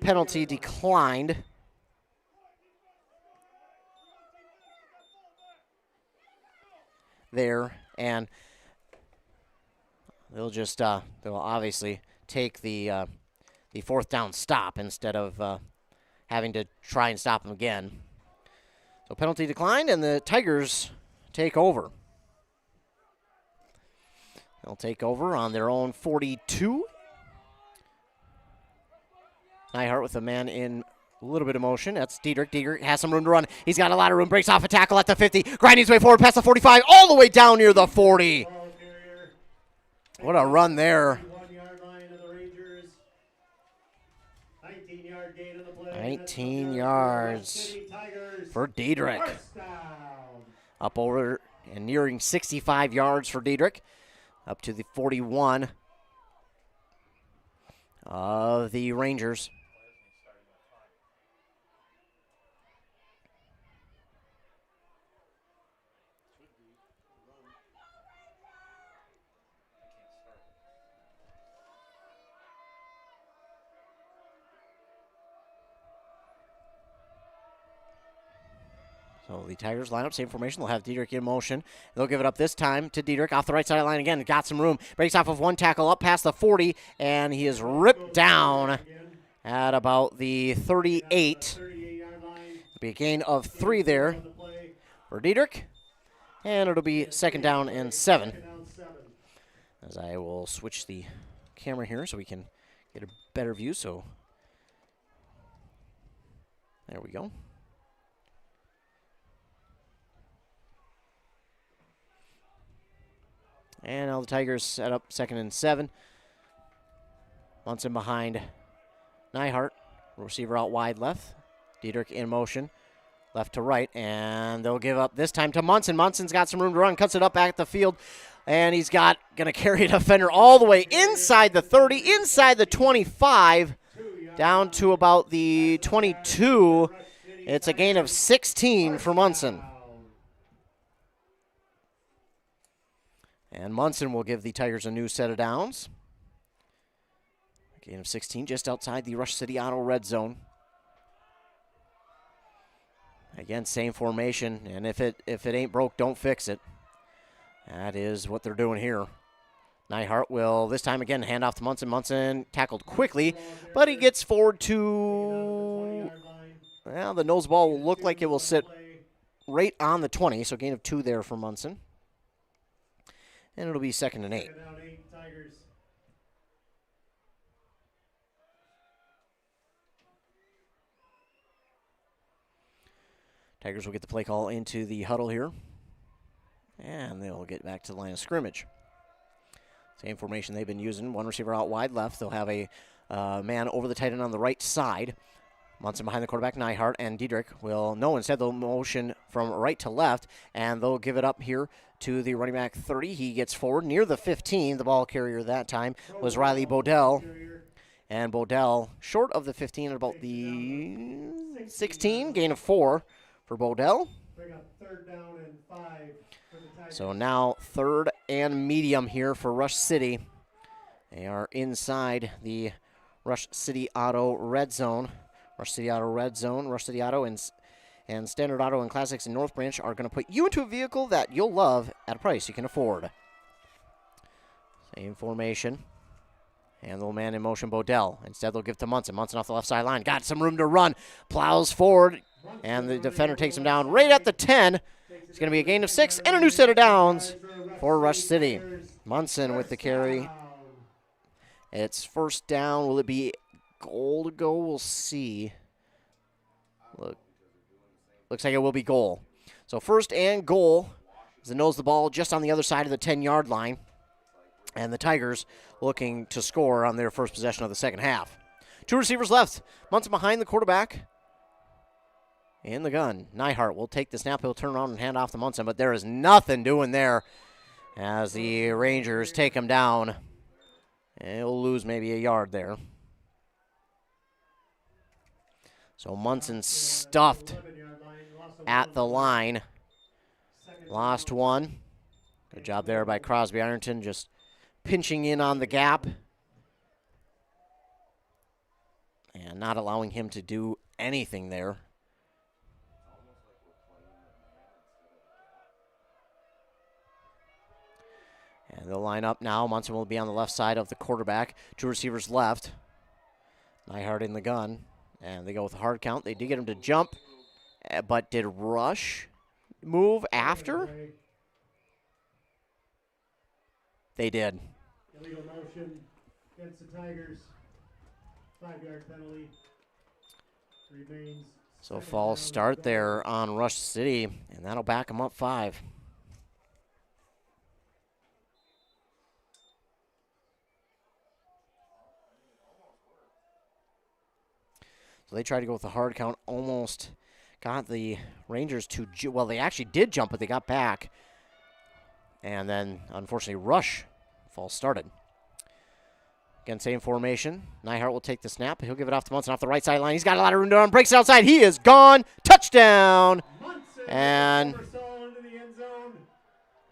penalty declined. There, and they'll obviously take the 4th down stop instead of having to try and stop him again. So penalty declined, and the Tigers take over. They'll take over on their own 42. Nyhart with a man in a little bit of motion. That's Diedrich. Diedrich has some room to run. He's got a lot of room. Breaks off a tackle at the 50. Grinding his way forward past the 45. All the way down near the 40. What a run there. 19 yards for Diedrich. Up over and nearing 65 yards for Diedrich. Up to the 41 of the Rangers. So the Tigers line up, same formation. They'll have Diedrich in motion. They'll give it up this time to Diedrich off the right sideline again. Got some room. Breaks off of one tackle up past the 40, and he is ripped down at about the 38. It'll be a gain of 3 there for Diedrich, and it'll be 2nd down and 7. As I will switch the camera here so we can get a better view. So there we go. And now the Tigers set up 2nd and 7. Munson behind Nyhart. Receiver out wide left. Diedrich in motion. Left to right. And they'll give up this time to Munson. Munson's got some room to run. Cuts it up back at the field. And he's going to carry a defender all the way inside the 30, inside the 25, down to about the 22. It's a gain of 16 for Munson. And Munson will give the Tigers a new set of downs. Gain of 16 just outside the Rush City Auto red zone. Again, same formation, and if it ain't broke, don't fix it. That is what they're doing here. Nyhart will this time again hand off to Munson. Munson tackled quickly, but he gets forward to, well, the nose ball will look like it will sit right on the 20, so gain of 2 there for Munson. And it'll be 2nd and 8. Tigers will get the play call into the huddle here. And they'll get back to the line of scrimmage. Same formation they've been using. One receiver out wide left. They'll have a man over the tight end on the right side. Munson behind the quarterback, Nyhart, and Diedrich will, no, instead they'll motion from right to left, and they'll give it up here to the running back 30. He gets forward near the 15. The ball carrier that time was Riley Bodell. And Bodell short of the 15 at about the 16, gain of 4 for Bodell. So now 3rd and medium here for Rush City. They are inside the Rush City Auto red zone. Rush City Auto red zone, Rush City Auto and Standard Auto and Classics in North Branch are going to put you into a vehicle that you'll love at a price you can afford. Same formation. And the little man in motion, Bodell. Instead, they'll give to Munson. Munson off the left sideline. Got some room to run. Plows forward. And the defender takes him down right at the 10. It's going to be a gain of 6 and a new set of downs for Rush City. Munson with the carry. It's 1st down. Will it be goal to go? We'll see. Looks like it will be goal. So 1st and goal. As it knows the ball just on the other side of the 10-yard line. And the Tigers looking to score on their first possession of the second half. 2 receivers left. Munson behind the quarterback. In the gun. Nyhart will take the snap. He'll turn around and hand off to Munson, but there is nothing doing there as the Rangers take him down. And he'll lose maybe a yard there. So Munson stuffed at the line. Lost 1. Good job there by Crosby-Ironton, just pinching in on the gap and not allowing him to do anything there. And they'll line up now. Munson will be on the left side of the quarterback. 2 receivers left. Nyhart in the gun. And they go with a hard count. They did get him to jump. But did Rush move after? They did. Illegal motion against the Tigers. 5-yard penalty. Remains. So false start there on Rush City. And that'll back them up 5. So they tried to go with the hard count, almost got the Rangers to, well, they actually did jump, but they got back. And then, unfortunately, Rush false started. Again, same formation. Nyhart will take the snap. He'll give it off to Munson off the right sideline. He's got a lot of room to run. Breaks it outside. He is gone. Touchdown. And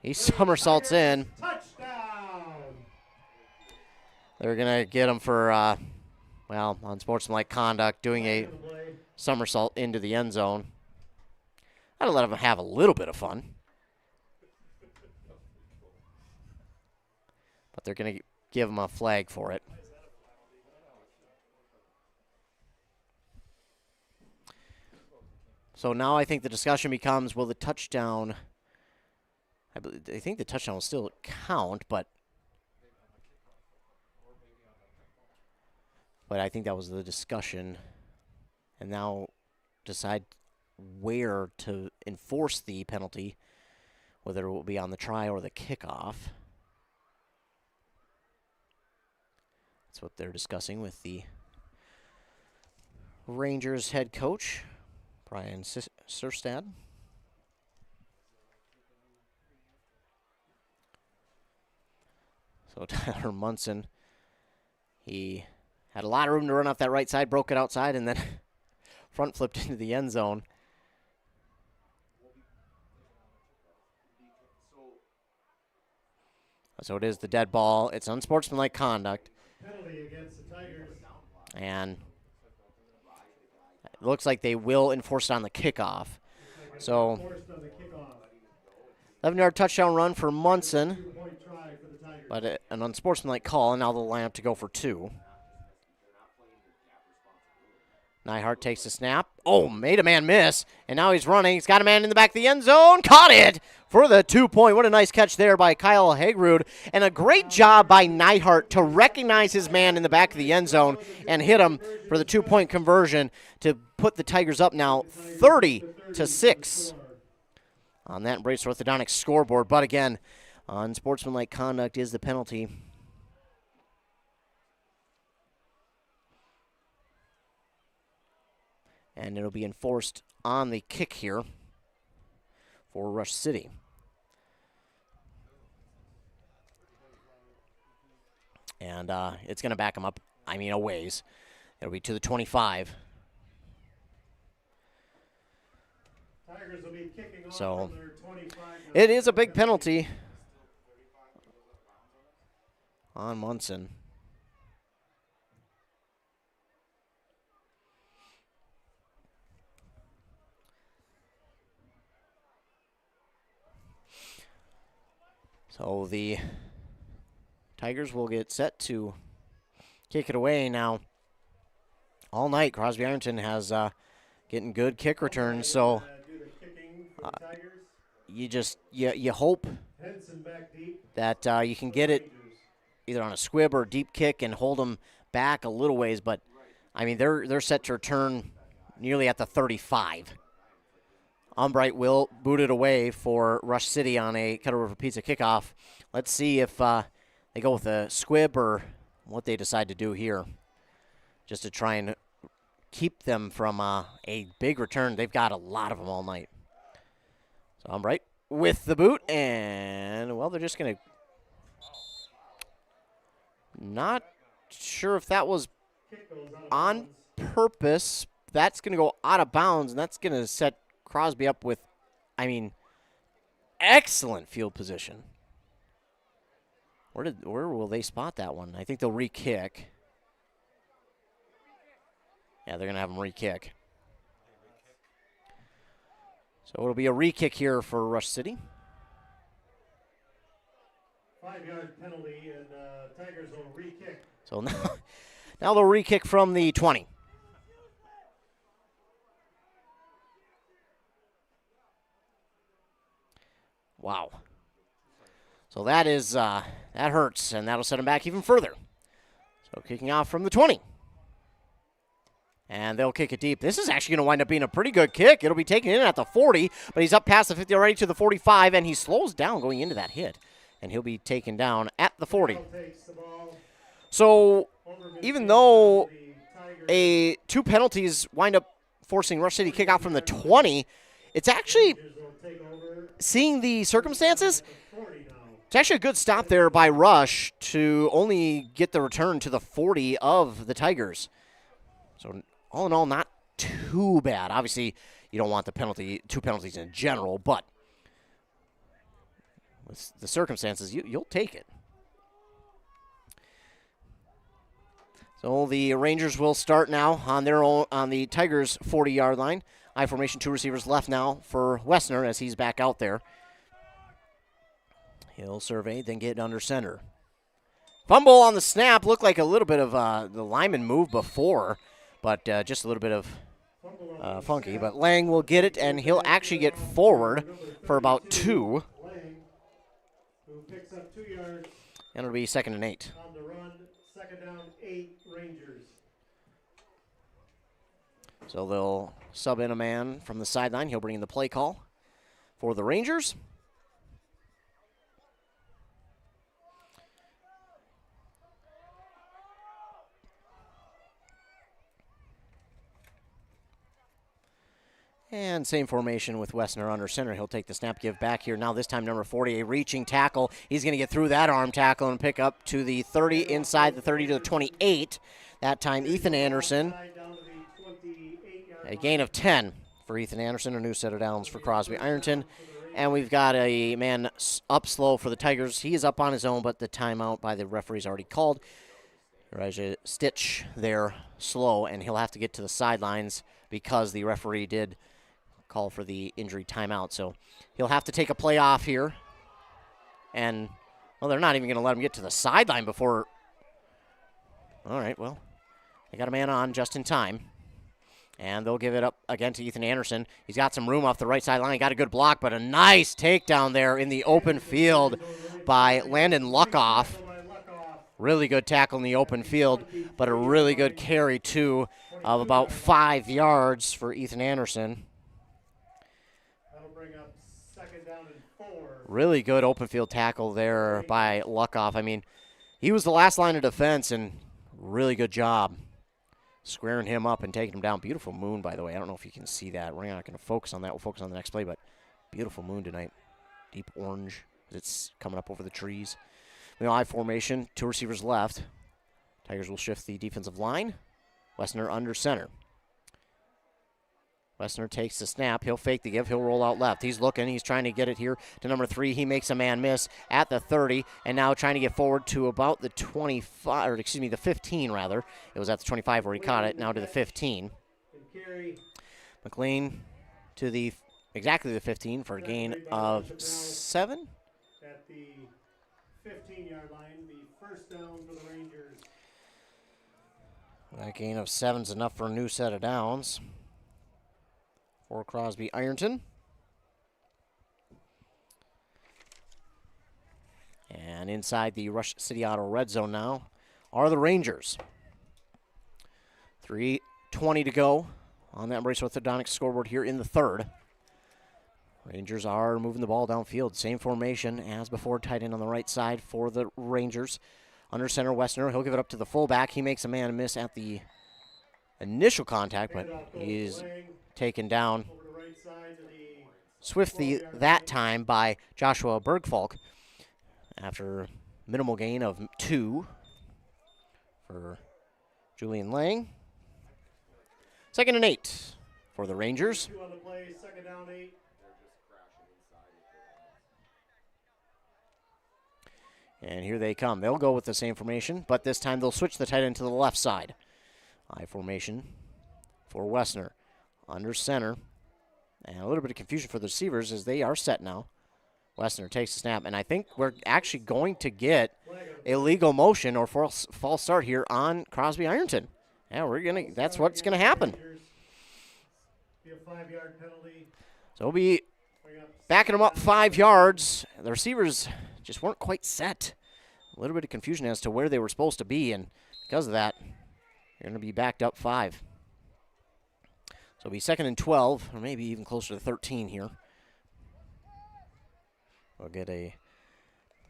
he somersaults in. They're going to get him for, well, unsportsmanlike conduct, doing a somersault into the end zone. I'd let him have a little bit of fun. But they're going to give him a flag for it. So now I think the discussion becomes, will the touchdown, I think the touchdown will still count, but I think that was the discussion. And now decide where to enforce the penalty, whether it will be on the try or the kickoff. That's what they're discussing with the Rangers head coach, Brian Surstad. So Tyler Munson, he had a lot of room to run off that right side, broke it outside, and then front flipped into the end zone. So it is the dead ball. It's unsportsmanlike conduct. Penalty against the Tigers. And it looks like they will enforce it on the kickoff. So 11-yard touchdown run for Munson, but an unsportsmanlike call, and now they'll line up to go for 2. Nyhart takes the snap. Oh, made a man miss, and now he's running. He's got a man in the back of the end zone. Caught it for the 2-point. What a nice catch there by Kyle Hagrud, and a great job by Nyhart to recognize his man in the back of the end zone and hit him for the 2-point conversion to put the Tigers up now 30-6 on that Brace Orthodontics scoreboard. But again, unsportsmanlike conduct is the penalty. And it'll be enforced on the kick here for Rush City. And it's going to back them up, a ways. It'll be to the 25. Tigers will be kicking off So from their 25. It is a big penalty on Munson. So the Tigers will get set to kick it away now. All night, Crosby-Ironton has getting good kick returns. So you hope that you can get it either on a squib or a deep kick and hold them back a little ways. But they're set to return nearly at the 35. Umbright will boot it away for Rush City on a Kettle River Pizza kickoff. Let's see if they go with a squib or what they decide to do here, just to try and keep them from a big return. They've got a lot of them all night. So Umbright with the boot, and, well, they're just going to – not sure if that was on purpose. That's going to go out of bounds, and that's going to set Crosby up with, excellent field position. Where will they spot that one? I think they'll re-kick. Yeah, they're going to have them re-kick. So it'll be a re-kick here for Rush City. 5-yard penalty, and Tigers will re-kick. So now they'll re-kick from the 20. Wow. So that is, that hurts, and that'll set them back even further. So kicking off from the 20. And they'll kick it deep. This is actually going to wind up being a pretty good kick. It'll be taken in at the 40, but he's up past the 50 already to the 45, and he slows down going into that hit. And he'll be taken down at the 40. So even though two penalties wind up forcing Rush City kick out from the 20. It's actually, seeing the circumstances, it's actually a good stop there by Rush to only get the return to the 40 of the Tigers. So all in all, not too bad. Obviously, you don't want the two penalties in general, but with the circumstances, you'll take it. So the Rangers will start now on their own on the Tigers' 40-yard line. I formation, two receivers left now for Wessner as he's back out there. He'll survey, then get under center. Fumble on the snap. Looked like a little bit of the lineman move before, but just a little bit of funky. But Lang will get it, and he'll actually get forward for about 2. Who picks up 2 yards. And it'll be 2nd and 8. On the run, 2nd down, 8 Rangers. So they'll sub in a man from the sideline. He'll bring in the play call for the Rangers. And same formation with Wessner under center. He'll take the snap, give back here. Now this time number 40, a reaching tackle. He's going to get through that arm tackle and pick up to the 30, inside the 30 to the 28. That time Ethan Anderson. A gain of 10 for Ethan Anderson, a new set of downs for Crosby-Ironton. And we've got a man up slow for the Tigers. He is up on his own, but the timeout by the referee's already called. Raja Stitch there slow, and he'll have to get to the sidelines because the referee did call for the injury timeout. So he'll have to take a play off here. And, well, they're not even going to let him get to the sideline before. All right, well, they got a man on just in time. And they'll give it up again to Ethan Anderson. He's got some room off the right sideline. He got a good block, but a nice takedown there in the open field by Landon Luckoff. Really good tackle in the open field, but a really good carry, too, of about 5 yards for Ethan Anderson. That'll bring up 2nd down and 4. Really good open field tackle there by Luckoff. I mean, he was the last line of defense, and really good job squaring him up and taking him down. Beautiful moon, by the way. I don't know if you can see that. We're not going to focus on that. We'll focus on the next play, but beautiful moon tonight. Deep orange as it's coming up over the trees. I formation, 2 receivers left. Tigers will shift the defensive line. Wessner under center. Wessner takes the snap. He'll fake the give. He'll roll out left. He's looking. He's trying to get it here to number 3. He makes a man miss at the 30, and now trying to get forward to about the 25, or excuse me, the 15 rather. It was at the 25 where he caught it. Now to the 15. McLean to the exactly the 15 for a gain of 7. At the 15-yard line, the 1st down for the Rangers. That gain of 7 is enough for a new set of downs for Crosby-Ironton. And inside the Rush City Auto red zone now are the Rangers. 3:20 to go on that Embrace Orthodontics scoreboard here in the 3rd. Rangers are moving the ball downfield. Same formation as before, tight end on the right side for the Rangers. Under center, Wessner. He'll give it up to the fullback. He makes a man miss at the initial contact, but he's taken down swiftly that time by Joshua Bergfalk after minimal gain of 2 for Julian Lang. 2nd and 8 for the Rangers. 2 on the play, 2nd down, 8. And here they come. They'll go with the same formation, but this time they'll switch the tight end to the left side. I formation for Wessner. Under center. And a little bit of confusion for the receivers as they are set now. Wessner takes the snap, and I think we're actually going to get illegal motion or false start here on Crosby-Ironton. Yeah, that's what's gonna happen. Be a 5-yard penalty. So we'll be backing them up 5 yards. The receivers just weren't quite set. A little bit of confusion as to where they were supposed to be, and because of that, you're going to be backed up 5. So it'll be 2nd and 12, or maybe even closer to 13 here. We'll get a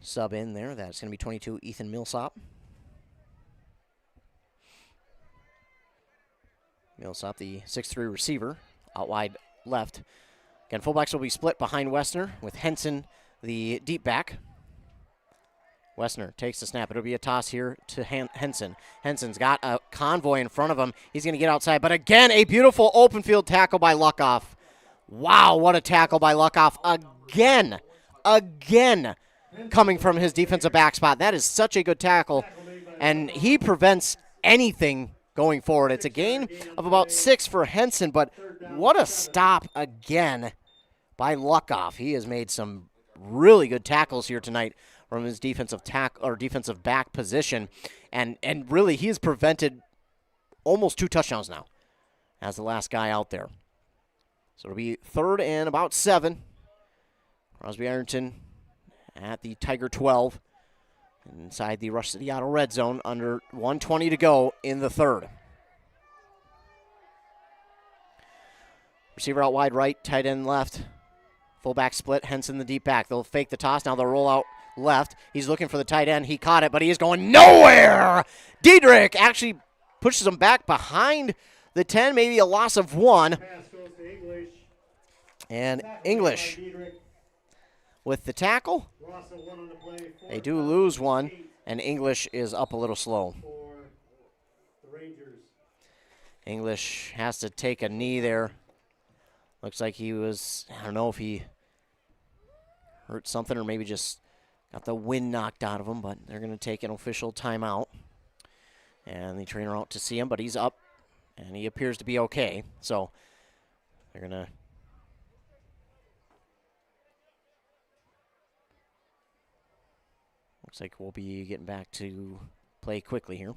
sub in there. That's going to be 22, Ethan Millsop. Millsap, the 6'3 receiver, out wide left. Again, fullbacks will be split behind Westner with Henson, the deep back. Westner takes the snap. It'll be a toss here to Henson. Henson's got a convoy in front of him. He's going to get outside. But again, a beautiful open field tackle by Luckoff. Wow, what a tackle by Luckoff. Again, coming from his defensive back spot. That is such a good tackle. And he prevents anything going forward. It's a gain of about 6 for Henson, but what a stop again by Luckoff. He has made some really good tackles here tonight from his defensive back position, and really he has prevented almost 2 touchdowns now as the last guy out there. So it'll be 3rd and about 7. Crosby-Ironton at the Tiger 12 inside the Rush City Auto red zone, under 1:20 to go in the 3rd. Receiver out wide right, tight end left. Fullback split, Henson the deep back. They'll fake the toss. Now they'll roll out left. He's looking for the tight end. He caught it, but he is going nowhere. Diedrich actually pushes him back behind the 10, maybe a loss of 1. And English with the tackle. They do lose 1, and English is up a little slow. English has to take a knee there. Looks like he was, I don't know if he hurt something or maybe just got the wind knocked out of him, but they're going to take an official timeout. And the trainer out to see him, but he's up, and he appears to be okay. So they're going to looks like we'll be getting back to play quickly here,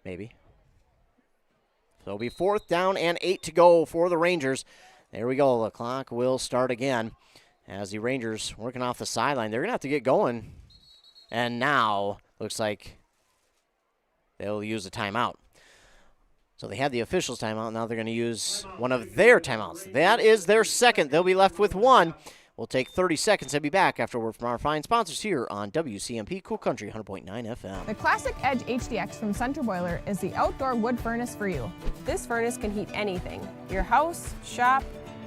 maybe. So it'll be 4th down and 8 to go for the Rangers. There we go. The clock will start again as the Rangers working off the sideline. They're going to have to get going. And now looks like they'll use a timeout. So they had the officials' timeout. Now they're going to use one of their timeouts. That is their second. They'll be left with 1. We'll take 30 seconds and be back after a word from our fine sponsors here on WCMP Cool Country 100.9 FM. The Classic Edge HDX from Central Boiler is the outdoor wood furnace for you. This furnace can heat anything, your house, shop,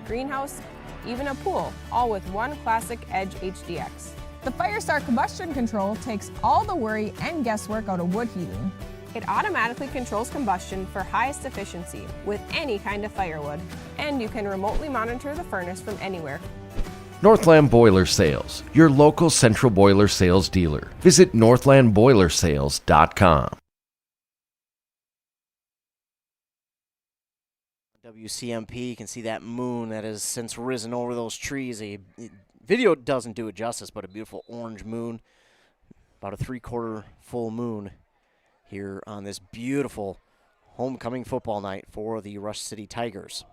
greenhouse, even a pool, all with one Classic Edge HDX. The Firestar combustion control takes all the worry and guesswork out of wood heating. It automatically controls combustion for highest efficiency with any kind of firewood, and you can remotely monitor the furnace from anywhere. Northland Boiler Sales, your local Central Boiler Sales dealer. Visit northlandboilersales.com. WCMP, you can see that moon that has since risen over those trees. Video doesn't do it justice, but a beautiful orange moon. About a 3/4 full moon here on this beautiful homecoming football night for the Rush City Tigers.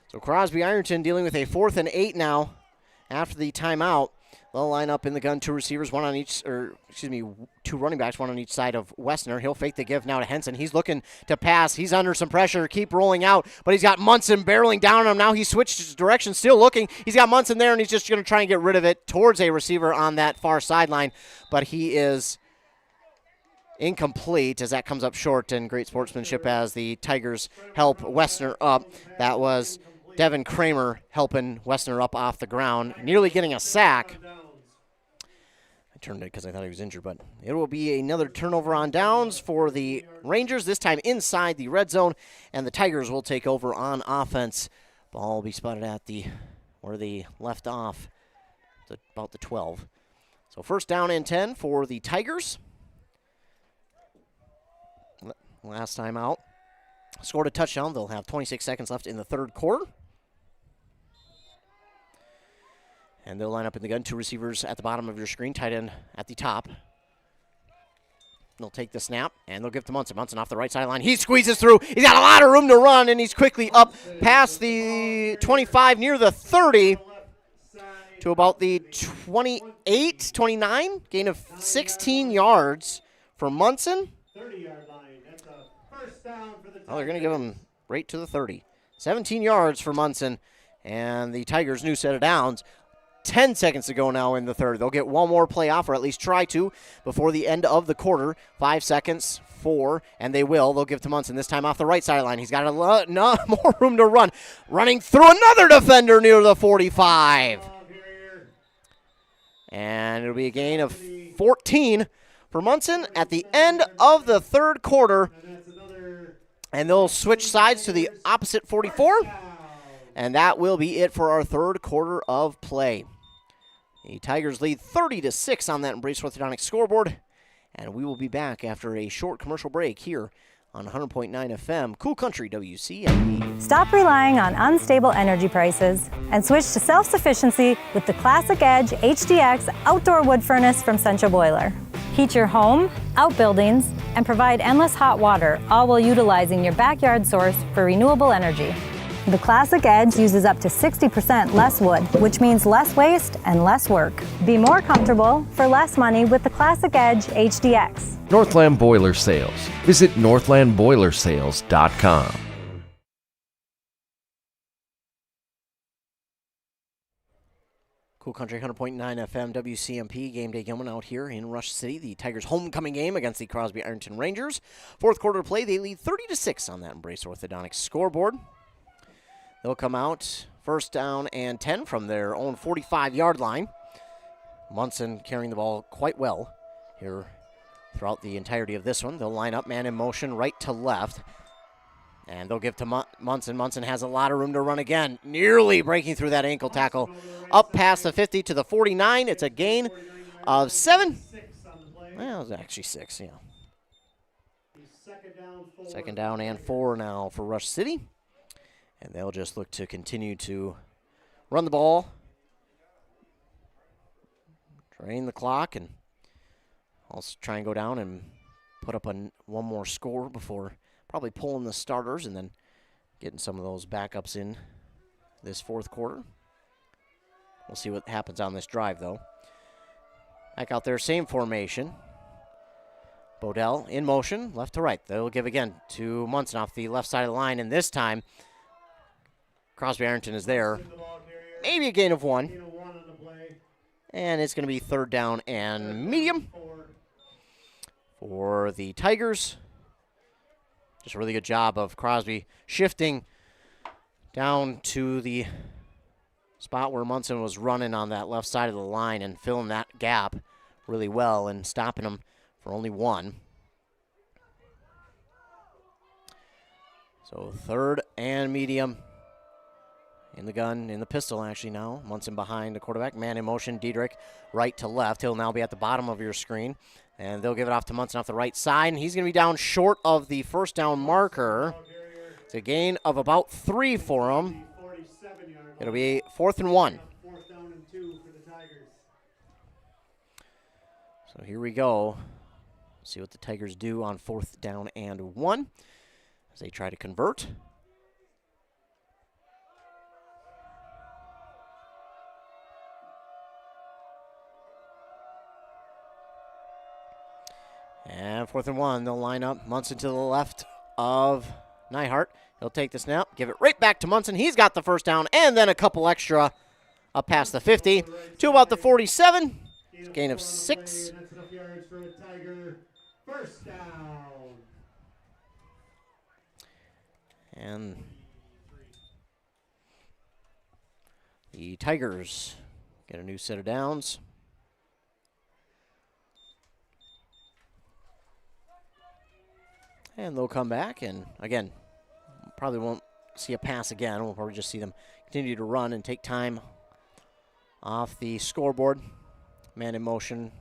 So Crosby-Ironton dealing with a 4th and 8 now after the timeout. They'll line up in the gun, 2 receivers, 2 running backs, 1 on each side of Westner. He'll fake the give now to Henson. He's looking to pass. He's under some pressure, keep rolling out, but he's got Munson barreling down on him. Now he switched his direction, still looking. He's got Munson there, and he's just going to try and get rid of it towards a receiver on that far sideline, but he is incomplete as that comes up short, and great sportsmanship as the Tigers help Westner up. That was Devin Kramer helping Westner up off the ground, nearly getting a sack. I turned it because I thought he was injured, but it will be another turnover on downs for the Rangers, this time inside the red zone, and the Tigers will take over on offense. Ball will be spotted at where they left off, about the 12. So 1st down and 10 for the Tigers. Last time out, scored a touchdown. They'll have 26 seconds left in the 3rd quarter. And they'll line up in the gun, 2 receivers at the bottom of your screen, tight end at the top. They'll take the snap, and they'll give to Munson. Munson off the right sideline. He squeezes through. He's got a lot of room to run, and he's quickly up past the 25, near the 30, to about the 28, 29. Gain of 16 yards for Munson. 30-yard line. That's a first down for the Tigers. Oh, they're going to give him right to the 30. 17 yards for Munson, and the Tigers' new set of downs. 10 seconds to go now in the third. They'll get one more play off, or at least try to, before the end of the quarter. 5 seconds, 4, and they will. They'll give to Munson, this time off the right sideline. He's got more room to run. Running through another defender near the 45. And it'll be a gain of 14 for Munson at the end of the third quarter. And they'll switch sides to the opposite 44. And that will be it for our third quarter of play. The Tigers lead 30-6 on that Embrace Orthodontics scoreboard. And we will be back after a short commercial break here on 100.9 FM, Cool Country WCMP. Stop relying on unstable energy prices and switch to self-sufficiency with the Classic Edge HDX outdoor wood furnace from Central Boiler. Heat your home, outbuildings, and provide endless hot water, all while utilizing your backyard source for renewable energy. The Classic Edge uses up to 60% less wood, which means less waste and less work. Be more comfortable for less money with the Classic Edge HDX. Northland Boiler Sales. Visit northlandboilersales.com. Cool Country 100.9 FM WCMP. Game day going out here in Rush City. The Tigers' homecoming game against the Crosby-Ironton Rangers. Fourth quarter play, they lead 30-6 on that Embrace Orthodontics scoreboard. They'll come out first down and 10 from their own 45-yard line. Munson carrying the ball quite well here throughout the entirety of this one. They'll line up man in motion right to left. And they'll give to Munson. Munson has a lot of room to run again. Nearly breaking through that ankle tackle. Up past the 50 to the 49. It's a gain of 7. Well, it was actually 6, yeah. Second down and 4 now for Rush City. And they'll just look to continue to run the ball, drain the clock, and also try and go down and put up one more score before probably pulling the starters and then getting some of those backups in this fourth quarter. We'll see what happens on this drive, though. Back out there, same formation. Bodell in motion, left to right. They'll give again to Munson off the left side of the line, and this time Crosby-Ironton is there. Maybe a gain of 1. And it's going to be third down and medium for the Tigers. Just a really good job of Crosby shifting down to the spot where Munson was running on that left side of the line and filling that gap really well and stopping him for only 1. So third and medium. In the gun, in the pistol actually now. Munson behind the quarterback. Man in motion, Diedrich right to left. He'll now be at the bottom of your screen. And they'll give it off to Munson off the right side. And he's going to be down short of the first down marker. It's a gain of about 3 for him. It'll be 4th and 1. So here we go. See what the Tigers do on 4th down and 1 as they try to convert. And 4th and 1, they'll line up. Munson to the left of Neihart. He'll take the snap, give it right back to Munson. He's got the first down, and then a couple extra up past the 50 to about the 47. Gain of 6. And the Tigers get a new set of downs. And they'll come back, and again, probably won't see a pass again. We'll probably just see them continue to run and take time off the scoreboard. Man in motion,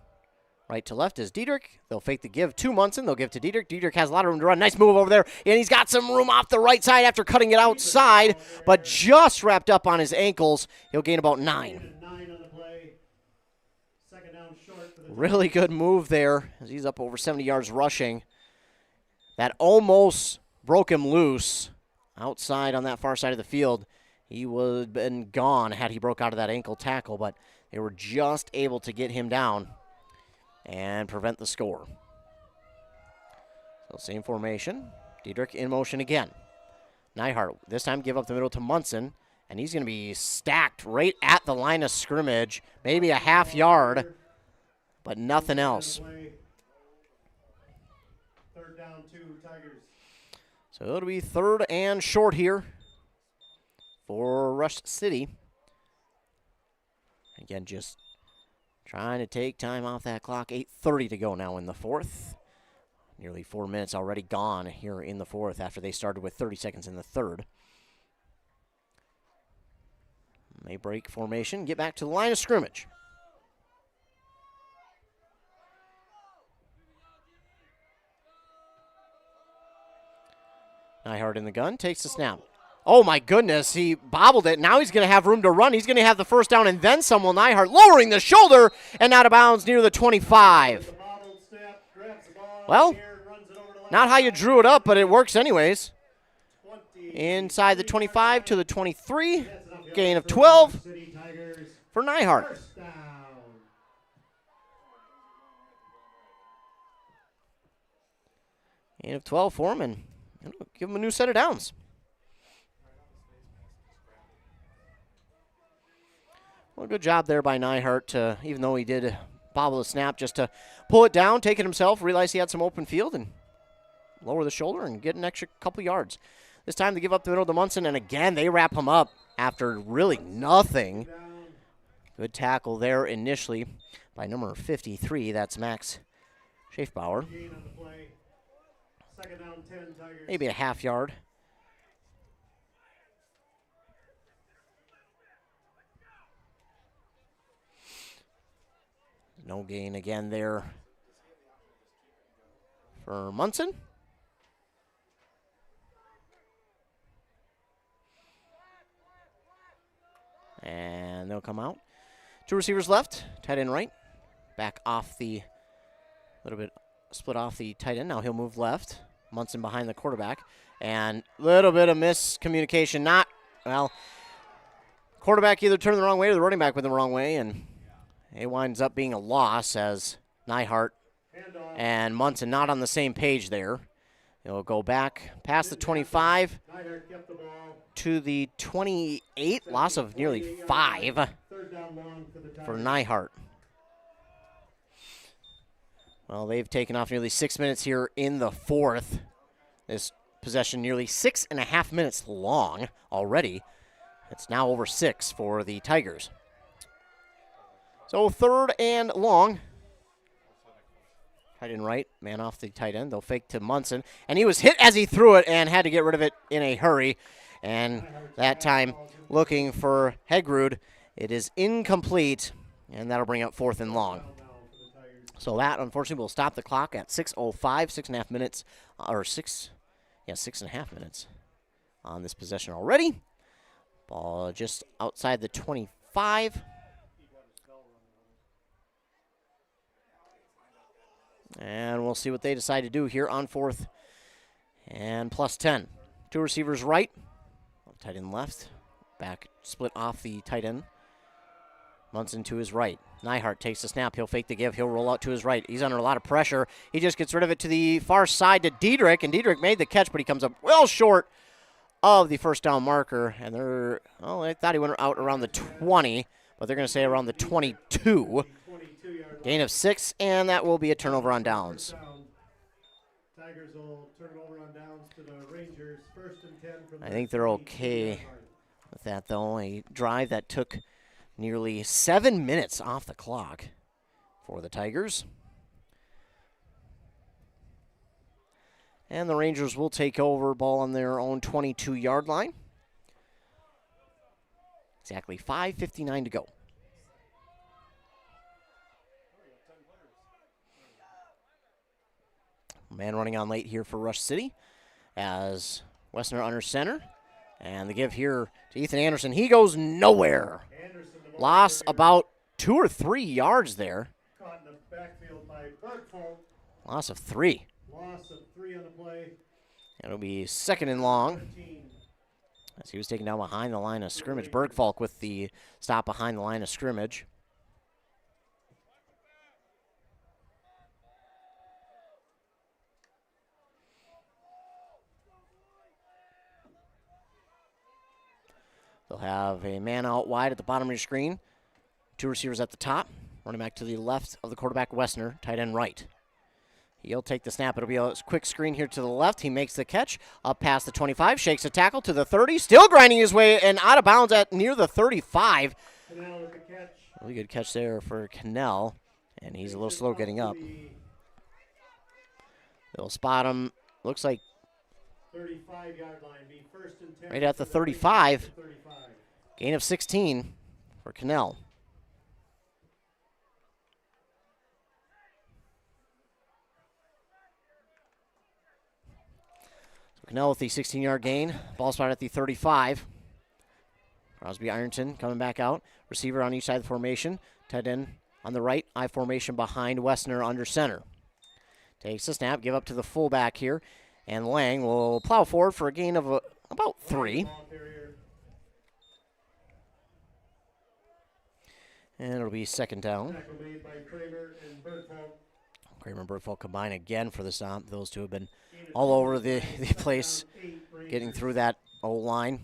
right to left is Diedrich. They'll fake the give to Munson. They'll give to Diedrich. Diedrich has a lot of room to run. Nice move over there, and he's got some room off the right side after cutting it outside, but just wrapped up on his ankles. He'll gain about 9. Really good move there as he's up over 70 yards rushing. That almost broke him loose outside on that far side of the field. He would have been gone had he broke out of that ankle tackle, but they were just able to get him down and prevent the score. So same formation. Diedrich in motion again. Neihart this time give up the middle to Munson And he's going to be stacked right at the line of scrimmage, maybe a half yard, but nothing else. Third down, 2 Tigers. So it'll be 3rd and short here for Rush City. Again, just trying to take time off that clock. 8:30 to go now in the 4th. Nearly 4 minutes already gone here in the 4th after they started with 30 seconds in the 3rd. They break formation, get back to the line of scrimmage. Nyhart in the gun, takes the snap. Oh my goodness, he bobbled it. Now he's going to have room to run. He's going to have the first down and then some. Will Nyhart lowering the shoulder and out of bounds near the 25. Well, not how you drew it up, but it works anyways. Inside the 25 to the 23. Gain of 12 for Nyhart. Gain of 12 for him, and give him a new set of downs. Well, good job there by Nyhart to, even though he did bobble the snap, just to pull it down, take it himself, realize he had some open field, and lower the shoulder and get an extra couple yards. This time they give up the middle to Munson, and again they wrap him up after really nothing. Good tackle there initially by number 53. That's Max Schaefbauer. Maybe a half yard. No gain again there for Munson. And they'll come out. 2 receivers left, tight end right. Back off the, little bit split off the tight end. Now he'll move left. Munson behind the quarterback. And a little bit of miscommunication. Not, well, quarterback either turned the wrong way or the running back went the wrong way. And it winds up being a loss as Nyhart and Munson not on the same page there. He'll go back past the 25 to the 28. Loss of nearly 5 for Nyhart. Well, they've taken off nearly 6 minutes here in the 4th. This possession nearly 6.5 minutes long already. It's now over 6 for the Tigers. So 3rd and long. Tight end right, man off the tight end. They'll fake to Munson. And he was hit as he threw it and had to get rid of it in a hurry. And that time looking for Hegrud. It is incomplete, and that'll bring up 4th and long. So that, unfortunately, will stop the clock at 6:05, 6.5 minutes, or 6.5 minutes on this possession already. Ball just outside the 25. And we'll see what they decide to do here on 4th and plus 10. 2 receivers right, tight end left, back split off the tight end. Munson to his right. Nyhart takes the snap. He'll fake the give. He'll roll out to his right. He's under a lot of pressure. He just gets rid of it to the far side to Diedrich, and Diedrich made the catch, but he comes up well short of the first down marker. And I thought he went out around the 20, but they're going to say around the 22. Gain of 6, and that will be a turnover on downs. Tigers will turn over on downs to the Rangers. 1st and 10 from I think they're okay with that, though. A drive that took nearly 7 minutes off the clock for the Tigers. And the Rangers will take over, ball on their own 22-yard line. Exactly 5:59 to go. Man running on late here for Rush City as Westner under center. And the give here to Ethan Anderson. He goes nowhere. Loss about 2 or 3 yards there. Caught in the backfield by Bergfolk. Loss of 3. Loss of 3 on the play. It'll be 2nd and long. As he was taken down behind the line of scrimmage. Bergfolk with the stop behind the line of scrimmage. They'll have a man out wide at the bottom of your screen. 2 receivers at the top. Running back to the left of the quarterback, Wessner, tight end right. He'll take the snap. It'll be a quick screen here to the left. He makes the catch up past the 25, shakes a tackle to the 30, still grinding his way and out of bounds at near the 35. Really good catch there for Cannell, and he's a little slow getting up. They'll spot him, looks like 35-yard line, be first and 10 right at the 35. Gain of 16 for Cannell. Cannell with the 16-yard gain. Ball spot at the 35. Crosby-Ironton coming back out. Receiver on each side of the formation. Tight end on the right. I formation behind Wessner under center. Takes the snap. Give up to the fullback here. And Lang will plow forward for a gain of about 3. And it'll be second down. Kramer and Bergfeld combine again for the stop. Those two have been all over the place, getting through that O-line.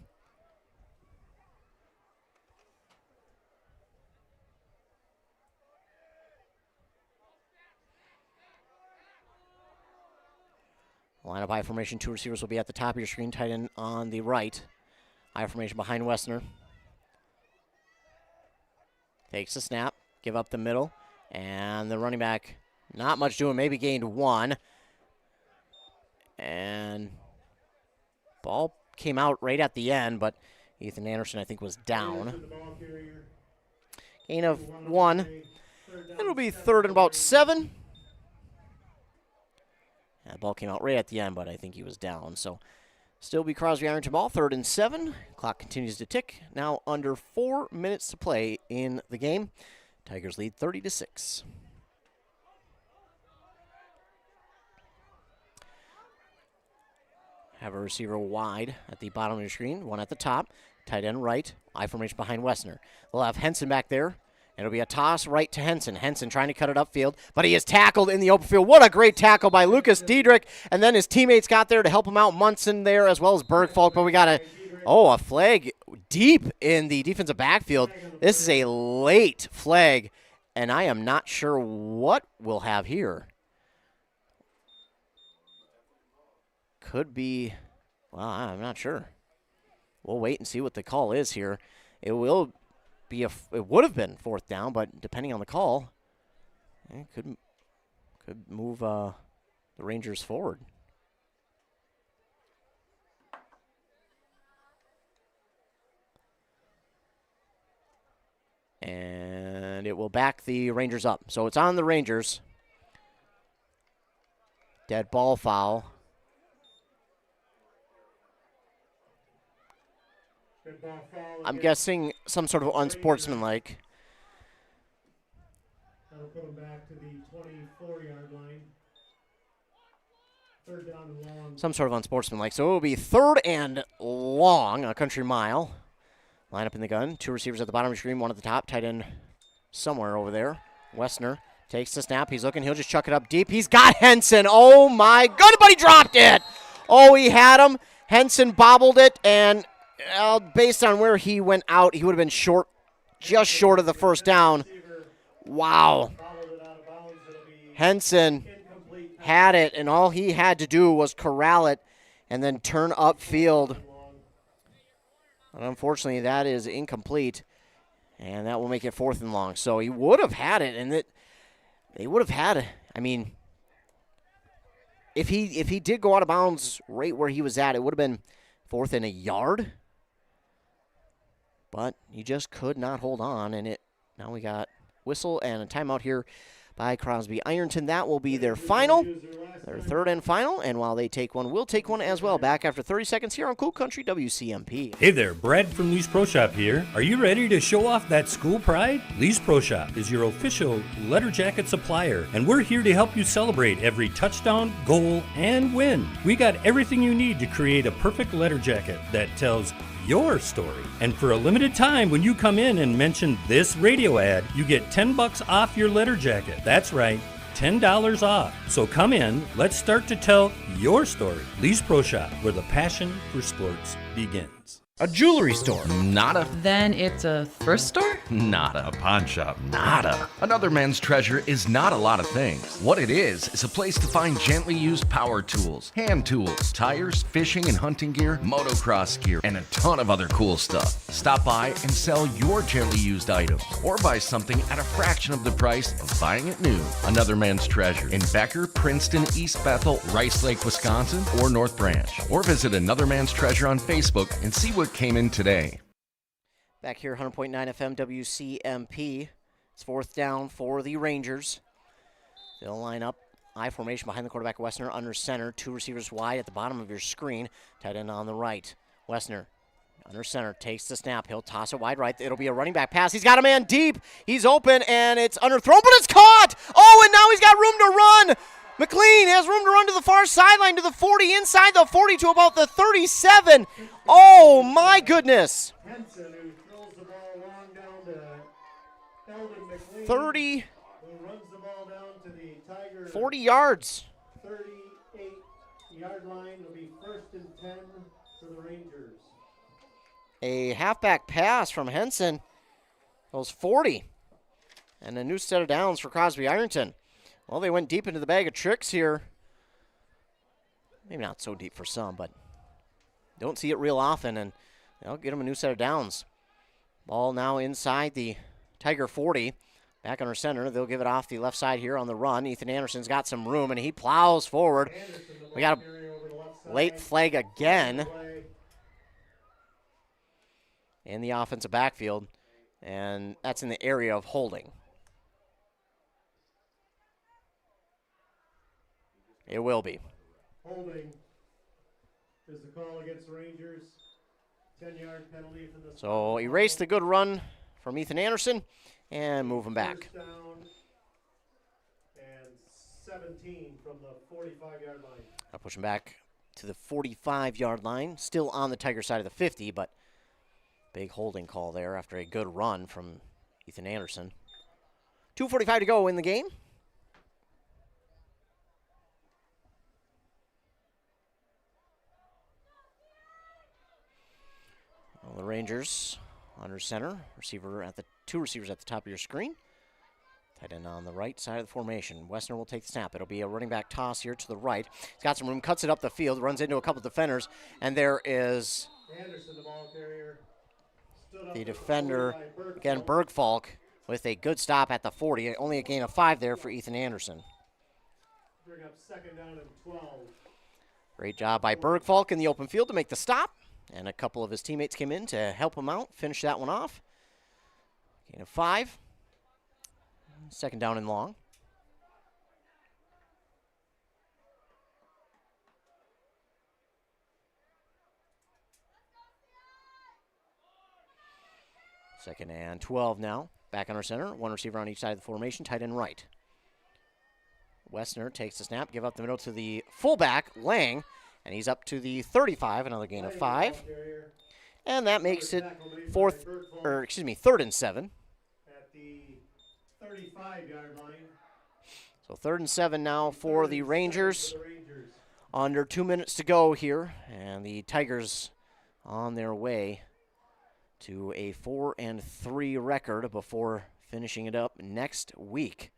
Lineup I formation, 2 receivers will be at the top of your screen, tight end on the right. I formation behind Wessner. Takes the snap, give up the middle, and the running back, not much doing, maybe gained 1. And ball came out right at the end, but Ethan Anderson, I think, was down. Gain of 1. It'll be third and about 7. Yeah, the ball came out right at the end, but I think he was down. So still be Crosby-Ironton ball, 3rd and 7. Clock continues to tick. Now under 4 minutes to play in the game. Tigers lead 30-6. Have a receiver wide at the bottom of your screen, 1 at the top, tight end right, I formation behind Wessner. They'll have Henson back there. It'll be a toss right to Henson. Henson trying to cut it upfield, but he is tackled in the open field. What a great tackle by Lucas Diedrich, and then his teammates got there to help him out, Munson there as well as Bergfalk, but we got a flag deep in the defensive backfield. This is a late flag, and I am not sure what we'll have here. Could be, well, I'm not sure. We'll wait and see what the call is here. It will be it would have been 4th down, but depending on the call, it could move the Rangers forward. And it will back the Rangers up. So it's on the Rangers. Dead ball foul. I'm guessing some sort of unsportsmanlike. That'll put him back to the 24-yard line. 3rd down and long. Some sort of unsportsmanlike. So it will be 3rd and long, a country mile. Line up in the gun. 2 receivers at the bottom of the screen, 1 at the top. Tight end somewhere over there. Wessner takes the snap. He's looking. He'll just chuck it up deep. He's got Henson. Oh, my God. But he dropped it. Oh, he had him. Henson bobbled it, and based on where he went out, he would have been short, just short of the 1st down. Wow. Henson had it, and all he had to do was corral it and then turn upfield. And unfortunately, that is incomplete, and that will make it 4th and long. So he would have had it, and they would have had it. I mean, if he did go out of bounds right where he was at, it would have been 4th and a yard. But he just could not hold on, and now we got whistle and a timeout here by Crosby-Ironton. That will be their final, their 3rd and final, and while they take one, we'll take one as well. Back after 30 seconds here on Cool Country WCMP. Hey there, Brad from Lee's Pro Shop here. Are you ready to show off that school pride? Lee's Pro Shop is your official letter jacket supplier, and we're here to help you celebrate every touchdown, goal, and win. We got everything you need to create a perfect letter jacket that tells your story. And for a limited time, when you come in and mention this radio ad, you get $10 off your letter jacket. That's right, $10 off. So come in, let's start to tell your story. Lee's Pro Shop, where the passion for sports begins. A jewelry store. Nada. Then it's a thrift store? Nada. A pawn shop. Nada. Another man's treasure is not a lot of things. What it is a place to find gently used power tools, hand tools, tires, fishing and hunting gear, motocross gear, and a ton of other cool stuff. Stop by and sell your gently used items, or buy something at a fraction of the price of buying it new. Another man's treasure in Becker, Princeton, East Bethel, Rice Lake, Wisconsin, or North Branch. Or visit Another Man's Treasure on Facebook and see what came in today. Back here, 100.9 FM WCMP. It's fourth down for the Rangers. They'll line up I formation behind the quarterback. Wessner under center. Two receivers wide at the bottom of your screen. Tight end on the right. Wessner under center takes the snap. He'll toss it wide right. It'll be a running back pass. He's got a man deep. He's open, and it's underthrown, but it's caught. Oh, and now he's got room to run. McLean has room to run to the far sideline, to the 40, inside the 40 to about the 37. Oh, my goodness. 30, 40 yards. 38-yard line will be 1st and 10 for the Rangers. A halfback pass from Henson goes 40. And a new set of downs for Crosby-Ironton. Well, they went deep into the bag of tricks here. Maybe not so deep for some, but don't see it real often, and they'll get them a new set of downs. Ball now inside the Tiger 40. Back under center. They'll give it off the left side here on the run. Ethan Anderson's got some room, and he plows forward. We got a late flag again in the offensive backfield, and that's in the area of holding. It will be. Holding is the call against the Rangers. 10-yard penalty for the... So erase the good run from Ethan Anderson and move him back. First down and 17 from the 45-yard line. I'll push him back to the 45-yard line. Still on the Tiger side of the 50, but big holding call there after a good run from Ethan Anderson. 2:45 to go in the game. Well, the Rangers under center, two receivers at the top of your screen. Tight end on the right side of the formation. Wessner will take the snap. It'll be a running back toss here to the right. He's got some room, cuts it up the field, runs into a couple defenders, and there is Anderson, the ball carrier. The defender, again, Bergfalk, with a good stop at the 40. Only a gain of 5 there for Ethan Anderson. Bring up 2nd down and 12. Great job by Bergfalk in the open field to make the stop. And a couple of his teammates came in to help him out, finish that one off. Gain of 5. 2nd down and long. Second and 12 now. Back under center. One receiver on each side of the formation. Tight end right. Wessner takes the snap. Give up the middle to the fullback, Lang. And he's up to the 35. Another gain of 5. And that makes it 3rd and 7. At the 35-yard line. So 3rd and 7 now for the Rangers. Under 2 minutes to go here. And the Tigers on their way to a 4-3 record before finishing it up next week.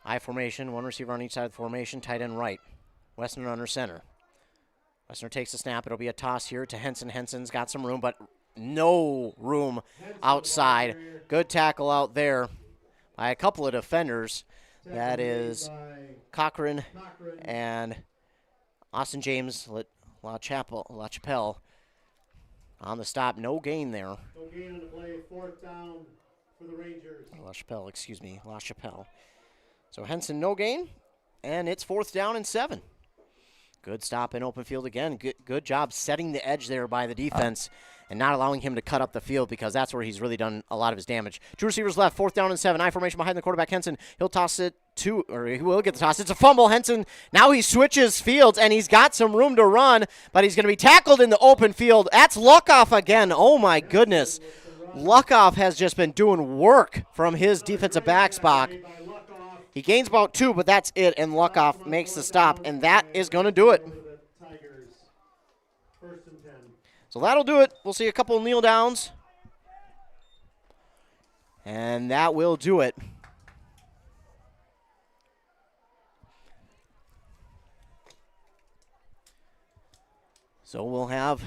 I formation, one receiver on each side of the formation, tight end right. Wessner under center. Wessner takes the snap. It'll be a toss here to Henson. Henson's got some room, but no room outside. Good tackle out there by a couple of defenders. That is Cochran and Austin James LaChapelle on the stop. No gain there. No gain on the play. 4th down for the Rangers. LaChapelle. So Henson no gain, and it's 4th down and 7. Good stop in open field again. Good job setting the edge there by the defense and not allowing him to cut up the field, because that's where he's really done a lot of his damage. Two receivers left, 4th down and 7. I formation behind the quarterback, Henson. He'll toss it he will get the toss. It's a fumble. Henson, now he switches fields, and he's got some room to run, but he's going to be tackled in the open field. That's Luckoff again. Oh, my goodness. Luckoff has just been doing work from his defensive back spot. He gains about 2, but that's it, and Luckoff makes the stop, and that is going to do it. So that'll do it. We'll see a couple of kneel downs. And that will do it. So we'll have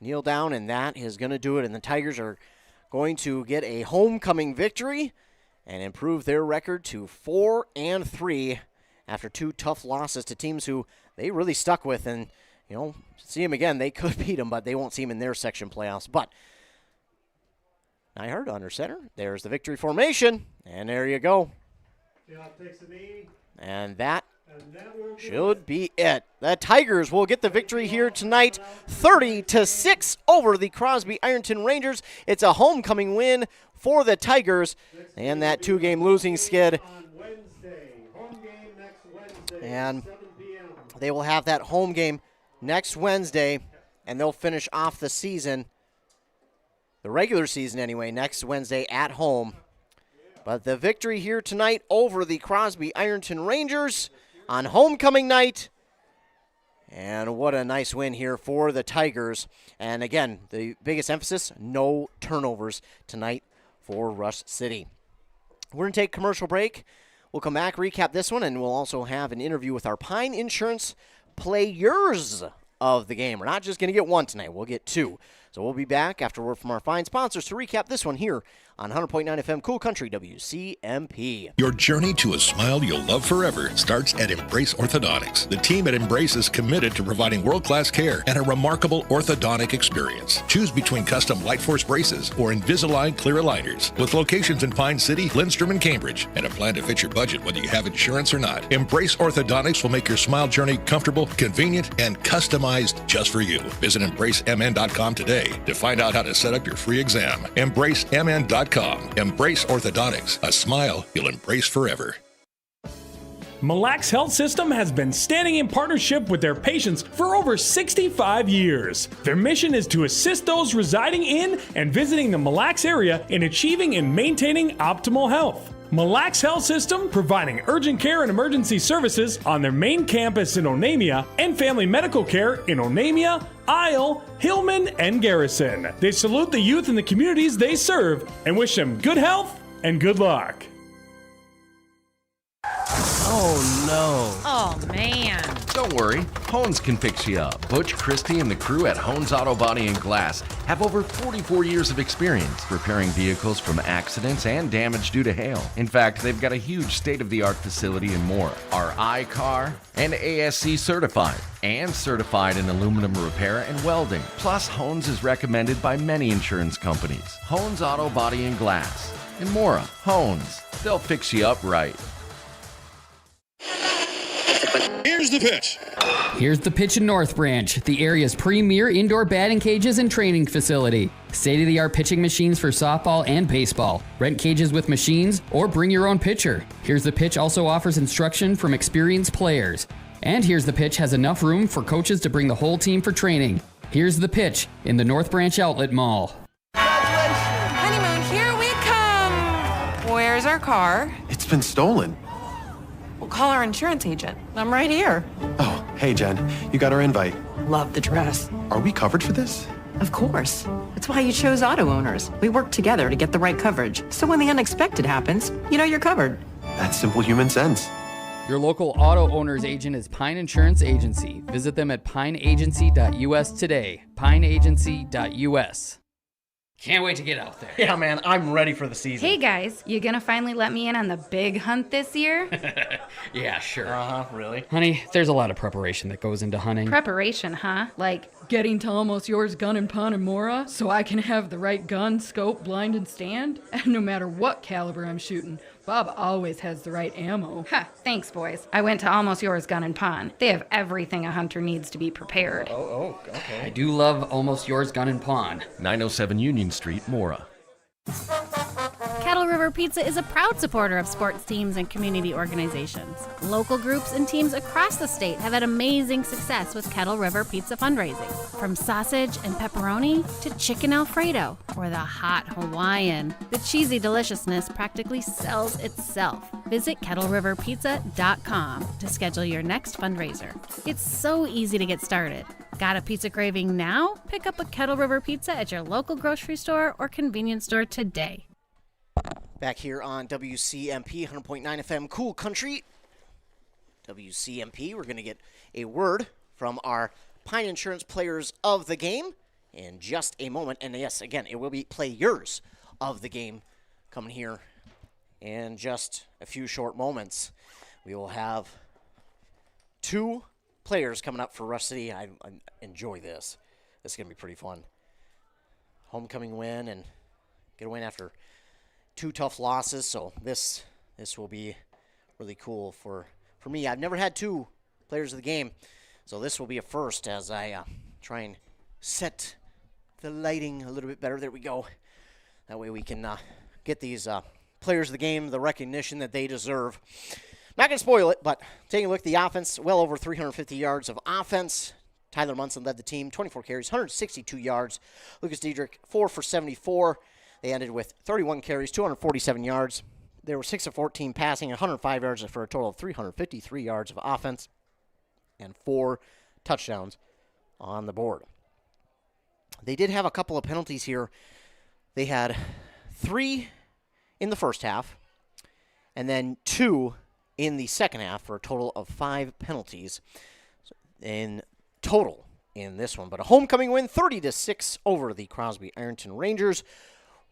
kneel down, and that is going to do it. And the Tigers are going to get a homecoming victory and improve their record to 4-3 after 2 tough losses to teams who they really stuck with. And, you know, see them again, they could beat them, but they won't see them in their section playoffs. But Nyhard under center. There's the victory formation, and there you go. And that should be it. The Tigers will get the victory here tonight, 30-6 over the Crosby-Ironton Rangers. It's a homecoming win for the Tigers, and that 2-game losing skid. And they will have that home game next Wednesday, and they'll finish off the season, the regular season anyway, next Wednesday at home. But the victory here tonight over the Crosby-Ironton Rangers on homecoming night. And what a nice win here for the Tigers. And again, the biggest emphasis, no turnovers tonight for Rush City. We're going to take a commercial break. We'll come back, recap this one, and we'll also have an interview with our Pine Insurance players of the game. We're not just going to get one tonight. We'll get 2. So we'll be back after word from our fine sponsors to recap this one here on 100.9 FM Cool Country WCMP. Your journey to a smile you'll love forever starts at Embrace Orthodontics. The team at Embrace is committed to providing world-class care and a remarkable orthodontic experience. Choose between custom Light Force braces or Invisalign clear aligners. With locations in Pine City, Lindstrom, and Cambridge, and a plan to fit your budget whether you have insurance or not. Embrace Orthodontics will make your smile journey comfortable, convenient, and customized just for you. Visit EmbraceMN.com today to find out how to set up your free exam. EmbraceMN.com. Embrace Orthodontics, a smile you'll embrace forever. Mille Lacs Health System has been standing in partnership with their patients for over 65 years. Their mission is to assist those residing in and visiting the Mille Lacs area in achieving and maintaining optimal health. Mille Lacs Health System providing urgent care and emergency services on their main campus in Onamia and family medical care in Onamia, Isle, Hillman, and Garrison. They salute the youth in the communities they serve and wish them good health and good luck. Oh, no. Oh, man. Don't worry, Hones can fix you up. Butch, Christie, and the crew at Hones Auto Body and Glass have over 44 years of experience repairing vehicles from accidents and damage due to hail. In fact, they've got a huge state-of-the-art facility in Mora, are I-CAR and ASC certified, and certified in aluminum repair and welding. Plus, Hones is recommended by many insurance companies. Hones Auto Body and Glass. In Mora, Hones. They'll fix you up right. Here's the pitch. Here's the pitch in North Branch, the area's premier indoor batting cages and training facility. State-of-the-art pitching machines for softball and baseball. Rent cages with machines or bring your own pitcher. Here's the Pitch also offers instruction from experienced players. And Here's the Pitch has enough room for coaches to bring the whole team for training. Here's the Pitch in the North Branch Outlet Mall. Honeymoon, here we come. Where's our car? It's been stolen. We'll call our insurance agent. I'm right here. Oh, hey, Jen. You got our invite. Love the dress. Are we covered for this? Of course. That's why you chose auto owners. We work together to get the right coverage. So when the unexpected happens, you know you're covered. That's simple human sense. Your local auto owner's agent is Pine Insurance Agency. Visit them at pineagency.us today. pineagency.us. Can't wait to get out there. Yeah, man, I'm ready for the season. Hey, guys, you gonna finally let me in on the big hunt this year? Yeah, sure. Really? Honey, there's a lot of preparation that goes into hunting. Preparation, huh? Like getting to Almost Yours Gun and Pawn in Mora so I can have the right gun, scope, blind, and stand? And no matter what caliber I'm shooting, Bob always has the right ammo. Ha, thanks, boys. I went to Almost Yours Gun and Pawn. They have everything a hunter needs to be prepared. Okay. I do love Almost Yours Gun and Pawn. 907 Union Street, Mora. Cattle River Pizza is a proud supporter of sports teams and community organizations. Local groups and teams across the state have had amazing success with Kettle River Pizza fundraising. From sausage and pepperoni to chicken Alfredo or the hot Hawaiian, the cheesy deliciousness practically sells itself. Visit KettleRiverPizza.com to schedule your next fundraiser. It's so easy to get started. Got a pizza craving now? Pick up a Kettle River Pizza at your local grocery store or convenience store today. Back here on WCMP 100.9 FM Cool Country. WCMP, we're going to get a word from our Pine Insurance Players of the Game in just a moment. And yes, again, it will be players of the game coming here in just a few short moments. We will have 2 players coming up for Rush City. I enjoy this. This is going to be pretty fun. Homecoming win and get a win after 2 tough losses, so this will be really cool for me. I've never had 2 players of the game, so this will be a first as I try and set the lighting a little bit better. There we go. That way we can get these players of the game the recognition that they deserve. Not going to spoil it, but taking a look at the offense, well over 350 yards of offense. Tyler Munson led the team, 24 carries, 162 yards. Lucas Diedrich, 4 for 74. They ended with 31 carries, 247 yards. They were 6 of 14 passing, 105 yards for a total of 353 yards of offense and 4 touchdowns on the board. They did have a couple of penalties here. They had 3 in the first half and then 2 in the second half for a total of 5 penalties in total in this one. But a homecoming win, 30-6 over the Crosby-Ironton Rangers.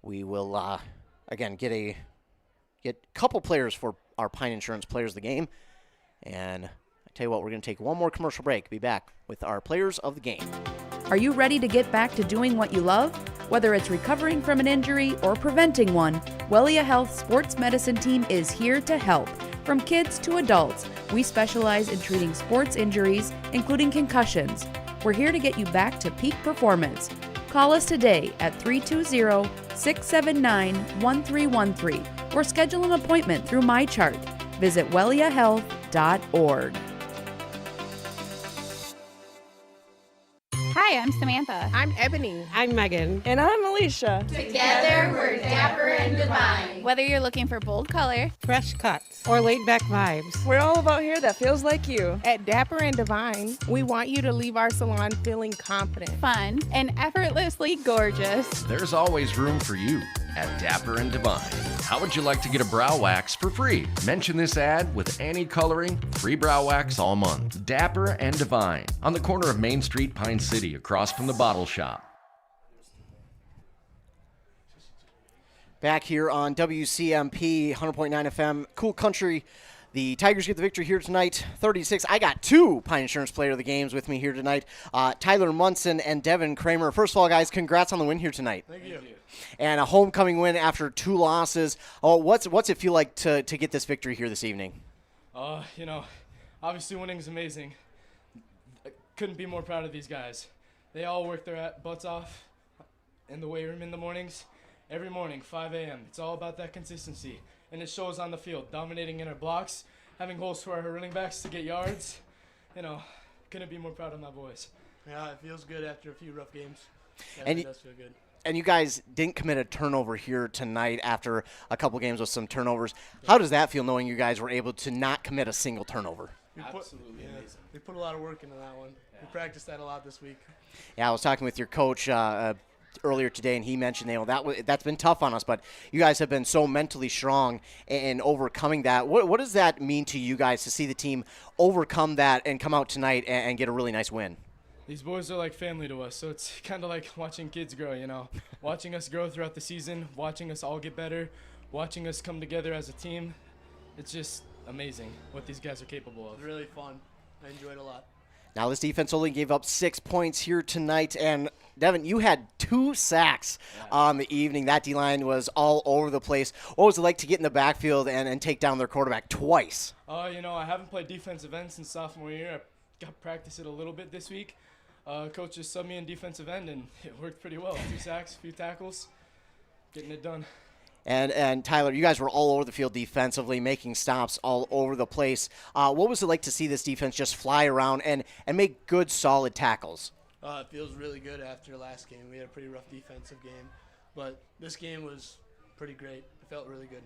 We will, again, get a couple players for our Pine Insurance Players of the Game. And I tell you what, we're going to take one more commercial break. Be back with our players of the game. Are you ready to get back to doing what you love? Whether it's recovering from an injury or preventing one, Wellia Health Sports Medicine Team is here to help. From kids to adults, we specialize in treating sports injuries, including concussions. We're here to get you back to peak performance. Call us today at 320-679-1313 or schedule an appointment through MyChart. Visit welliahealth.org. Hi, I'm Samantha. I'm Ebony. I'm Megan. And I'm Alicia. Together, we're dapper and divine. Whether you're looking for bold color, fresh cuts, or laid-back vibes, we're all about hair that feels like you. At Dapper and Divine, we want you to leave our salon feeling confident, fun, and effortlessly gorgeous. There's always room for you at Dapper and Divine. How would you like to get a brow wax for free? Mention this ad with Annie Coloring, free brow wax all month. Dapper and Divine, on the corner of Main Street, Pine City, across from the Bottle Shop. Back here on WCMP 100.9 FM, Cool Country. The Tigers get the victory here tonight, 30-6. I got 2 Pine Insurance Player of the Games with me here tonight, Tyler Munson and Devin Kramer. First of all, guys, congrats on the win here tonight. Thank you. And a homecoming win after 2 losses. Oh, what's it feel like to get this victory here this evening? Obviously winning is amazing. I couldn't be more proud of these guys. They all work their butts off in the weight room in the mornings. Every morning, 5 a.m. It's all about that consistency. And it shows on the field, dominating in our blocks, having holes for our running backs to get yards. Couldn't be more proud of my boys. Yeah, it feels good after a few rough games. And it does feel good. And you guys didn't commit a turnover here tonight after a couple games with some turnovers. How does that feel knowing you guys were able to not commit a single turnover? Absolutely amazing. We put a lot of work into that one. Yeah. We practiced that a lot this week. Yeah, I was talking with your coach earlier today, and he mentioned that's been tough on us, but you guys have been so mentally strong in overcoming that. What does that mean to you guys to see the team overcome that and come out tonight and get a really nice win? These boys are like family to us, so it's kind of like watching kids grow, watching us grow throughout the season, watching us all get better, watching us come together as a team. It's just amazing what these guys are capable of. It's really fun. I enjoyed it a lot. Now, this defense only gave up 6 points here tonight. And, Devin, you had 2 sacks on the evening. That D-line was all over the place. What was it like to get in the backfield and take down their quarterback twice? I haven't played defensive end since sophomore year. I got practice it a little bit this week. Coach just subbed me in defensive end, and it worked pretty well. 2 sacks, a few tackles, getting it done. And Tyler, you guys were all over the field defensively, making stops all over the place. What was it like to see this defense just fly around and make good, solid tackles? It feels really good after last game. We had a pretty rough defensive game, but this game was pretty great. It felt really good.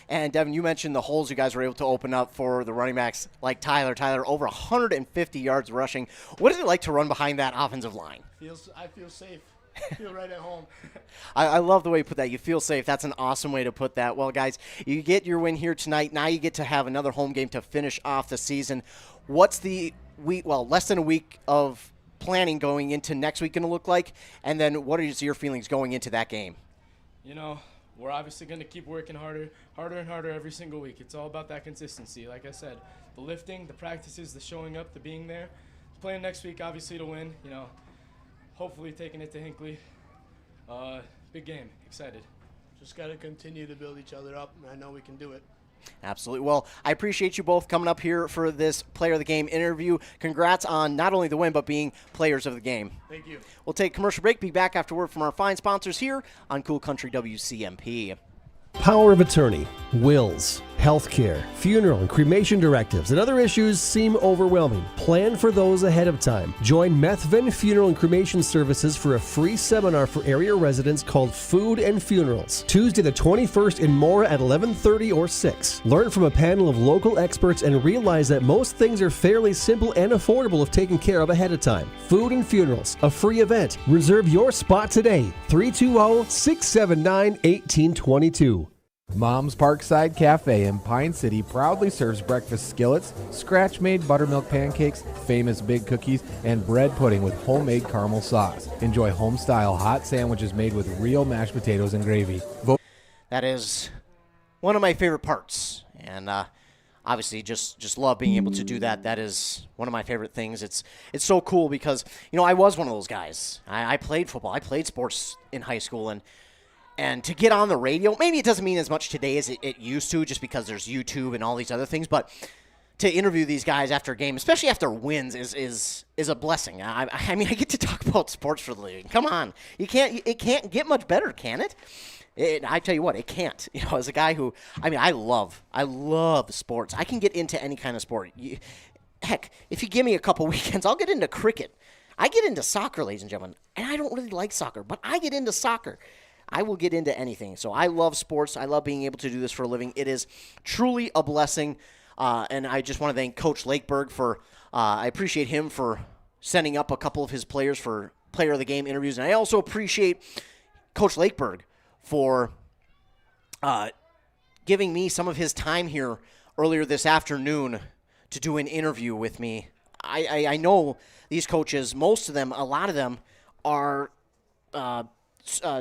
And, Devin, you mentioned the holes you guys were able to open up for the running backs like Tyler. Tyler, over 150 yards rushing. What is it like to run behind that offensive line? I feel safe. I feel right at home. I love the way you put that. You feel safe. That's an awesome way to put that. Well, guys, you get your win here tonight. Now you get to have another home game to finish off the season. What's the week, less than a week of planning going into next week going to look like? And then what is your feelings going into that game? We're obviously going to keep working harder and harder every single week. It's all about that consistency. Like I said, the lifting, the practices, the showing up, the being there. Playing next week, obviously, to win. Hopefully taking it to Hinckley. Big game. Excited. Just got to continue to build each other up, and I know we can do it. Absolutely. Well, I appreciate you both coming up here for this Player of the Game interview. Congrats on not only the win, but being players of the game. Thank you. We'll take a commercial break. Be back after word from our fine sponsors here on Cool Country WCMP. Power of attorney, wills, healthcare, funeral and cremation directives, and other issues seem overwhelming. Plan for those ahead of time. Join Methven Funeral and Cremation Services for a free seminar for area residents called Food and Funerals, Tuesday the 21st in Mora at 11:30 or 6. Learn from a panel of local experts and realize that most things are fairly simple and affordable if taken care of ahead of time. Food and Funerals, a free event. Reserve your spot today, 320-679-1822. Mom's Parkside Cafe in Pine City proudly serves breakfast skillets, scratch-made buttermilk pancakes, famous big cookies, and bread pudding with homemade caramel sauce. Enjoy home-style hot sandwiches made with real mashed potatoes and gravy. That is one of my favorite parts, and obviously just love being able to do that. That is one of my favorite things. It's so cool because, I was one of those guys. I played football. I played sports in high school, and to get on the radio, maybe it doesn't mean as much today as it used to just because there's YouTube and all these other things, but to interview these guys after a game, especially after wins, is a blessing. I mean, I get to talk about sports for the living. Come on. It can't get much better, can it? I tell you what, it can't. As a guy who, I love sports. I can get into any kind of sport. Heck, if you give me a couple weekends, I'll get into cricket. I get into soccer, ladies and gentlemen, and I don't really like soccer, but I get into soccer. I will get into anything. So I love sports. I love being able to do this for a living. It is truly a blessing. And I just want to thank Coach Lakeberg for, I appreciate him for sending up a couple of his players for Player of the Game interviews. And I also appreciate Coach Lakeberg for giving me some of his time here earlier this afternoon to do an interview with me. I know these coaches, most of them, a lot of them are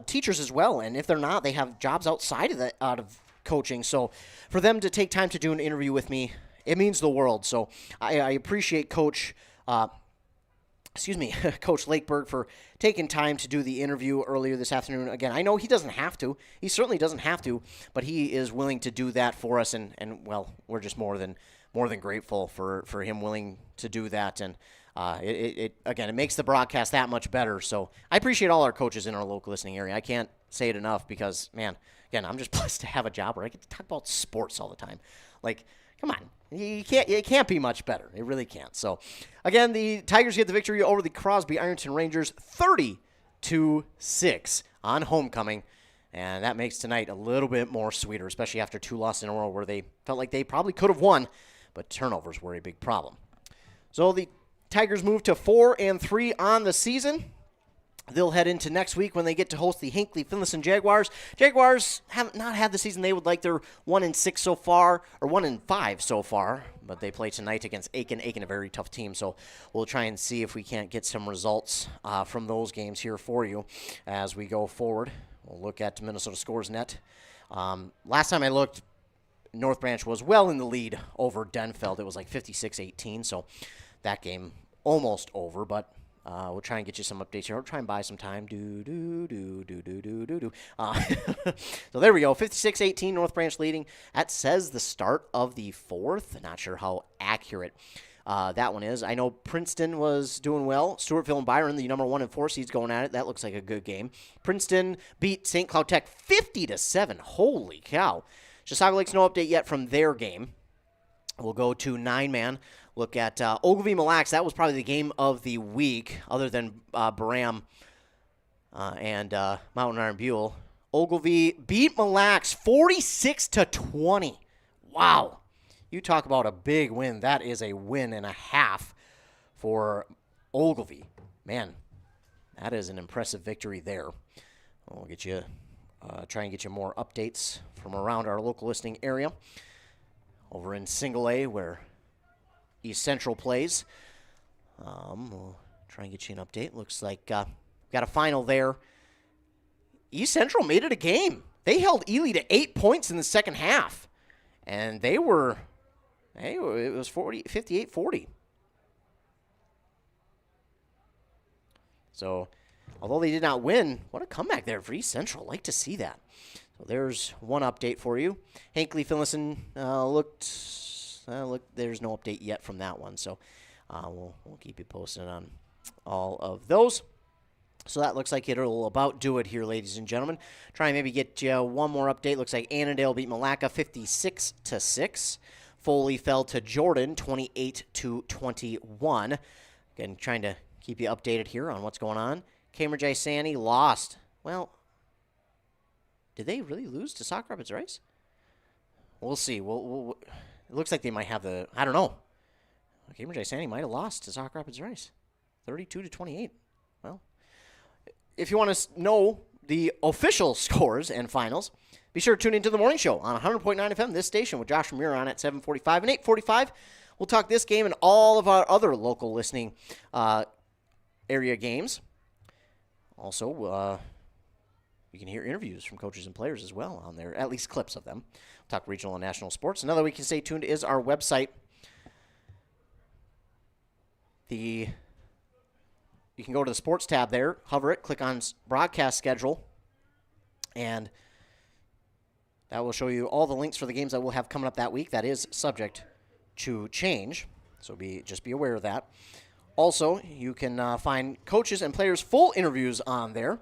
teachers as well, and if they're not, they have jobs outside of coaching. So for them to take time to do an interview with me, it means the world. So I appreciate Coach Lakeberg for taking time to do the interview earlier this afternoon. Again, I know he doesn't have to. He certainly doesn't have to, but he is willing to do that for us, and well, we're just more than grateful for him willing to do that. And it makes the broadcast that much better. So I appreciate all our coaches in our local listening area. I can't say it enough because, man, again, I'm just blessed to have a job where I get to talk about sports all the time. Like, come on. It can't be much better. It really can't. So, again, the Tigers get the victory over the Crosby-Ironton Rangers 30-6 on homecoming. And that makes tonight a little bit more sweeter, especially after two losses in a row where they felt like they probably could have won, but turnovers were a big problem. So the Tigers move to 4-3 on the season. They'll head into next week when they get to host the Hinckley-Finlayson Jaguars. Jaguars have not had the season they would like. They're 1-6 so far, or 1-5 so far, but they play tonight against Aiken. Aiken, a very tough team, so we'll try and see if we can't get some results from those games here for you as we go forward. We'll look at Minnesota Scores Net. Last time I looked, North Branch was well in the lead over Denfeld. It was like 56-18, so that game almost over, but we'll try and get you some updates here. We'll try and buy some time. So there we go. 56-18, North Branch leading. That says the start of the fourth. Not sure how accurate That one is. I know Princeton was doing well. Stewartville and Byron, the number 1 and 4 seeds, going at it. That looks like a good game. Princeton beat St. Cloud Tech 50-7. Holy cow. Chisago Lakes, no update yet from their game. We'll go to 9-man. Look at Ogilvie Mille Lacs. That was probably the game of the week, other than Baram and Mountain Iron Buell. Ogilvie beat Mille Lacs 46-20. Wow. You talk about a big win. That is a win and a half for Ogilvie. Man, that is an impressive victory there. We'll get you, try and get you more updates from around our local listening area. Over in Single A, where East Central plays. We'll try and get you an update. Looks like got a final there. East Central made it a game. They held Ely to 8 points in the second half. And it was 58-40. So, although they did not win, what a comeback there for East Central. Like to see that. So there's one update for you. Hankley Finlayson there's no update yet from that one. So we'll keep you posted on all of those. So that looks like it'll about do it here, ladies and gentlemen. Try and maybe get you one more update. Looks like Annandale beat Malacca 56-6. Foley fell to Jordan 28-21. Again, trying to keep you updated here on what's going on. Cambridge Isani lost. Well, did they really lose to Sauk Rapids Rice? We'll see. It looks like they might have I don't know. Cambridge Isani might have lost to Sauk Rapids Rice. 32-28. Well, if you want to know the official scores and finals, be sure to tune into the morning show on 100.9 FM, this station, with Josh Ramirez on at 7:45 and 8:45. We'll talk this game and all of our other local listening area games. Also, you can hear interviews from coaches and players as well on there, at least clips of them. We'll talk regional and national sports. Another way you can stay tuned is our website. You can go to the sports tab there, hover it, click on broadcast schedule, and that will show you all the links for the games that we'll have coming up that week. That is subject to change, so just be aware of that. Also, you can find coaches and players' full interviews on there,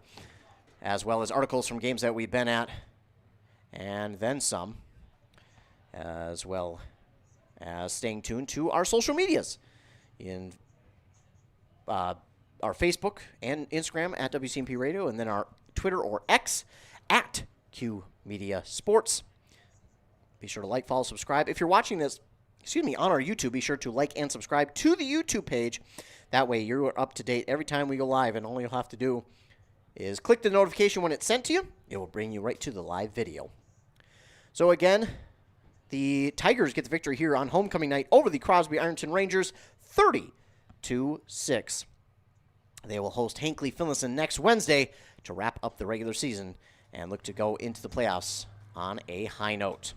as well as articles from games that we've been at, and then some, as well as staying tuned to our social medias in our Facebook and Instagram at WCMP Radio, and then our Twitter or X at Q Media Sports. Be sure to like, follow, subscribe. If you're watching this, on our YouTube, be sure to like and subscribe to the YouTube page. That way you're up to date every time we go live, and all you'll have to do is click the notification when it's sent to you. It will bring you right to the live video. So again, the Tigers get the victory here on homecoming night over the Crosby-Ironton Rangers, 30-6. They will host Hankley Finlayson next Wednesday to wrap up the regular season and look to go into the playoffs on a high note.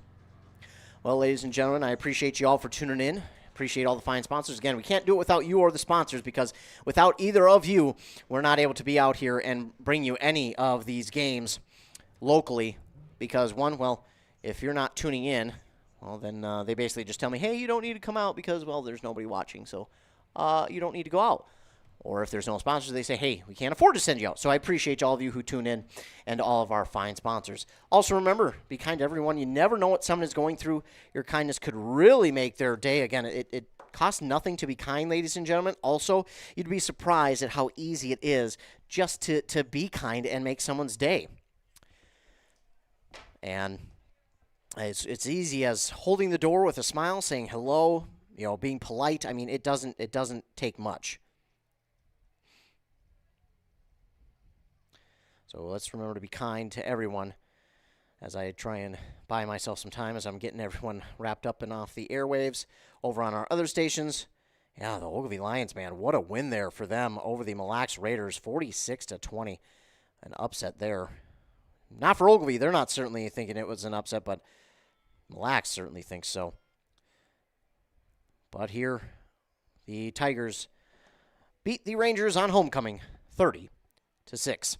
Well, ladies and gentlemen, I appreciate you all for tuning in. Appreciate all the fine sponsors. Again, we can't do it without you or the sponsors, because without either of you, we're not able to be out here and bring you any of these games locally, because if you're not tuning in, then they basically just tell me, hey, you don't need to come out because, there's nobody watching, so you don't need to go out. Or if there's no sponsors, they say, hey, we can't afford to send you out. So I appreciate all of you who tune in and all of our fine sponsors. Also remember, be kind to everyone. You never know what someone is going through. Your kindness could really make their day. Again, it costs nothing to be kind, ladies and gentlemen. Also, you'd be surprised at how easy it is just to be kind and make someone's day. And it's easy as holding the door with a smile, saying hello, being polite. I mean, it doesn't take much. So let's remember to be kind to everyone as I try and buy myself some time as I'm getting everyone wrapped up and off the airwaves over on our other stations. Yeah, the Ogilvie Lions, man, what a win there for them over the Mille Lacs Raiders, 46-20. An upset there. Not for Ogilvie. They're not certainly thinking it was an upset, but Mille Lacs certainly thinks so. But here, the Tigers beat the Rangers on homecoming, 30-6.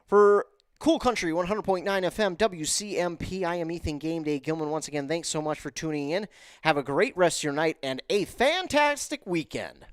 For Cool Country 100.9 FM, WCMP. I am Ethan Game Day Gilman. Once again, thanks so much for tuning in. Have a great rest of your night and a fantastic weekend.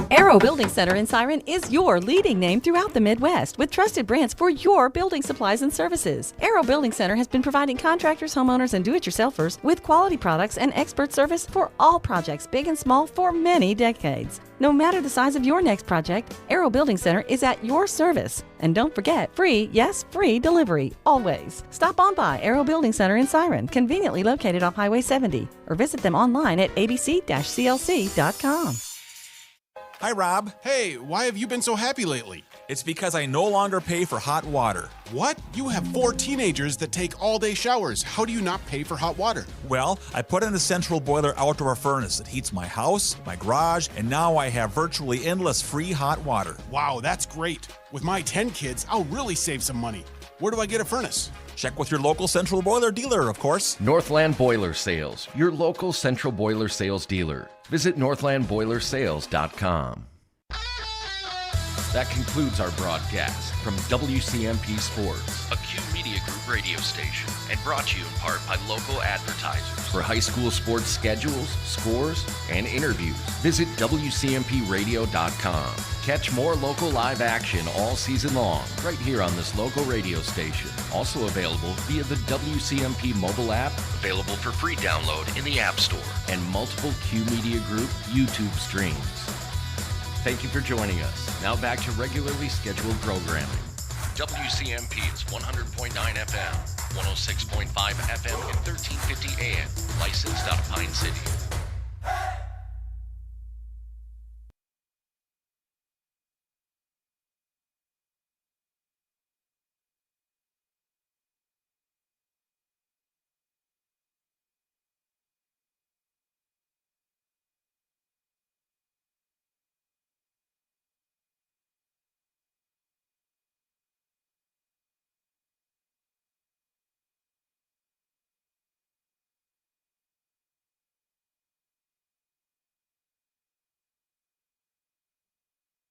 Arrow Building Center in Siren is your leading name throughout the Midwest with trusted brands for your building supplies and services. Arrow Building Center has been providing contractors, homeowners, and do-it-yourselfers with quality products and expert service for all projects, big and small, for many decades. No matter the size of your next project, Arrow Building Center is at your service. And don't forget, free, yes, free delivery, always. Stop on by Arrow Building Center in Siren, conveniently located off Highway 70, or visit them online at abc-clc.com. Hi, Rob. Hey, why have you been so happy lately? It's because I no longer pay for hot water. What? You have 4 teenagers that take all-day showers. How do you not pay for hot water? Well, I put in a central boiler outdoor furnace that heats my house, my garage, and now I have virtually endless free hot water. Wow, that's great. With my 10 kids, I'll really save some money. Where do I get a furnace? Check with your local central boiler dealer, of course. Northland Boiler Sales, your local central boiler sales dealer. Visit northlandboilersales.com. That concludes our broadcast from WCMP Sports, a Q Media Group radio station, and brought to you in part by local advertisers. For high school sports schedules, scores, and interviews, visit WCMPradio.com. Catch more local live action all season long, right here on this local radio station. Also available via the WCMP mobile app, available for free download in the App Store, and multiple Q Media Group YouTube streams. Thank you for joining us. Now back to regularly scheduled programming. WCMP is 100.9 FM, 106.5 FM, and 1350 AM. Licensed out of Pine City.